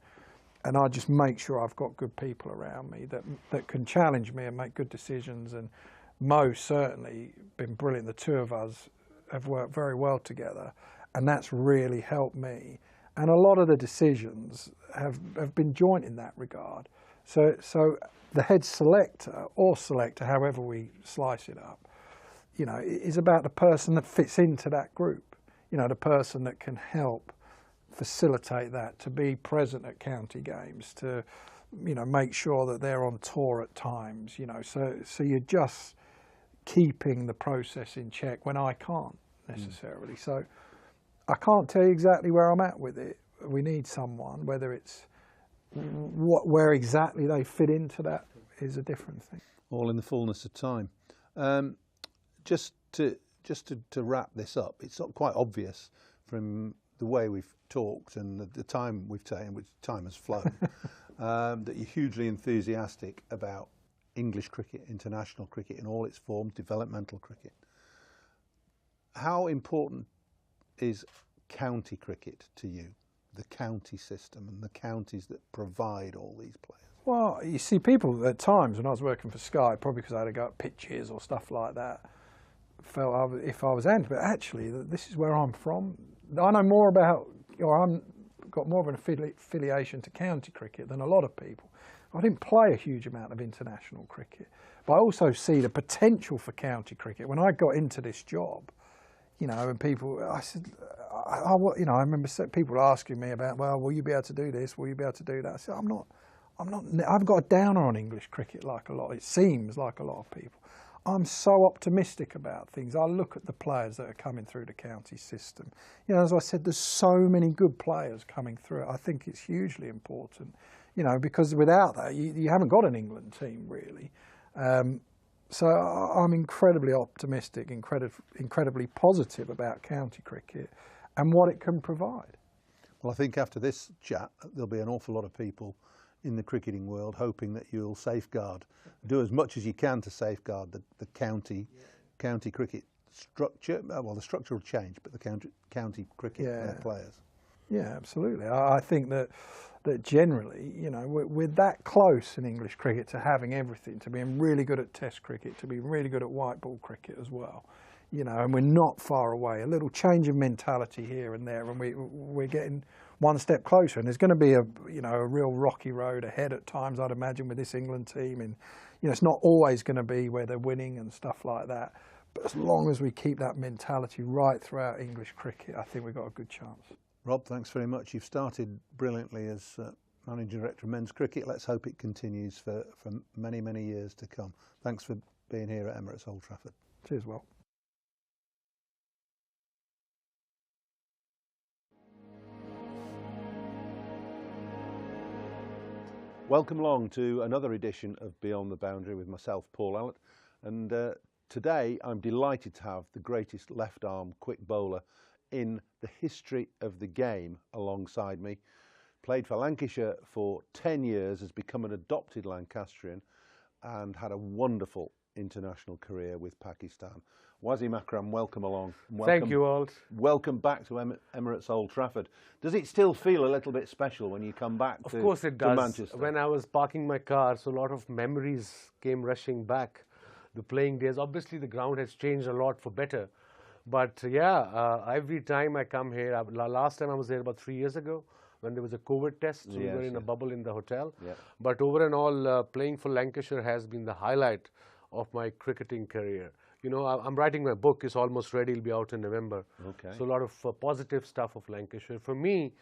And I just make sure I've got good people around me that can challenge me and make good decisions. And Mo's certainly been brilliant. The two of us have worked very well together, and that's really helped me. And a lot of the decisions have been joint in that regard. So the head selector or selector, however we slice it up, is about the person that fits into that group. The person that can help facilitate that, to be present at county games, to make sure that they're on tour at times, so you're just keeping the process in check when I can't necessarily. So I can't tell you exactly where I'm at with it. We need someone, whether it's where exactly they fit into that is a different thing. All in the fullness of time. Just to wrap this up, it's quite obvious from the way we've talked and the time we've taken, which time has flown, that you're hugely enthusiastic about English cricket, international cricket in all its forms, developmental cricket. How important is county cricket to you, the county system and the counties that provide all these players? Well, you see, people at times when I was working for Sky, probably because I had to go at pitches or stuff like that, felt if I was anti, but actually this is where I'm from. I know more about, I'm got more of an affiliation to county cricket than a lot of people. I didn't play a huge amount of international cricket, but I also see the potential for county cricket. When I got into this job, and people, I said, I remember people asking me about, well, will you be able to do this? Will you be able to do that? I said, I've got a downer on English cricket like a lot. It seems like a lot of people. I'm so optimistic about things. I look at the players that are coming through the county system. As I said, there's so many good players coming through. I think it's hugely important, because without that, you haven't got an England team really. So I'm incredibly optimistic, incredibly positive about county cricket and what it can provide. Well, I think after this chat, there'll be an awful lot of people in the cricketing world hoping that you'll do as much as you can to safeguard the county cricket structure. Well, the structure will change, but the county cricket players. Yeah, absolutely. I think that generally, we're that close in English cricket to having everything, to being really good at Test cricket, to being really good at white ball cricket as well. And we're not far away. A little change of mentality here and there, and we're getting one step closer. And there's going to be a real rocky road ahead at times, I'd imagine, with this England team. And it's not always going to be where they're winning and stuff like that. But as long as we keep that mentality right throughout English cricket, I think we've got a good chance. Rob, thanks very much. You've started brilliantly as Managing Director of Men's Cricket. Let's hope it continues for many, many years to come. Thanks for being here at Emirates Old Trafford. Cheers, Will. Welcome along to another edition of Beyond the Boundary with myself, Paul Allett. And today I'm delighted to have the greatest left-arm quick bowler in the history of the game alongside me. Played for Lancashire for 10 years, has become an adopted Lancashirian and had a wonderful international career with Pakistan. Wasim Akram, welcome along. Thank you, Alt. Welcome back to Emirates Old Trafford. Does it still feel a little bit special when you come back Of course it does. Manchester? When I was parking my car, so a lot of memories came rushing back. The playing days, obviously the ground has changed a lot for better. But yeah, every time I come here, last time I was there about 3 years ago, when there was a COVID test, so we were in a bubble in the hotel. Yeah. But over and all, playing for Lancashire has been the highlight of my cricketing career. You know, I'm writing my book, it's almost ready, it'll be out in November. Okay. So a lot of positive stuff of Lancashire. For me,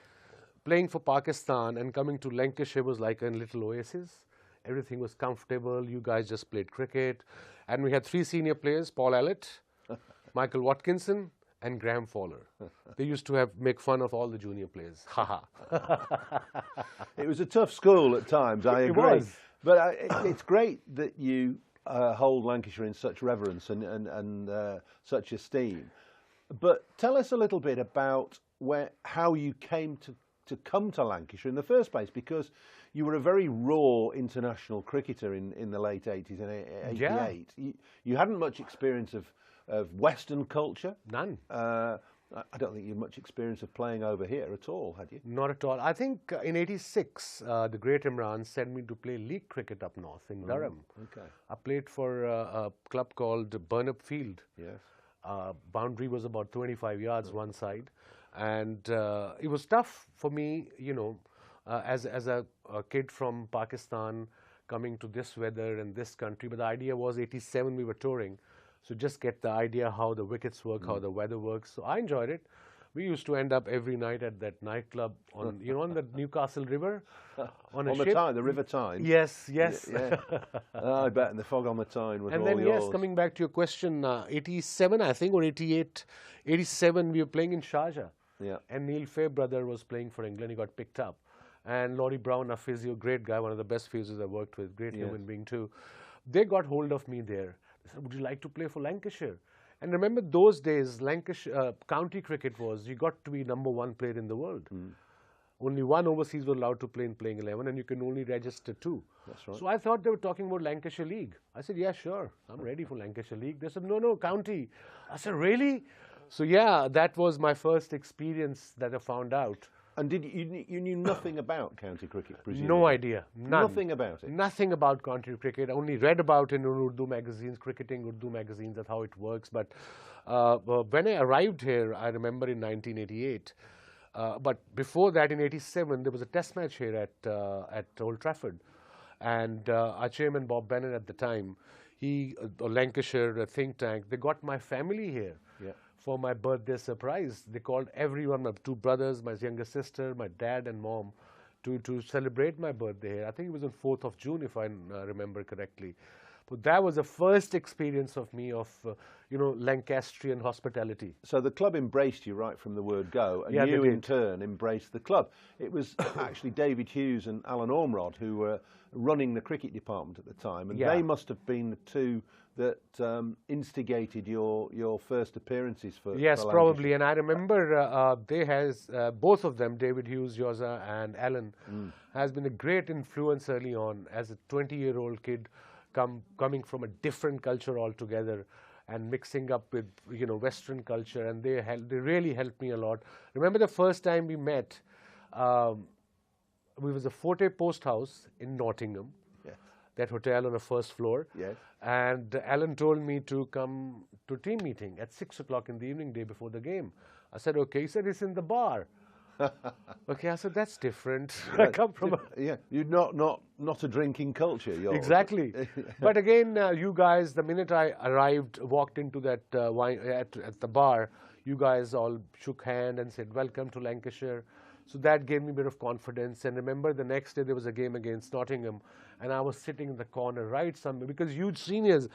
playing for Pakistan and coming to Lancashire was like a little oasis. Everything was comfortable, you guys just played cricket. And we had 3 senior players, Paul Allett, Michael Watkinson, and Graham Fowler. They used to make fun of all the junior players. Haha. It was a tough school at times, I agree. It was. But it's great that you hold Lancashire in such reverence and such esteem. But tell us a little bit about how you came to come to Lancashire in the first place, because you were a very raw international cricketer in the late 80s and 88. Yeah. You hadn't much experience of Western culture. None. I don't think you had much experience of playing over here at all, had you? Not at all. I think in '86, the great Imran sent me to play league cricket up north in Durham. Okay. I played for a club called Burnup Field. Yes. Boundary was about 25 yards one side. And it was tough for me, you know, as a kid from Pakistan coming to this weather and this country. But the idea was '87 we were touring. So just get the idea how the wickets work, how the weather works. So I enjoyed it. We used to end up every night at that nightclub on, you know, on the Newcastle River, on a ship. The River Tyne. Yes, yes. Yeah. I bet, and the fog on the Tyne was all yours. And then, yes, coming back to your question, 87, I think, or 88, 87, we were playing in Sharjah. Yeah. And Neil Fairbrother was playing for England. He got picked up. And Laurie Brown, a physio, great guy, one of the best physios I've worked with, great human being too. They got hold of me there. They said, would you like to play for Lancashire? And remember those days, Lancashire, county cricket was, you got to be #1 player in the world. Only one overseas was allowed to play in playing 11, and you can only register 2. That's right. So I thought they were talking about Lancashire League. I said, yeah, sure, I'm ready for Lancashire League. They said, no, county. I said, really? So yeah, that was my first experience that I found out. And you knew nothing about county cricket, presumably? No idea. None. Nothing about it? Nothing about county cricket. I only read about it in Urdu magazines, cricketing Urdu magazines, that's how it works. But when I arrived here, I remember in 1988, but before that in '87, there was a test match here at Old Trafford. And our chairman, Bob Bennett at the time, Lancashire think tank, they got my family here. Yeah. For my birthday surprise. They called everyone, my 2 brothers, my younger sister, my dad and mom, to celebrate my birthday here. I think it was on 4th of June, if I remember correctly. But that was the first experience of me of, you know, Lancastrian hospitality. So the club embraced you right from the word go, and you in turn embraced the club. It was actually David Hughes and Alan Ormrod who were running the cricket department at the time, and they must have been the 2 that instigated your first appearances for Yes, for probably. And I remember both of them, David Hughes, Yoza and Alan, has been a great influence early on as a 20-year-old kid coming from a different culture altogether and mixing up with, you know, Western culture, and they really helped me a lot. Remember the first time we met, we was a Forte Post House in Nottingham, that hotel on the 1st floor. Yes. And Alan told me to come to team meeting at 6 o'clock in the evening, day before the game. I said, okay. He said, it's in the bar. Okay, I said, that's different. I come from you're not a drinking culture. Yours. Exactly. But again, you guys, the minute I walked into that wine at the bar, you guys all shook hand and said, welcome to Lancashire. So that gave me a bit of confidence. And remember, the next day there was a game against Nottingham, and I was sitting in the corner right somewhere, because huge seniors,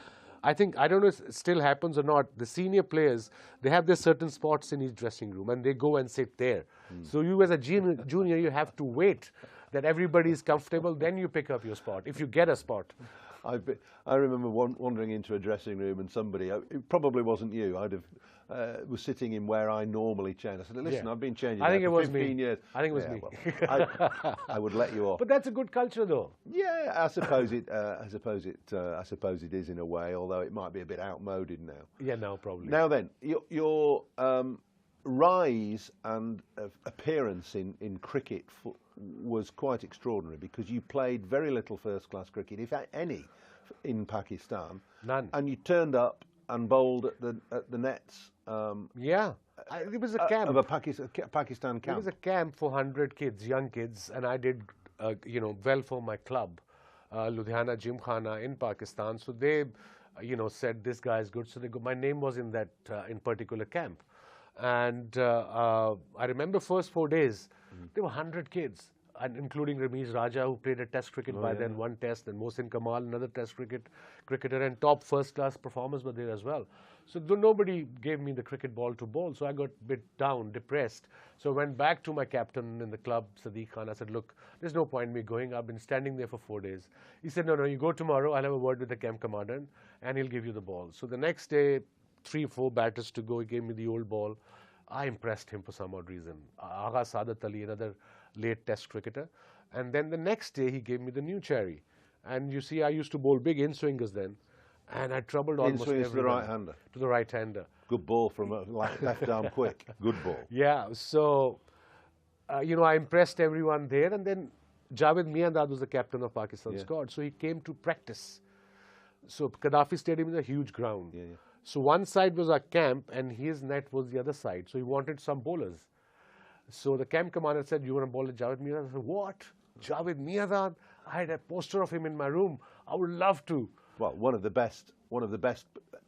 I think, I don't know if it still happens or not, the senior players, they have their certain spots in each dressing room, and they go and sit there. So you as a junior, you have to wait that everybody is comfortable, then you pick up your spot, if you get a spot. I remember wandering into a dressing room and somebody, it probably wasn't you, was sitting in where I normally change. I said, listen, Yeah. I've been changing I think there it for was 15 me. years. I think it was me. Well, I would let you off. But that's a good culture, though. Yeah, I suppose it is in a way, although it might be a bit outmoded now. Yeah, now probably. Now then, your rise and appearance in cricket was quite extraordinary because you played very little first-class cricket, if any, in Pakistan. None. And you turned up and bowled at the nets. Yeah, it was a camp. Of a Pakistan camp. It was a camp for 100 kids, young kids, and I did, well for my club, Ludhiana Gymkhana in Pakistan. So they, said this guy is good. So my name was in that in particular camp, and I remember first 4 days there were 100 kids, and including Ramiz Raja, who played a Test cricket then, one Test, and Mohsin Kamal, another Test cricketer, and top first-class performers were there as well. So nobody gave me the cricket ball to bowl, so I got a bit down, depressed. So I went back to my captain in the club, Sadiq Khan. I said, look, there's no point in me going. I've been standing there for 4 days. He said, no, you go tomorrow. I'll have a word with the camp commandant, and he'll give you the ball. So the next day, 3 or 4 batters to go. He gave me the old ball. I impressed him for some odd reason. Agha Saadat Ali, another late Test cricketer. And then the next day, he gave me the new cherry. And you see, I used to bowl big in-swingers then. And I troubled almost everyone. In-swingers to the right-hander? To the right-hander. Good ball from a left arm quick. Good ball. Yeah, so, I impressed everyone there. And then Javed Miandad was the captain of Pakistan squad. So he came to practice. So Gaddafi Stadium is a huge ground. Yeah. So one side was our camp and his net was the other side. So he wanted some bowlers. So the camp commander said, you want to bowl at Javed Miandad? I said, what? Javed Miandad? I had a poster of him in my room. I would love to. Well, one of the best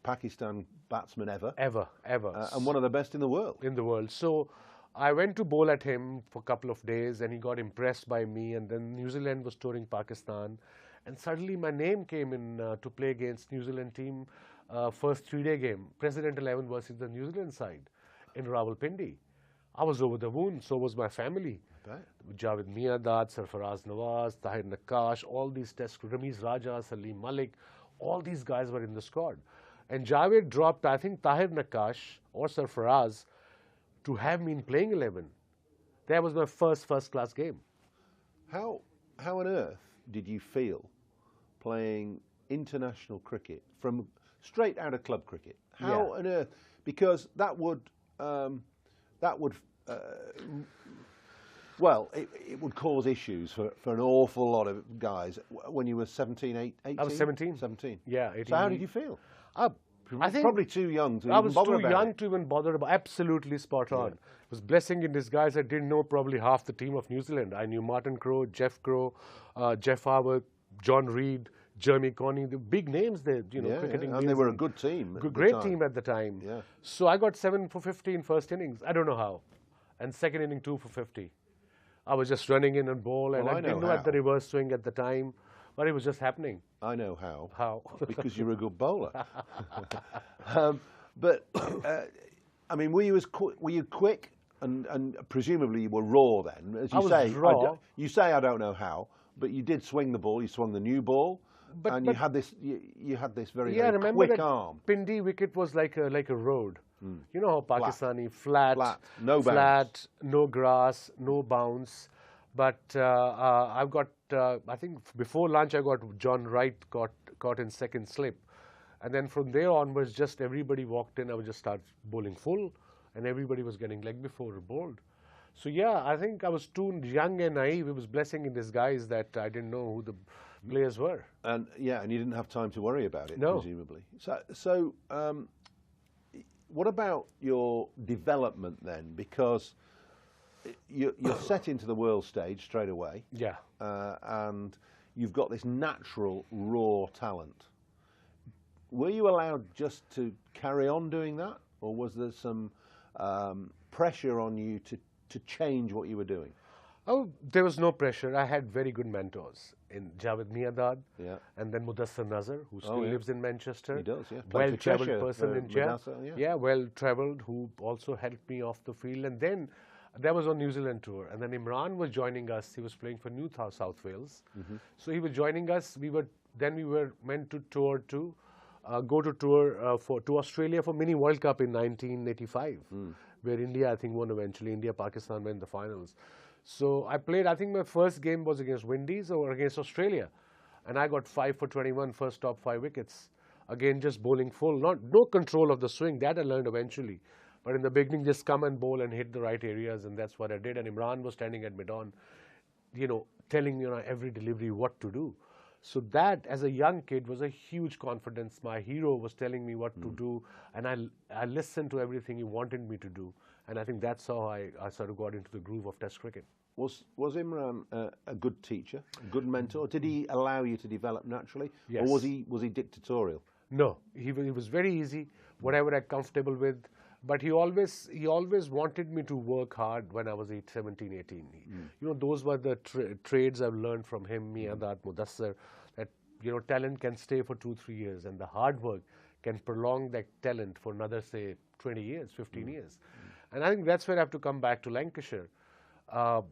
Pakistan batsmen ever. Ever. And one of the best in the world. In the world. So I went to bowl at him for a couple of days and he got impressed by me, and then New Zealand was touring Pakistan. And suddenly my name came in to play against New Zealand team, first 3-day game, President 11 versus the New Zealand side in Rawalpindi. I was over the moon, so was my family. Javed Miandad, Sarfaraz Nawaz, Tahir Nakash, all these tests, Ramiz Raja, Salim Malik, all these guys were in the squad. And Javed dropped, I think, Tahir Nakash or Sarfaraz to have me in playing 11. That was my first-class game. How on earth did you feel playing international cricket from straight out of club cricket? How on earth? Because that would it would cause issues for an awful lot of guys when you were 17, 18? I was 17. 17. Yeah, 18. So how did you feel? I think probably too young to even bother about it. I was too young to even bother about it. Absolutely spot on. It was blessing in disguise. I didn't know probably half the team of New Zealand. I knew Martin Crowe, Jeff Crowe, Jeff Harwood, John Reid, Jeremy Coney, the big names there, cricketing. And they were a good team. Great team at the time. Yeah. So I got 7 for 50 in first innings. I don't know how. And second inning, 2 for 50. I was just running in and ball, and I didn't know at the reverse swing at the time, but it was just happening. I know how. How? Because you're a good bowler. Were you quick? And presumably you were raw then, as you say. Raw. You say I don't know how, but you did swing the ball. You swung the new ball, and you had this very quick arm. Pindi wicket was like a road. You know how Pakistani flat, no bounce, flat, no grass, no bounce. But I've got, I think before lunch I got John Wright caught in second slip. And then from there onwards, just everybody walked in, I would just start bowling full, and everybody was getting leg before bowled. So yeah, I think I was too young and naive. It was blessing in disguise that I didn't know who the players were. And you didn't have time to worry about it, no. Presumably. So what about your development then? Because you're set into the world stage straight away. Yeah. And you've got this natural, raw talent. Were you allowed just to carry on doing that? Or was there some pressure on you to change what you were doing? Oh, there was no pressure. I had very good mentors in Javed Miandad, and then Mudassar Nazar, who still lives in Manchester. He does, yeah. Well-travelled person in India. Well-travelled, who also helped me off the field. And then that was on New Zealand tour. And then Imran was joining us. He was playing for New South Wales. So he was joining us. We were then we were meant to tour to go to tour to Australia for Mini World Cup in 1985, where India, I think, won eventually. India, Pakistan went the finals. So I played, I think my first game was against Windies or against Australia. And I got 5 for 21, first top 5 wickets. Again, just bowling full, no control of the swing. That I learned eventually. But in the beginning, just come and bowl and hit the right areas, and that's what I did. And Imran was standing at mid-on, you know, telling me, you know, every delivery what to do. So that, as a young kid, was a huge confidence. My hero was telling me what to do, and I listened to everything he wanted me to do. And I think that's how I sort of got into the groove of Test cricket. Was Imran a good teacher, a good mentor? Did he allow you to develop naturally, Yes. or was he dictatorial? No, he was very easy, whatever I'm comfortable with. But he always wanted me to work hard when I was 17, 18. You know, those were the trades I've learned from him, me and that Mudassar, that, you know, talent can stay for 2-3 years, and the hard work can prolong that talent for another, say, 20 years, 15 years. And I think that's where I have to come back to Lancashire.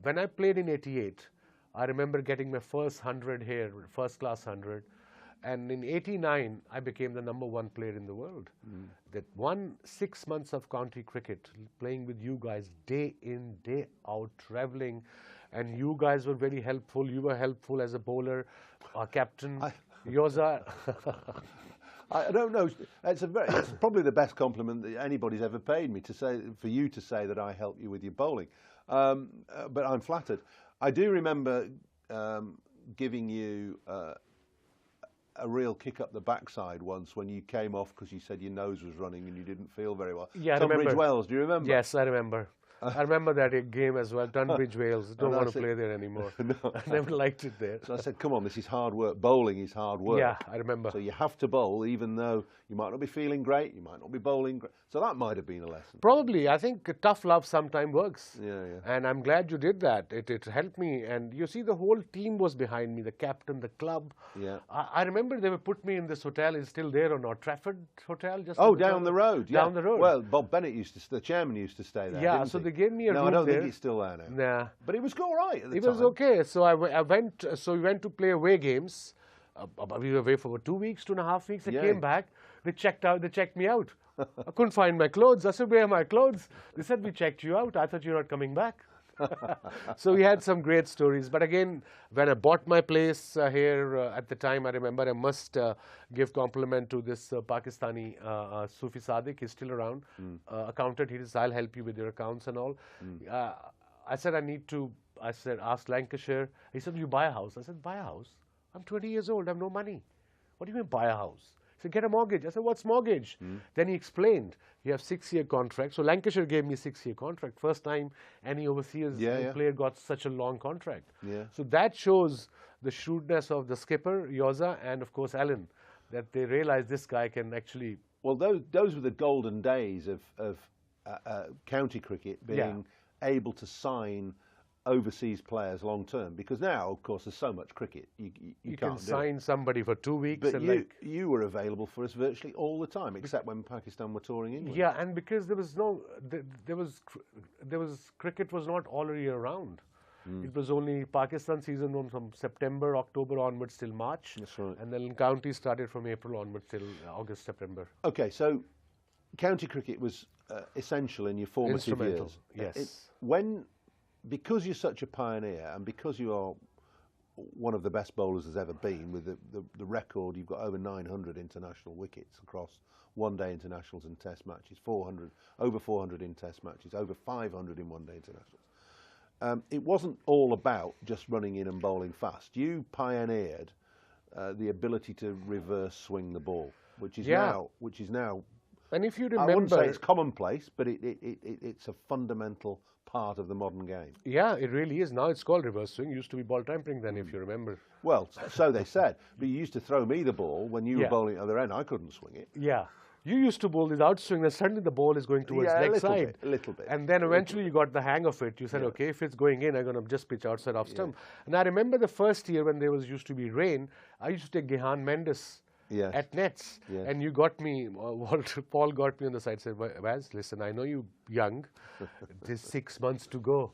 When I played in 88, I remember getting my first 100 here, first class 100. And in 89, I became the #1 player in the world. That 6 months of county cricket, playing with you guys day in, day out, traveling. And you guys were very helpful. You were helpful as a bowler, our captain, Yoza. I don't know. It's probably the best compliment that anybody's ever paid me, for you to say that I helped you with your bowling. But I'm flattered. I do remember giving you a real kick up the backside once when you came off because you said your nose was running and you didn't feel very well. Yeah, I Tunbridge remember. Wells, do you remember? Yes, I remember. I remember that game as well, Tunbridge Wales. Don't want to play there anymore. No. I never liked it there. So I said, come on, this is hard work. Bowling is hard work. Yeah, I remember. So you have to bowl even though you might not be feeling great, you might not be bowling great. So that might have been a lesson. Probably. I think tough love sometimes works. Yeah. And I'm glad you did that. It helped me. And you see, the whole team was behind me, the captain, the club. Yeah. I remember they would put me in this hotel. It's still there or not? Trafford Hotel? Just Down the road. Yeah. Down the road. Well, Bob Bennett the chairman used to stay there. Yeah, didn't so he? they gave me a No, room I don't there. think it's still there now. Nah. But it was all right at the It time. was okay. So I went. So we went to play away games. We were away for 2 weeks, 2.5 weeks. I came back. They checked me out. I couldn't find my clothes. I said, "Where are my clothes?" They said, "We checked you out. I thought you were not coming back." So we had some great stories. But again, when I bought my place here at the time, I remember I must give compliment to this Pakistani Sufi Sadiq. He's still around. Accountant. He says, "I'll help you with your accounts and all." I said, ask Lancashire. He said, "You buy a house." I said, "Buy a house? I'm 20 years old. I have no money." "What do you mean buy a house?" He said, "Get a mortgage." I said, "What's mortgage?" Then he explained, "You have 6-year contract." So Lancashire gave me a 6-year contract. First time any overseas player got such a long contract. Yeah. So that shows the shrewdness of the skipper, Yoza, and of course Alan, that they realized this guy can actually... Well, those were the golden days of county cricket being able to sign overseas players long term, because now, of course, there's so much cricket you You can't can sign somebody for 2 weeks. But and you were available for us virtually all the time, except when Pakistan were touring England. Yeah, and because there was cricket was not all year round. It was only Pakistan season from September, October onwards till March. That's right. And then county started from April onwards till August, September. Okay, so county cricket was essential in your formative Instrumental, years. yes. Because you're such a pioneer and because you are one of the best bowlers there's ever been, with the record, you've got over 900 international wickets across one-day internationals and test matches, over 400 in test matches, over 500 in one-day internationals. It wasn't all about just running in and bowling fast. You pioneered the ability to reverse swing the ball, which is now. And if you remember, I wouldn't say it's commonplace, but it's a fundamental part of the modern game. Yeah, it really is. Now it's called reverse swing. It used to be ball tampering then, if you remember. Well, so they said. But you used to throw me the ball when you were Yeah. bowling at the other end. I couldn't swing it. Yeah. You used to bowl this outswing, and suddenly the ball is going towards leg side. A little bit. And then eventually you got the hang of it. You said, okay, if it's going in, I'm going to just pitch outside off stump. And I remember the first year when there used to be rain, I used to take Gehan Mendes at nets. Yes. And you got me, Paul got me on the side and said, Vaz, listen, I know you're young. There's 6 months to go.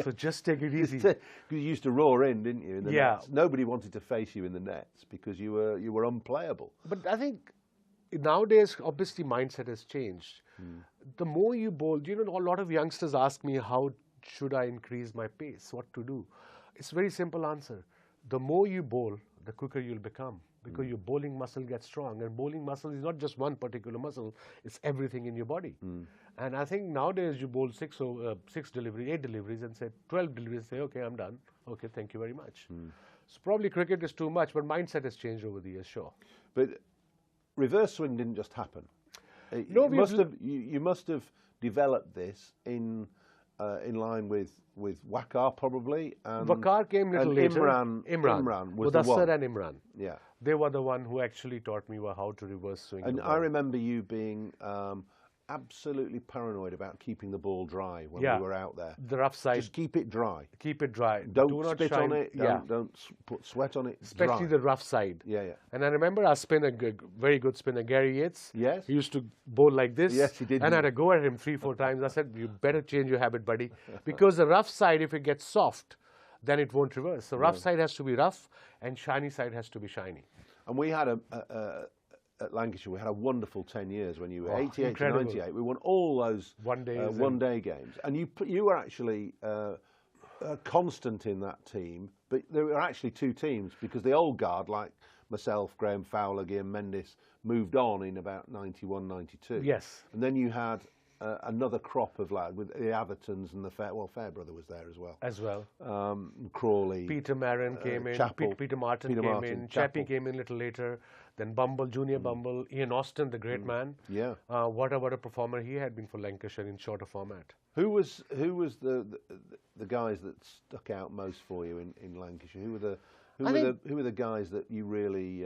So just take it easy. Because you used to roar in, didn't you? In the Yeah. nets. Nobody wanted to face you in the nets because you were unplayable. But I think nowadays, obviously, mindset has changed. The more you bowl, a lot of youngsters ask me, how should I increase my pace? What to do? It's a very simple answer. The more you bowl, the quicker you'll become, because your bowling muscle gets strong. And bowling muscle is not just one particular muscle, it's everything in your body. And I think nowadays you bowl 6 deliveries, 8 deliveries, and say 12 deliveries, say, okay, I'm done. Okay, thank you very much. So probably cricket is too much, but mindset has changed over the years, sure. But reverse swing didn't just happen. No, you must have developed this in line with Waqar probably. And, Waqar came a little later. Imran was the one. Mudassar and Imran. Yeah. They were the one who actually taught me how to reverse swing. And I remember you being absolutely paranoid about keeping the ball dry when we were out there. The rough side. Just keep it dry. Keep it dry. Don't Do not spit shine. on it. Don't put sweat on it. Especially dry. the rough side. Yeah, yeah. And I remember our spinner, very good spinner, Gary Yates. Yes. He used to bowl like this. Yes, he did. And I had to go at him 3-4 times. I said, you better change your habit, buddy. Because the rough side, if it gets soft, then it won't reverse. The rough side has to be rough and shiny side has to be shiny. And we had at Lancashire, we had a wonderful 10 years when you were 88 incredible. to 98. We won all those one-day games. And you were actually constant in that team, but there were actually 2 teams because the old guard, like myself, Graham Fowler, Guillaume Mendes, moved on in about 91, 92. Yes. And then you had another crop of lads with the Athertons and the Fairbrother was there as well. Crawley. Peter Marin came in. Chappell, Peter Martin came in. Chappie came in a little later. Then Bumble, Junior Bumble. Ian Austin, the great man. Yeah. What a performer he had been for Lancashire in shorter format. Who was the guys that stuck out most for you in Lancashire? Who were the guys that you really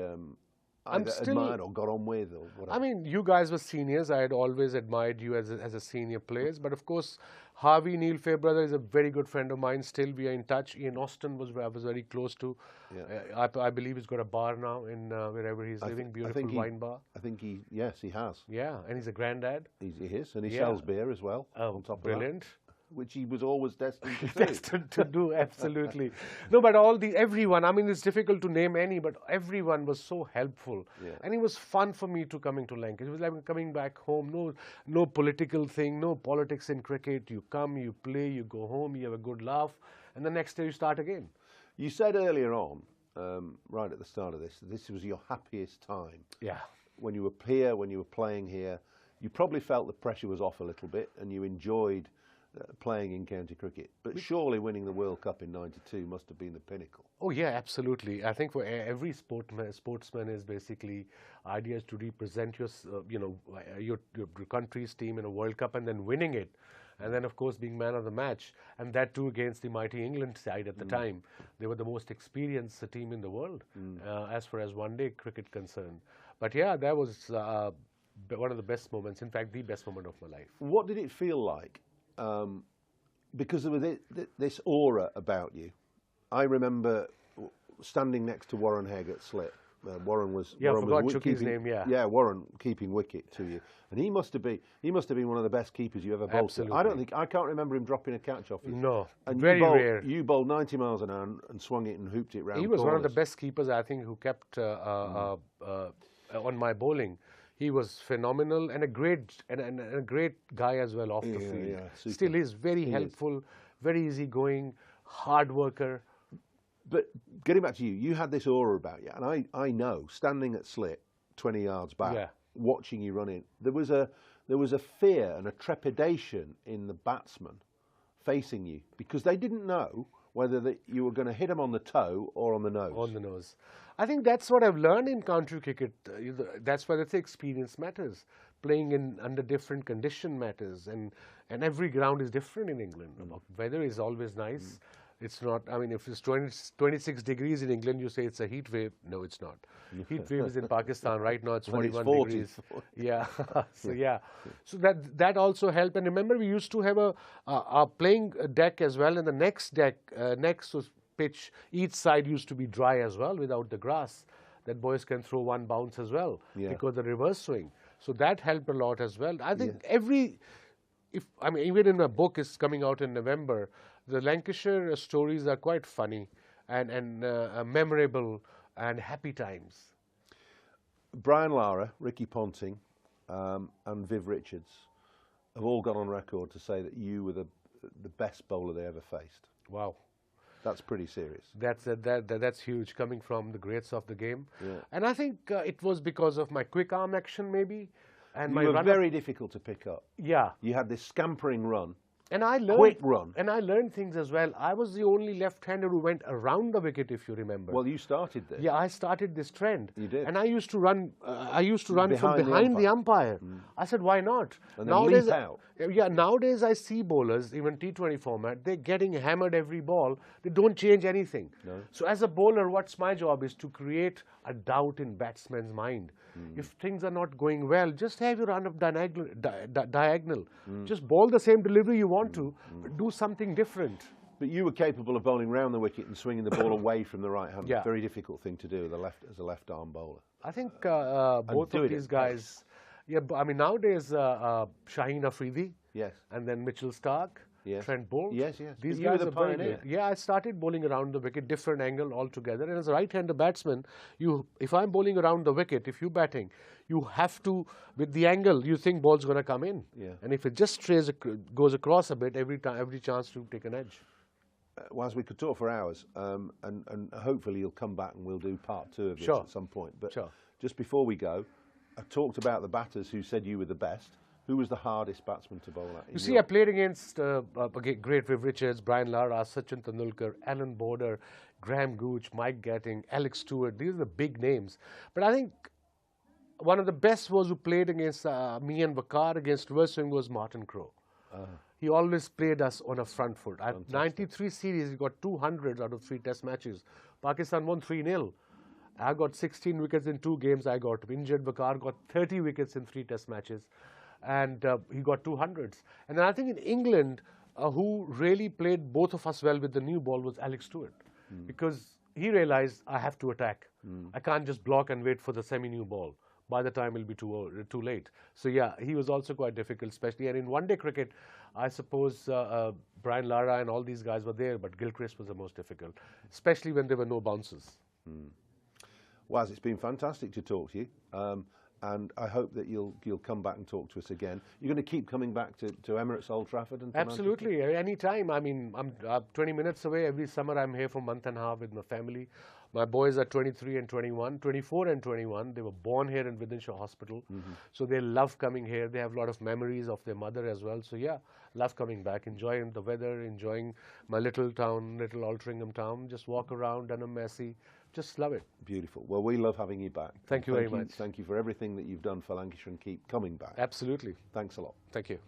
either admired or got on with or whatever? I mean, you guys were seniors. I had always admired you as a senior players. But of course, Harvey Neil Fairbrother is a very good friend of mine. Still, we are in touch. Ian Austin I was very close to. Yeah. I believe he's got a bar now in wherever he's living. Beautiful wine bar. I think he has. Yeah, and he's a granddad. He is, and he sells beer as well. Oh, on top brilliant. Of that, which he was always destined to do. Destined to do, absolutely. No, but everyone, I mean, it's difficult to name any, but everyone was so helpful. Yeah. And it was fun for me to coming to Lancashire. It was like coming back home, no political thing, no politics in cricket. You come, you play, you go home, you have a good laugh, and the next day you start again. You said earlier on, right at the start of this was your happiest time. Yeah. When you were here, when you were playing here, you probably felt the pressure was off a little bit and you enjoyed playing in county cricket. But surely winning the World Cup in '92 must have been the pinnacle. Oh yeah, absolutely. I think for every sportsman is basically idea is to represent your country's team in a World Cup and then winning it. And then, of course, being man of the match. And that too against the mighty England side at the time. They were the most experienced team in the world as far as one-day cricket concerned. But yeah, that was one of the best moments, in fact, the best moment of my life. What did it feel like? Because there was this aura about you. I remember standing next to Warren Hegg at slip. Warren was I forgot Chucky's name. Yeah, Warren keeping wicket to you, and he must have been one of the best keepers you ever bowled. Absolutely. I can't remember him dropping a catch off you. No, and very rare. You bowled 90 miles an hour and swung it and hooped it round. He was corners. one of the best keepers, I think, who kept on my bowling. He was phenomenal and a great guy as well off the field. Yeah, still, he's very helpful, very easygoing, hard worker. But getting back to you, you had this aura about you, and I know, standing at slip 20 yards back, watching you run in, there was a fear and a trepidation in the batsman facing you because they didn't know whether you were going to hit them on the toe or on the nose. On the nose. I think that's what I've learned in county cricket. That's why the experience matters. Playing under different condition matters, and every ground is different in England. Weather is always nice. It's not, I mean, if it's 26 degrees in England, you say it's a heat wave. No, it's not. Heat wave is in Pakistan. Right now it's 41 degrees. Yeah. So that also helped. And remember, we used to have a playing deck as well. And the next deck, next to pitch, each side used to be dry as well without the grass. That boys can throw one bounce as well because the reverse swing. So that helped a lot as well. I think even in my book is coming out in November, the Lancashire stories are quite funny and memorable and happy times. Brian Lara, Ricky Ponting, and Viv Richards have all gone on record to say that you were the best bowler they ever faced. Wow. That's pretty serious. That's huge, coming from the greats of the game. Yeah. And I think it was because of my quick arm action, maybe. And you my were run very difficult to pick up. Yeah. You had this scampering run. And I learned, quick run. And I learned things as well. I was the only left-hander who went around the wicket, if you remember. Well, you started this. Yeah, I started this trend. You did. And I used to run. From behind the umpire. I said, why not? And then leap out. Yeah, nowadays I see bowlers, even T20 format, they're getting hammered every ball. They don't change anything. No. So as a bowler, what's my job is to create a doubt in batsman's mind. If things are not going well, just have your run up diagonal. Just bowl the same delivery you want to, but do something different. But you were capable of bowling round the wicket and swinging the ball away from the right hand. Yeah. Very difficult thing to do as a left-arm bowler. I think both of these guys. Yeah, I mean, nowadays, Shaheen Afridi, yes, and then Mitchell Starc, yes, Trent Bolt. Yes, yes. These you were guys the are very pioneer. good. Yeah, I started bowling around the wicket, different angle altogether. And as a right-hander batsman, if I'm bowling around the wicket, if you're batting, you have to, with the angle, you think ball's going to come in. Yeah. And if it just goes across a bit, every chance to take an edge. Whilst we could talk for hours, and hopefully you'll come back and we'll do part 2 of this Sure. at some point. But Sure. just before we go, I talked about the batters who said you were the best. Who was the hardest batsman to bowl at? You see, I played against great Viv Richards, Brian Lara, Sachin Tendulkar, Alan Border, Graham Gooch, Mike Gatting, Alex Stewart. These are the big names. But I think one of the best was who played against me and Vakar against reverse swing was Martin Crowe. He always played us on a front foot. At 93 series, he got 200s out of 3 test matches. Pakistan won 3-0. I got 16 wickets in 2 games. I got injured. Vakar got 30 wickets in 3 test matches. And he got 200s. And I think in England, who really played both of us well with the new ball was Alex Stewart. Because he realized I have to attack. I can't just block and wait for the semi-new ball. By the time it'll be too late. So yeah, he was also quite difficult, especially. And in one-day cricket, I suppose Brian Lara and all these guys were there, but Gilchrist was the most difficult, especially when there were no bounces. Waz, it's been fantastic to talk to you, and I hope that you'll come back and talk to us again. You're going to keep coming back to Emirates Old Trafford? And Absolutely, any time. I mean, I'm 20 minutes away. Every summer I'm here for a month and a half with my family. My boys are 23 and 21, 24 and 21. They were born here in Wythenshawe Hospital. So they love coming here. They have a lot of memories of their mother as well. So yeah, love coming back, enjoying the weather, enjoying my little town, little Altrincham town. Just walk around, Dunham Massey. Just love it. Beautiful. Well, we love having you back. Thank you very much. Thank you for everything that you've done for Lancashire, and keep coming back. Absolutely. Thanks a lot. Thank you.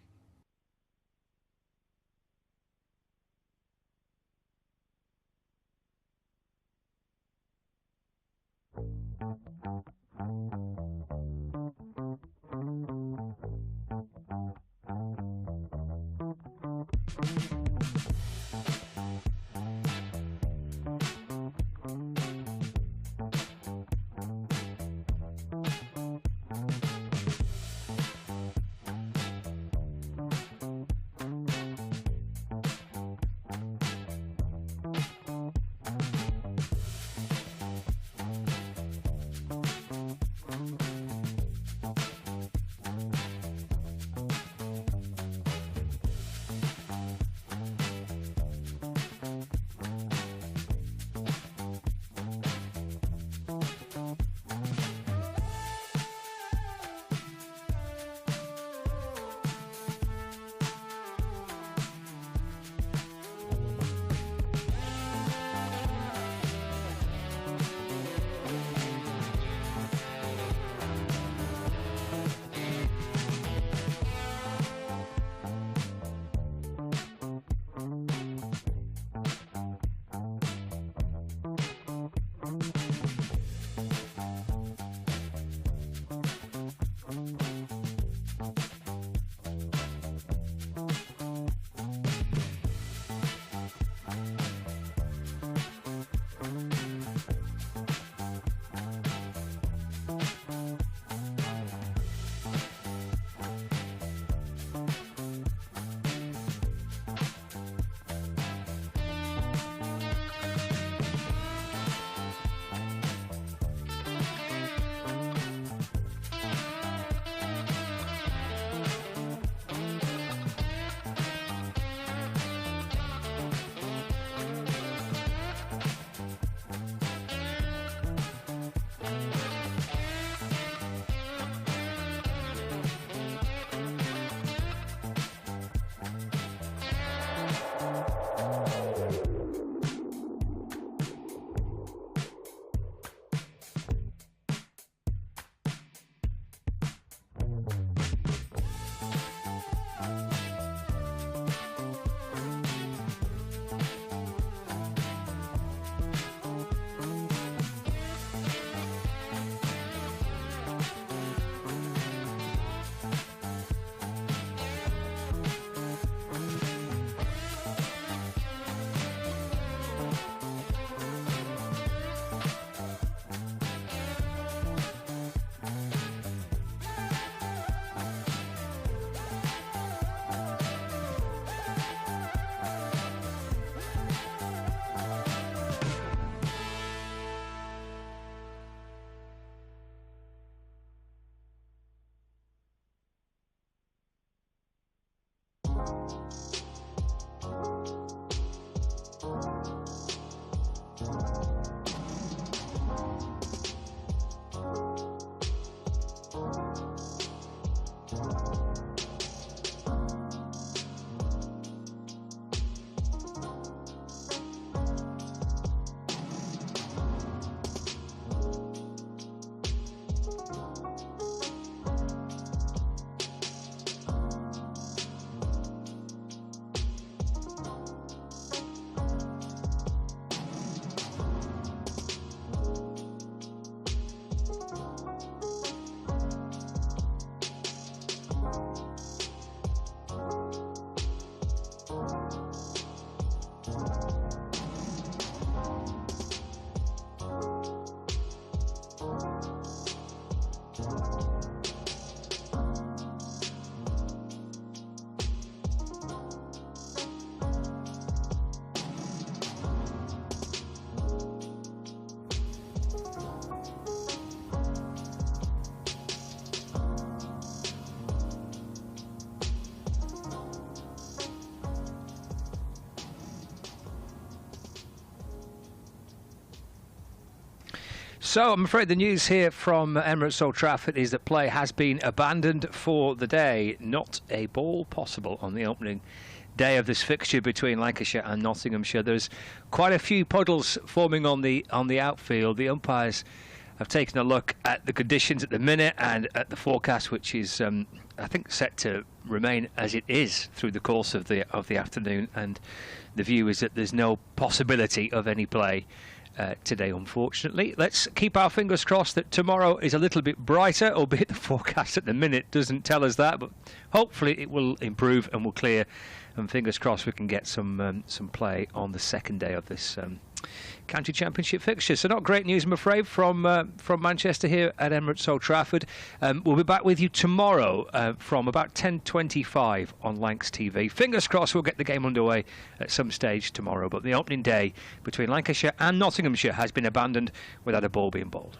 So I'm afraid the news here from Emirates Old Trafford is that play has been abandoned for the day. Not a ball possible on the opening day of this fixture between Lancashire and Nottinghamshire. There's quite a few puddles forming on the outfield. The umpires have taken a look at the conditions at the minute and at the forecast, which is I think set to remain as it is through the course of the afternoon, and the view is that there's no possibility of any play today, unfortunately. Let's keep our fingers crossed that tomorrow is a little bit brighter, albeit the forecast at the minute doesn't tell us that, but hopefully it will improve and will clear, and fingers crossed we can get some play on the second day of this county championship fixture. So not great news, I'm afraid, from Manchester here at Emirates Old Trafford. We'll be back with you tomorrow from about 10:25 on Lancs TV. Fingers crossed we'll get the game underway at some stage tomorrow, but the opening day between Lancashire and Nottinghamshire has been abandoned without a ball being bowled.